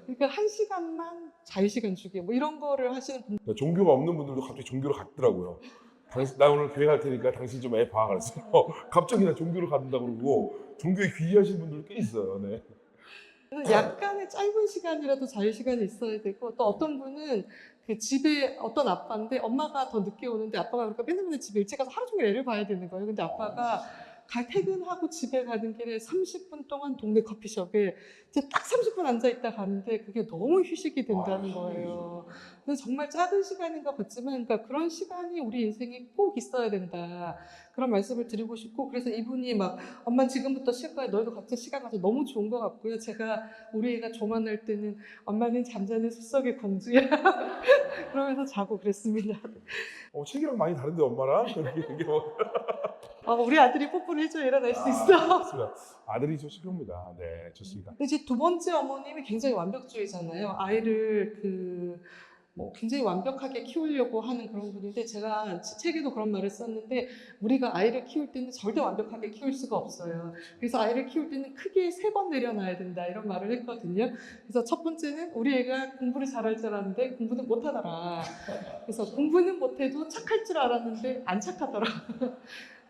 Speaker 3: 그러니까 1시간만 자유시간 주기 뭐 이런 거를 하시는 분들.
Speaker 1: 그러니까 종교가 없는 분들도 갑자기 종교로 갔더라고요. 나 오늘 교회 갈 테니까 당신 좀 애 봐 그랬어요. 갑자기 나 종교로 간다고 그러고 종교에 귀의하시는 분들 꽤 있어요. 네.
Speaker 3: 그래서 약간의 짧은 시간이라도 자유시간이 있어야 되고 또 어떤 분은 그 집에 어떤 아빠인데 엄마가 더 늦게 오는데 아빠가 그러니까 맨날 집에 일찍 가서 하루 종일 애를 봐야 되는 거예요. 근데 아빠가 퇴근하고 집에 가는 길에 30분 동안 동네 커피숍에 이제 딱 30분 앉아있다 가는데 그게 너무 휴식이 된다는 거예요. 그래서 정말 작은 시간인 것 같지만 그러니까 그런 시간이 우리 인생에 꼭 있어야 된다. 그런 말씀을 드리고 싶고 그래서 이분이 막 엄마 지금부터 쉴 거야. 너희도 각자 시간 가져. 너무 좋은 것 같고요. 제가 우리 애가 조만할 때는 엄마는 잠자는 숲속의 공주야. 그러면서 자고 그랬습니다.
Speaker 1: 책이랑 많이 다른데 엄마랑? 이게 뭐.
Speaker 3: 우리 아들이 뽀뽀를 해줘야 일어날 수 있어.
Speaker 1: 좋습니다. 아들이 좋습니다. 네, 좋습니다.
Speaker 3: 이제 두 번째 어머님이 굉장히 완벽주의잖아요. 아이를 굉장히 완벽하게 키우려고 하는 그런 분인데 제가 책에도 그런 말을 썼는데 우리가 아이를 키울 때는 절대 완벽하게 키울 수가 없어요. 그래서 아이를 키울 때는 크게 3번 내려놔야 된다 이런 말을 했거든요. 그래서 첫 번째는 우리 애가 공부를 잘할 줄 알았는데 공부는 못하더라. 그래서 공부는 못해도 착할 줄 알았는데 안 착하더라.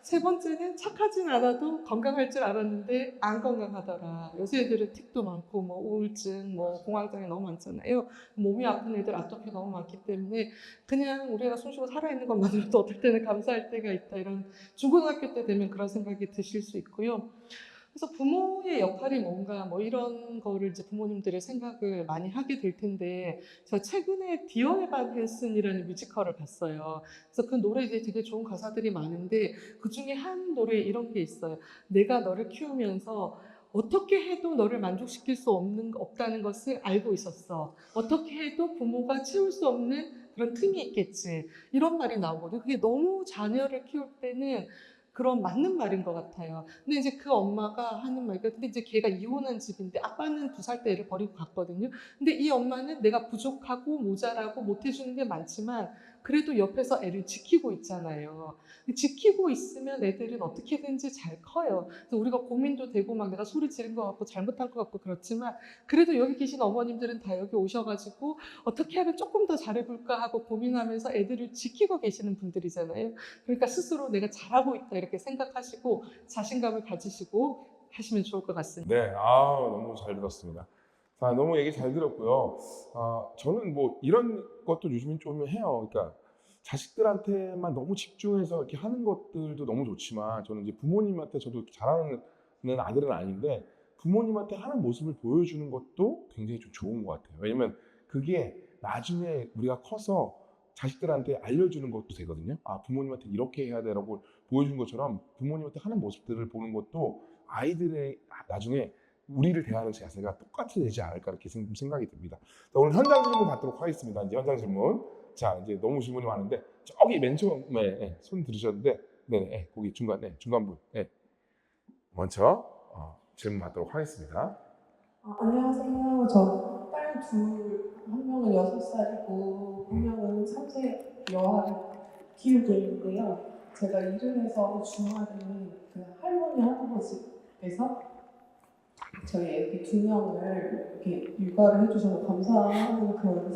Speaker 3: 세 번째는 착하진 않아도 건강할 줄 알았는데 안 건강하더라. 요새 애들은 틱도 많고 뭐 우울증, 뭐 공황장애 너무 많잖아요. 몸이 아픈 애들 아토피 너무 많기 때문에 그냥 우리가 숨쉬고 살아있는 것만으로도 어떨 때는 감사할 때가 있다. 이런 중고등학교 때 되면 그런 생각이 드실 수 있고요. 그래서 부모의 역할이 뭔가 뭐 이런 거를 이제 부모님들의 생각을 많이 하게 될 텐데 제가 최근에 디어 에반 헨슨이라는 뮤지컬을 봤어요. 그래서 그 노래에 되게 좋은 가사들이 많은데 그 중에 한 노래에 이런 게 있어요. 내가 너를 키우면서 어떻게 해도 너를 만족시킬 수 없다는 것을 알고 있었어. 어떻게 해도 부모가 채울 수 없는 그런 틈이 있겠지. 이런 말이 나오거든요. 그게 너무 자녀를 키울 때는 그런 맞는 말인 것 같아요. 근데 이제 그 엄마가 하는 말이 근데 이제 걔가 이혼한 집인데 아빠는 2살 때 애를 버리고 갔거든요. 근데 이 엄마는 내가 부족하고 모자라고 못해주는 게 많지만 그래도 옆에서 애를 지키고 있잖아요. 지키고 있으면 애들은 어떻게든지 잘 커요. 그래서 우리가 고민도 되고 막 내가 소리 지른 것 같고 잘못한 것 같고 그렇지만 그래도 여기 계신 어머님들은 다 여기 오셔가지고 어떻게 하면 조금 더 잘해볼까 하고 고민하면서 애들을 지키고 계시는 분들이잖아요. 그러니까 스스로 내가 잘하고 있다 이렇게 생각하시고 자신감을 가지시고 하시면 좋을 것 같습니다.
Speaker 1: 네, 너무 잘 들었습니다. 자, 너무 얘기 잘 들었고요. 저는 뭐 이런 것도 요즘엔 좀 해요. 그러니까 자식들한테만 너무 집중해서 이렇게 하는 것들도 너무 좋지만 저는 이제 부모님한테 저도 잘하는 아들은 아닌데 부모님한테 하는 모습을 보여주는 것도 굉장히 좀 좋은 것 같아요. 왜냐면 그게 나중에 우리가 커서 자식들한테 알려주는 것도 되거든요. 부모님한테 이렇게 해야 되라고 보여준 것처럼 부모님한테 하는 모습들을 보는 것도 아이들의 나중에 우리를 대하는 자세가 똑같이 되지 않을까 이렇게 생각이 듭니다. 자, 오늘 현장 질문 받도록 하겠습니다. 이제 현장 질문. 자, 이제 너무 질문이 많은데 저기 맨 처음에 손 들으셨는데 네, 거기 중간분. 먼저 질문 받도록 하겠습니다.
Speaker 7: 안녕하세요. 저 딸 둘, 한 명은 6살이고 한 명은 3세 여아를 키우고 있는데요. 제가 일을 해서 주말에 그 할머니 할아버지께서 저희 애기 2명을 이렇게 육아를 해주셔서 감사하는 그런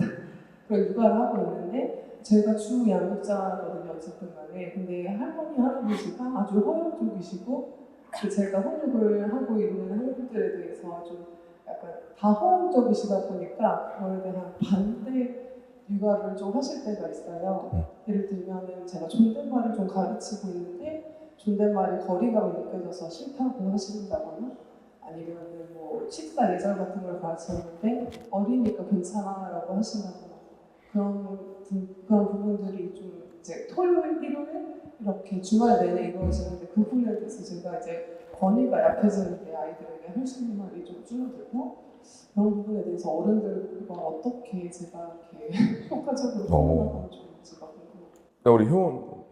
Speaker 7: 육아를 하고 있는데 저희가 주 양육자거든요. 어쨌든 간에. 근데 할머니 할아버지가 아주 허용적이시고 제가 훈육을 하고 있는 학생들에 대해서 좀 약간 다 허용적이시다 보니까 그거에 대한 반대 육아를 좀 하실 때가 있어요. 예를 들면은 제가 존댓말을 좀 가르치고 있는데 존댓말이 거리감이 느껴져서 싫다고 하신다거나 아니면 뭐 식사 예절 같은 걸 가르쳤는데 어리니까 괜찮아라고 하신다거나 그런 부분들이 좀 이제 토요일, 일요일 이렇게 주말 내내 이루어지는데 그 부분에 대해서 제가 이제 권위가 약해지는데 아이들에게 할 수 있는 말이 좀 줄어들고 그런 부분에 대해서 어른들과 어떻게 제가 이렇게 효과적으로 접근하면 좋을지가 궁금해요.
Speaker 1: 우리 효원.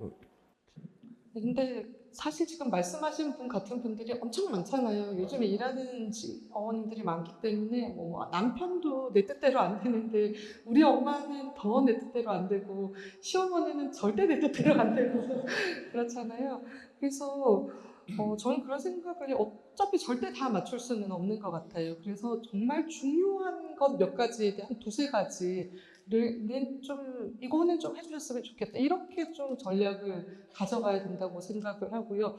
Speaker 3: 근데 사실 지금 말씀하신 분 같은 분들이 엄청 많잖아요. 요즘에 일하는 어머님들이 많기 때문에 뭐 남편도 내 뜻대로 안 되는데 우리 엄마는 더 내 뜻대로 안 되고 시어머니는 절대 내 뜻대로 안 되고 그렇잖아요. 그래서 저는 그런 생각을 어차피 절대 다 맞출 수는 없는 것 같아요. 그래서 정말 중요한 것 몇 가지에 대한 두세 가지를 좀 이거는 좀 해주셨으면 좋겠다. 이렇게 좀 전략을 가져가야 된다고 생각을 하고요.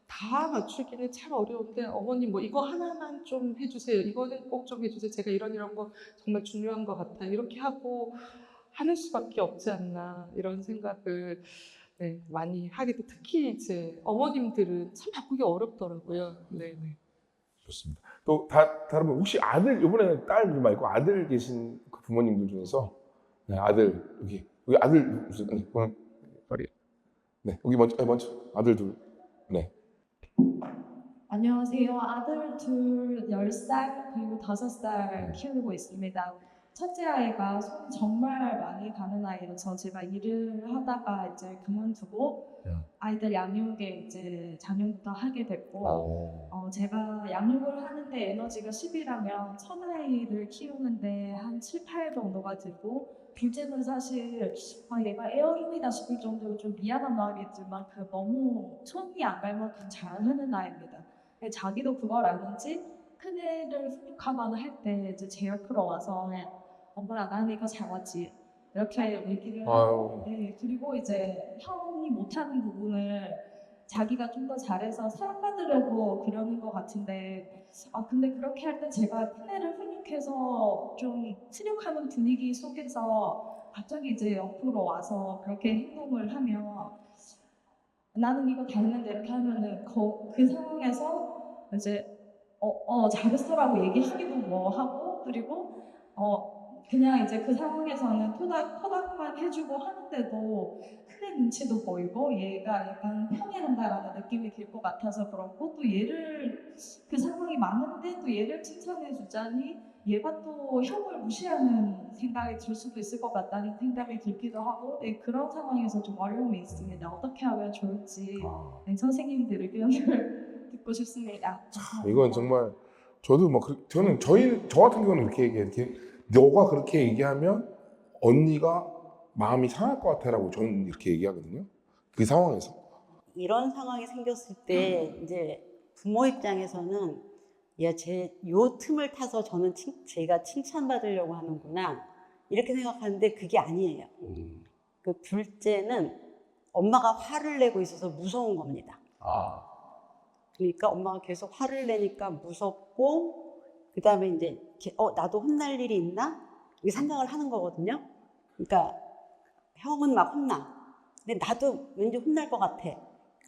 Speaker 3: 다 맞추기는 참 어려운데 어머님 뭐 이거 하나만 좀 해주세요. 이거는 꼭 좀 해주세요. 제가 이런 거 정말 중요한 것 같아요. 이렇게 하고 하는 수밖에 없지 않나 이런 생각을 네, 많이 하게 돼. 특히 이제 어머님들은 참 바꾸기 어렵더라고요. 네.
Speaker 1: 좋습니다. 또 다른 분 혹시 아들 이번에는 딸 말고 아들 계신 그 부모님들 중에서 네, 아들 여기 아들 무슨 말이야? 네 여기 먼저 아들 둘. 네.
Speaker 8: 안녕하세요. 아들 둘 10살 그리고 5살 키우고 있습니다. 첫째 아이가 손이 정말 많이 가는 아이여서 제가 일을 하다가 이제 그만두고 아이들 양육에 이제 작년부터 하게 됐고 제가 양육을 하는데 에너지가 10이라면 첫 아이를 키우는데 한 7, 8 정도가 들고 둘째는 사실 얘가 에어힘이다 싶을 정도로 좀 미안한 마음이지만 너무 손이 안 갈 만큼 잘하는 아이입니다. 자기도 그걸 아는지 큰애를 훈육하거나 할 때 이제 제 옆으로 와서 엄마 나는 이거 잘하지 이렇게 얘기를 하고 그리고 이제 형이 못하는 부분을 자기가 좀 더 잘해서 사랑받으려고 그러는 것 같은데 근데 그렇게 할 때 제가 큰애를 훈육해서 좀 훈육하는 분위기 속에서 갑자기 이제 옆으로 와서 그렇게 행동을 하면 나는 이거 다했는데 이렇게 하면은 그 상황에서 이제 잘했어라고 얘기하기도 뭐 하고 그리고 그냥 이제 그 상황에서는 토닥토닥만 해주고 하는데도 큰애 눈치도 보이고 얘가 약간 편애한다라는 느낌이 들 것 같아서 그렇고 또 얘를 그 상황이 많은데 또 얘를 칭찬해 주자니 얘가 또 형을 무시하는 생각이 들 수도 있을 것 같다는 생각이 들기도 하고 그런 상황에서 좀 어려움이 있습니다. 어떻게 하면 좋을지 선생님들 의견을 듣고 싶습니다.
Speaker 1: 이건 정말 저도 뭐 저는 저 같은 경우는 이렇게 얘기해요. 너가 그렇게 얘기하면 언니가 마음이 상할 것 같아라고 저는 이렇게 얘기하거든요. 그 상황에서
Speaker 2: 이런 상황이 생겼을 때 이제 부모 입장에서는 요 틈을 타서 저는 제가 칭찬받으려고 하는구나 이렇게 생각하는데 그게 아니에요. 그 둘째는 엄마가 화를 내고 있어서 무서운 겁니다. 그러니까 엄마가 계속 화를 내니까 무섭고 그 다음에 이제 나도 혼날 일이 있나? 이렇게 생각을 하는 거거든요. 그러니까 형은 막 혼나. 근데 나도 왠지 혼날 것 같아.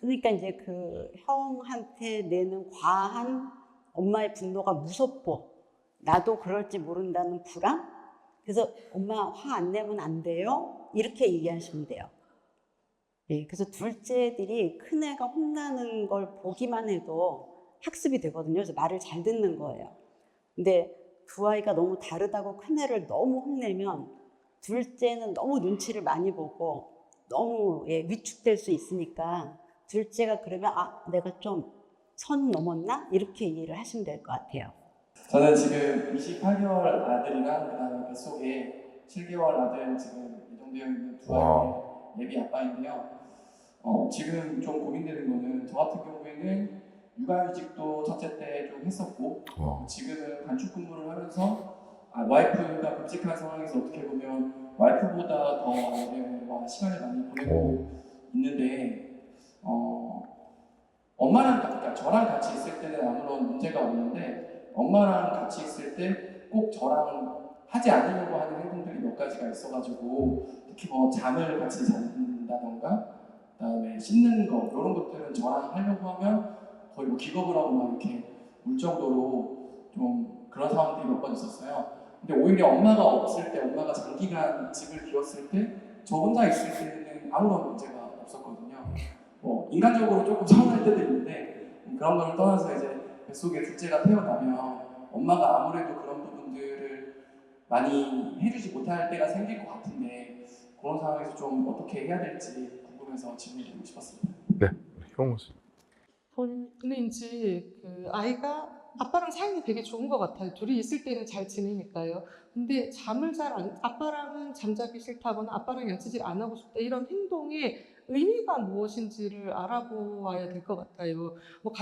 Speaker 2: 그러니까 이제 그 형한테 내는 과한 엄마의 분노가 무섭고 나도 그럴지 모른다는 불안? 그래서 엄마 화 안 내면 안 돼요? 이렇게 얘기하시면 돼요. 예, 그래서 둘째들이 큰애가 혼나는 걸 보기만 해도 학습이 되거든요. 그래서 말을 잘 듣는 거예요. 근데 두 아이가 너무 다르다고 큰애를 너무 혼내면 둘째는 너무 눈치를 많이 보고 너무 위축될 수 있으니까 둘째가 그러면 내가 좀 선 넘었나? 이렇게 이해를 하시면 될 것 같아요.
Speaker 9: 저는 지금 28개월 아들이랑 그다음에 뱃속에 7개월 아들 지금 예정되어 있는 두 아이의 예비 아빠인데요. 지금 좀 고민되는 거는 저 같은 경우에는 육아휴직도 첫째 때 좀 했었고 지금은 간축 근무를 하면서 와이프가 끔찍한 상황에서 어떻게 보면 와이프보다 더 아이들과 시간을 많이 보내고 있는데 그러니까 저랑 같이 있을 때는 아무런 문제가 없는데 엄마랑 같이 있을 때 꼭 저랑 하지 않으려고 하는 행동들이 몇 가지가 있어가지고 특히 뭐 잠을 같이 잔다던가 그다음에 씻는 거 이런 것들은 저랑 하려고 하면 거의 뭐 기겁을 하고 막 이렇게 울 정도로 좀 그런 상황들이 몇 번 있었어요. 근데 오히려 엄마가 없을 때, 엄마가 장기간 집을 비웠을 때 저 혼자 있을 때는 아무런 문제가 없었거든요. 뭐 인간적으로 조금 서운할 때도 있는데 그런 걸 떠나서 이제 뱃속에 둘째가 태어나면 엄마가 아무래도 그런 부분들을 많이 해주지 못할 때가 생길 것 같은데 그런 상황에서 좀 어떻게 해야 될지 궁금해서 질문드리고 싶었습니다.
Speaker 1: 네, 형호 씨.
Speaker 3: 근데 이제 그 아이가 아빠랑 사이는 되게 좋은 것 같아요. 둘이 있을 때는 잘 지내니까요. 근데 잠을 아빠랑은 잠자기 싫다거나 아빠랑 양치질 안 하고 싶다 이런 행동에 의미가 무엇인지를 알아보아야 될 것 같아요. 뭐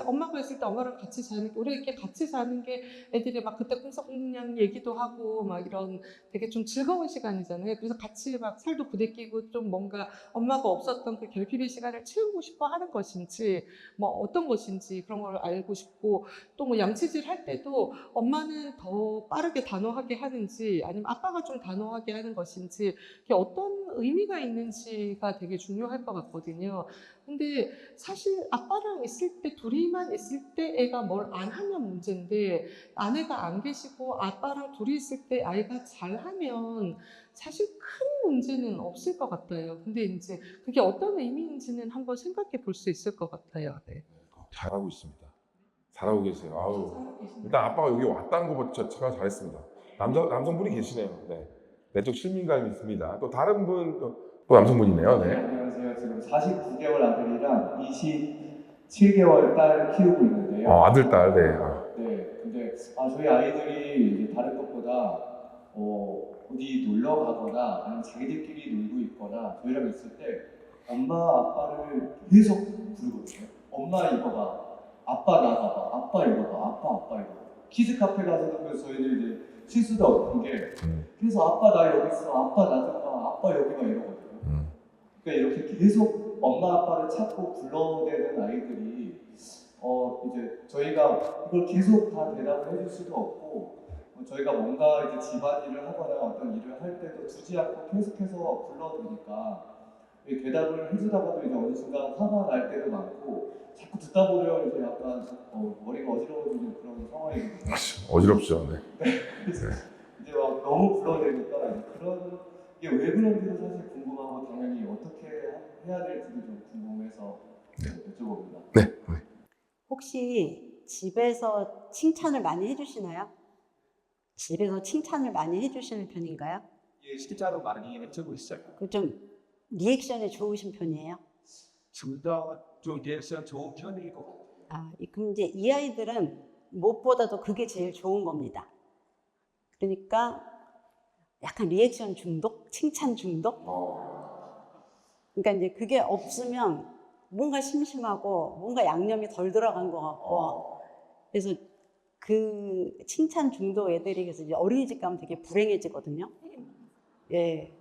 Speaker 3: 엄마가 있을 때 엄마랑 같이 자는 게, 우리 이렇게 같이 자는 게 애들이 막 그때 꿍성꿍냥 얘기도 하고 막 이런 되게 좀 즐거운 시간이잖아요. 그래서 같이 막 살도 부대끼고 좀 뭔가 엄마가 없었던 그 결핍의 시간을 채우고 싶어 하는 것인지, 뭐 어떤 것인지 그런 걸 알고 싶고, 또 뭐 양치질 할 때도 엄마는 더 빠르게 단호하게 하는지 아니면 아빠가 좀 단호하게 하는 것인지, 그게 어떤 의미가 있는지가 되게 중요할 것 같거든요. 근데 사실 아빠랑 있을 때, 둘이만 있을 때 애가 뭘 안 하면 문제인데, 아내가 안 계시고 아빠랑 둘이 있을 때 아이가 잘하면 사실 큰 문제는 없을 것 같아요. 근데 이제 그게 어떤 의미인지는 한번 생각해 볼 수 있을 것 같아요. 네.
Speaker 1: 잘하고 있습니다. 잘하고 계세요. 아우. 일단 아빠가 여기 왔다는 것 자체가 잘했습니다. 남성분이 계시네요. 네. 내적 친밀감이 있습니다. 또 다른 분, 또 남성분이네요. 네.
Speaker 10: 안녕하세요. 지금 49개월 아들이랑 27개월 딸 키우고 있는데요.
Speaker 1: 아들, 딸, 네.
Speaker 10: 네, 근데 저희 아이들이 이제 다른 것보다 어디 놀러 가거나 아니면 자기들끼리 놀고 있거나 저희랑 있을 때 엄마 아빠를 계속 부르거든요. 엄마 이거 봐, 아빠 나 봐봐, 아빠 이거 봐, 아빠 이거 봐. 키즈 카페 가서도 그래서 저희들 이제 실수도 없는 게 그래서 아빠 나 여기 있어, 아빠 나 좀 봐, 아빠 여기 봐 이러거든요. 그러니까 이렇게 계속 엄마 아빠를 찾고 불러대는 아이들이 이제 저희가 이걸 계속 다 대답을 해줄 수도 없고 저희가 뭔가 이제 집안일을 하거나 어떤 일을 할 때도 두지 않고 계속해서 불러대니까 대답을 해주다가도 이제 어느 순간 화가 날 때도 많고 자꾸 듣다 보면 이제 약간 머리가 어지러워지는 그런 상황이거든요.
Speaker 1: 어지럽죠. 네.
Speaker 10: 그래서 이제 막 너무 불러대니까 그런 게 왜 그런지도 사실 궁금하고 당연히 어떻게 해야 될지도 좀 궁금해서 여쭤봅니다.
Speaker 1: 네.
Speaker 2: 혹시 집에서 칭찬을 많이 해주시나요? 집에서 칭찬을 많이 해주시는 편인가요?
Speaker 11: 예, 실제로 많이 해주고 있어요.
Speaker 2: 좀 리액션이 좋으신 편이에요?
Speaker 11: 둘 다 좀 리액션 좋은 편이고.
Speaker 2: 그럼 이제 이 아이들은 무엇보다도 그게 제일 좋은 겁니다. 그러니까 약간 리액션 중독, 칭찬 중독. 그러니까 이제 그게 없으면 뭔가 심심하고 뭔가 양념이 덜 들어간 것 같고, 그래서 그 칭찬 중독 애들이 그래서 이제 어린이집 가면 되게 불행해지거든요. 예.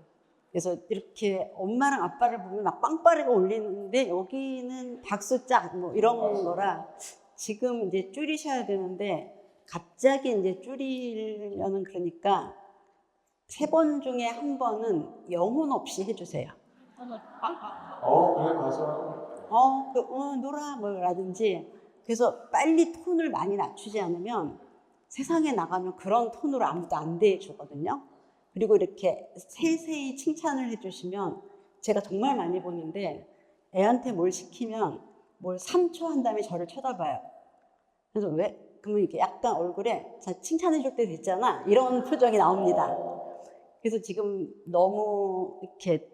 Speaker 2: 그래서 이렇게 엄마랑 아빠를 보면 막 빵빠레가 올리는데 여기는 박수 짝 뭐 이런 거라 지금 이제 줄이셔야 되는데 갑자기 이제 줄이려는, 그러니까 3번 중에 1번은 영혼 없이 해주세요.
Speaker 10: 그래 맞아.
Speaker 2: 놀아 뭐라든지. 그래서 빨리 톤을 많이 낮추지 않으면 세상에 나가면 그런 톤으로 아무도 안 대해주거든요. 그리고 이렇게 세세히 칭찬을 해주시면 제가 정말 많이 보는데 애한테 뭘 시키면 뭘 3초 한 다음에 저를 쳐다봐요. 그래서 왜? 그러면 이렇게 약간 얼굴에 자 칭찬해줄 때 됐잖아 이런 표정이 나옵니다. 그래서 지금 너무 이렇게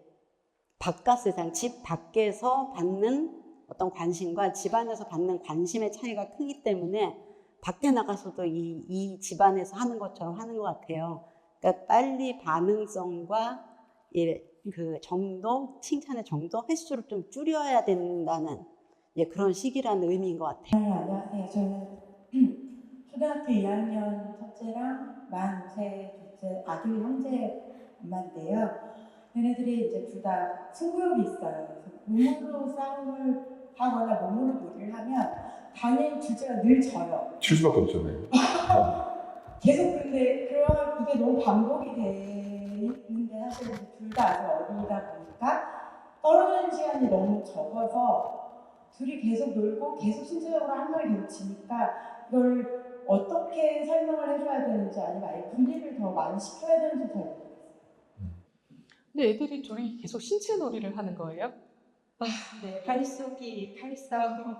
Speaker 2: 바깥 세상, 집 밖에서 받는 어떤 관심과 집 안에서 받는 관심의 차이가 크기 때문에 밖에 나가서도 이 집안에서 하는 것처럼 하는 것 같아요. 그러니까 빨리 반응성과 그 정도, 칭찬의 정도, 횟수를 좀 줄여야 된다는 그런 시기라는 의미인 것 같아요.
Speaker 12: 안녕하세요. 저는 초등학교 2학년 첫째랑 만 5세 둘째 아들 형제 엄마인데요. 얘네들이 이제 둘 다 승부욕이 있어요. 그래서 몸으로 싸움을 하거나 몸으로 놀이를 하면 당연히 둘째가 늘 져요.
Speaker 1: 칠 수밖에 없잖아요.
Speaker 12: 계속 근데 그러면 이게 너무 반복이 되는데 사실 둘 다 아직 어리다 보니까 떨어지는 시간이 너무 적어서 둘이 계속 놀고 계속 신체적으로 한 명이 계속 지니까 이걸 어떻게 설명을 해줘야 되는지 아니면 아예 분리를 더 많이 시켜야 되는지 잘 모르겠어요.
Speaker 3: 근데 애들이 둘이 계속 신체 놀이를 하는 거예요?
Speaker 8: 네, 팔쏘기, 팔싸움,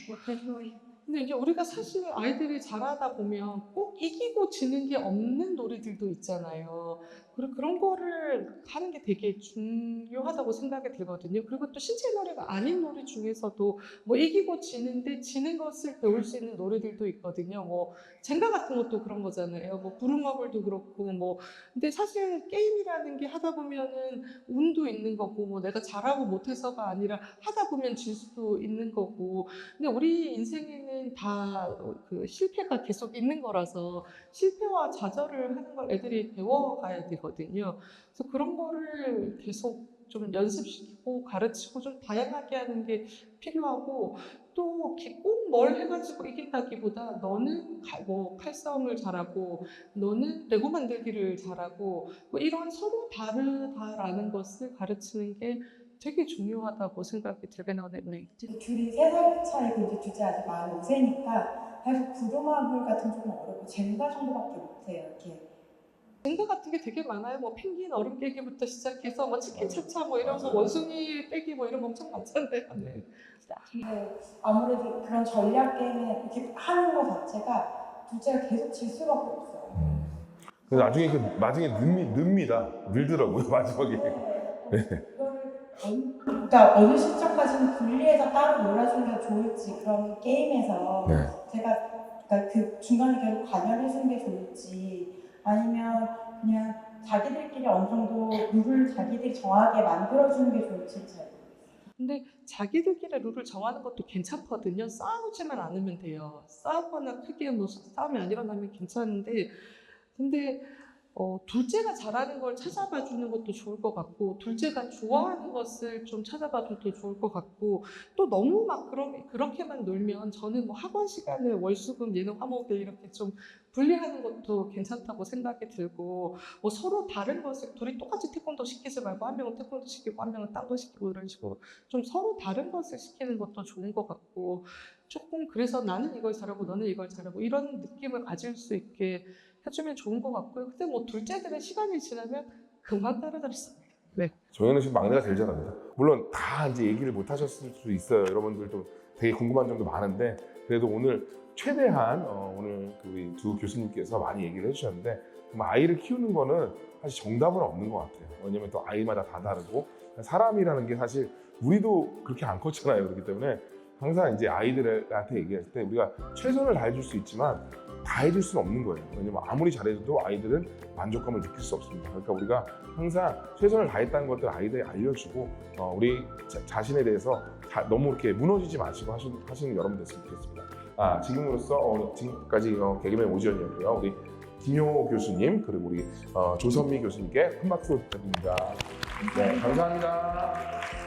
Speaker 8: 모태놀이.
Speaker 3: 근데 이제 우리가 사실 아이들이 자라다 보면 꼭 이기고 지는 게 없는 놀이들도 있잖아요. 그리고 그런 거를 하는 게 되게 중요하다고 생각이 들거든요. 그리고 또 신체 놀이가 아닌 놀이 중에서도 뭐 이기고 지는데 지는 것을 배울 수 있는 놀이들도 있거든요. 뭐 젠가 같은 것도 그런 거잖아요. 뭐 부루마블도 그렇고 뭐 근데 사실 게임이라는 게 하다 보면은 운도 있는 거고 뭐 내가 잘하고 못해서가 아니라 하다 보면 질 수도 있는 거고 근데 우리 인생에는 다 그 실패가 계속 있는 거라서 실패와 좌절을 하는 걸 애들이 배워가야 되거든요. 그래서 그런 거를 계속 좀 연습시키고 가르치고 좀 다양하게 하는 게 필요하고 또 꼭 뭘 해가지고 이긴다기보다 너는 뭐 칼싸움을 잘하고 너는 레고 만들기를 잘하고 뭐 이런 서로 다르다라는 것을 가르치는 게 되게 중요하다고 생각이 들게 나오네요.
Speaker 12: 둘이 3살 차이고 이제 둘째 아직 만 5세니까 사실 부루마블 같은 건 좀 어렵고 젠가 정도밖에 못해요. 이렇게
Speaker 3: 젠가 같은 게 되게 많아요. 뭐 펭귄 얼음 깨기부터 시작해서 뭐 치킨 차차 뭐 이런 거 원숭이 빼기 뭐 이런 거 엄청 많잖아요. 네.
Speaker 12: 아무래도 그런 전략 게임에 이렇게 하는 거 자체가 둘째가 계속 질 수밖에 없어요.
Speaker 1: 그래서 나중에 나중에 늡니다. 늘더라고요 마지막에. 네.
Speaker 12: 그러니까 어느 시점까지는 분리해서 따로 놀아주는 게 좋을지 그런 게임에서
Speaker 1: 네.
Speaker 12: 제가 그러니까 그 중간에 계속 관여를 해주는 게 좋을지 아니면 그냥 자기들끼리 어느 정도 룰을 자기들이 정하게 만들어주는 게 좋을지 잘 모르겠어요.
Speaker 3: 근데 자기들끼리 룰을 정하는 것도 괜찮거든요. 싸우지만 않으면 돼요. 싸우거나 크게 뭐 싸움이 안 일어나면 괜찮은데 근데 둘째가 잘하는 걸 찾아봐 주는 것도 좋을 것 같고 둘째가 좋아하는 것을 좀 찾아봐 줘도 좋을 것 같고 또 너무 막 그렇게만 놀면 저는 뭐 학원 시간을 월수금 예능 화목일 이렇게 좀 분리하는 것도 괜찮다고 생각이 들고 뭐 서로 다른 것을 둘이 똑같이 태권도 시키지 말고 한 명은 태권도 시키고 한 명은 딴 거 시키고 이런 식으로 좀 서로 다른 것을 시키는 것도 좋은 것 같고 조금 그래서 나는 이걸 잘하고 너는 이걸 잘하고 이런 느낌을 가질 수 있게 해주면 좋은 것 같고요. 근데 뭐 둘째들은 시간이 지나면 금방 따라잡습니다. 네.
Speaker 1: 저희는 지금 막내가 제일 잘합니다. 물론 다 이제 얘기를 못 하셨을 수도 있어요. 여러분들도 되게 궁금한 점도 많은데 그래도 오늘 최대한 오늘 우리 두 교수님께서 많이 얘기를 해주셨는데 아이를 키우는 거는 사실 정답은 없는 것 같아요. 왜냐면 또 아이마다 다 다르고 사람이라는 게 사실 우리도 그렇게 안 컸잖아요. 그렇기 때문에 항상 이제 아이들한테 얘기할 때 우리가 최선을 다해줄 수 있지만 다 해줄 수는 없는 거예요. 왜냐면 아무리 잘해도 아이들은 만족감을 느낄 수 없습니다. 그러니까 우리가 항상 최선을 다했다는 것들 아이들에 알려주고 우리 자신에 대해서 너무 이렇게 무너지지 마시고 하시는 여러분 됐으면 좋겠습니다. 지금까지 개그맨 오지연이었고요. 우리 김효 교수님 그리고 우리 조선미 교수님께 큰 박수 부탁드립니다. 네, 감사합니다.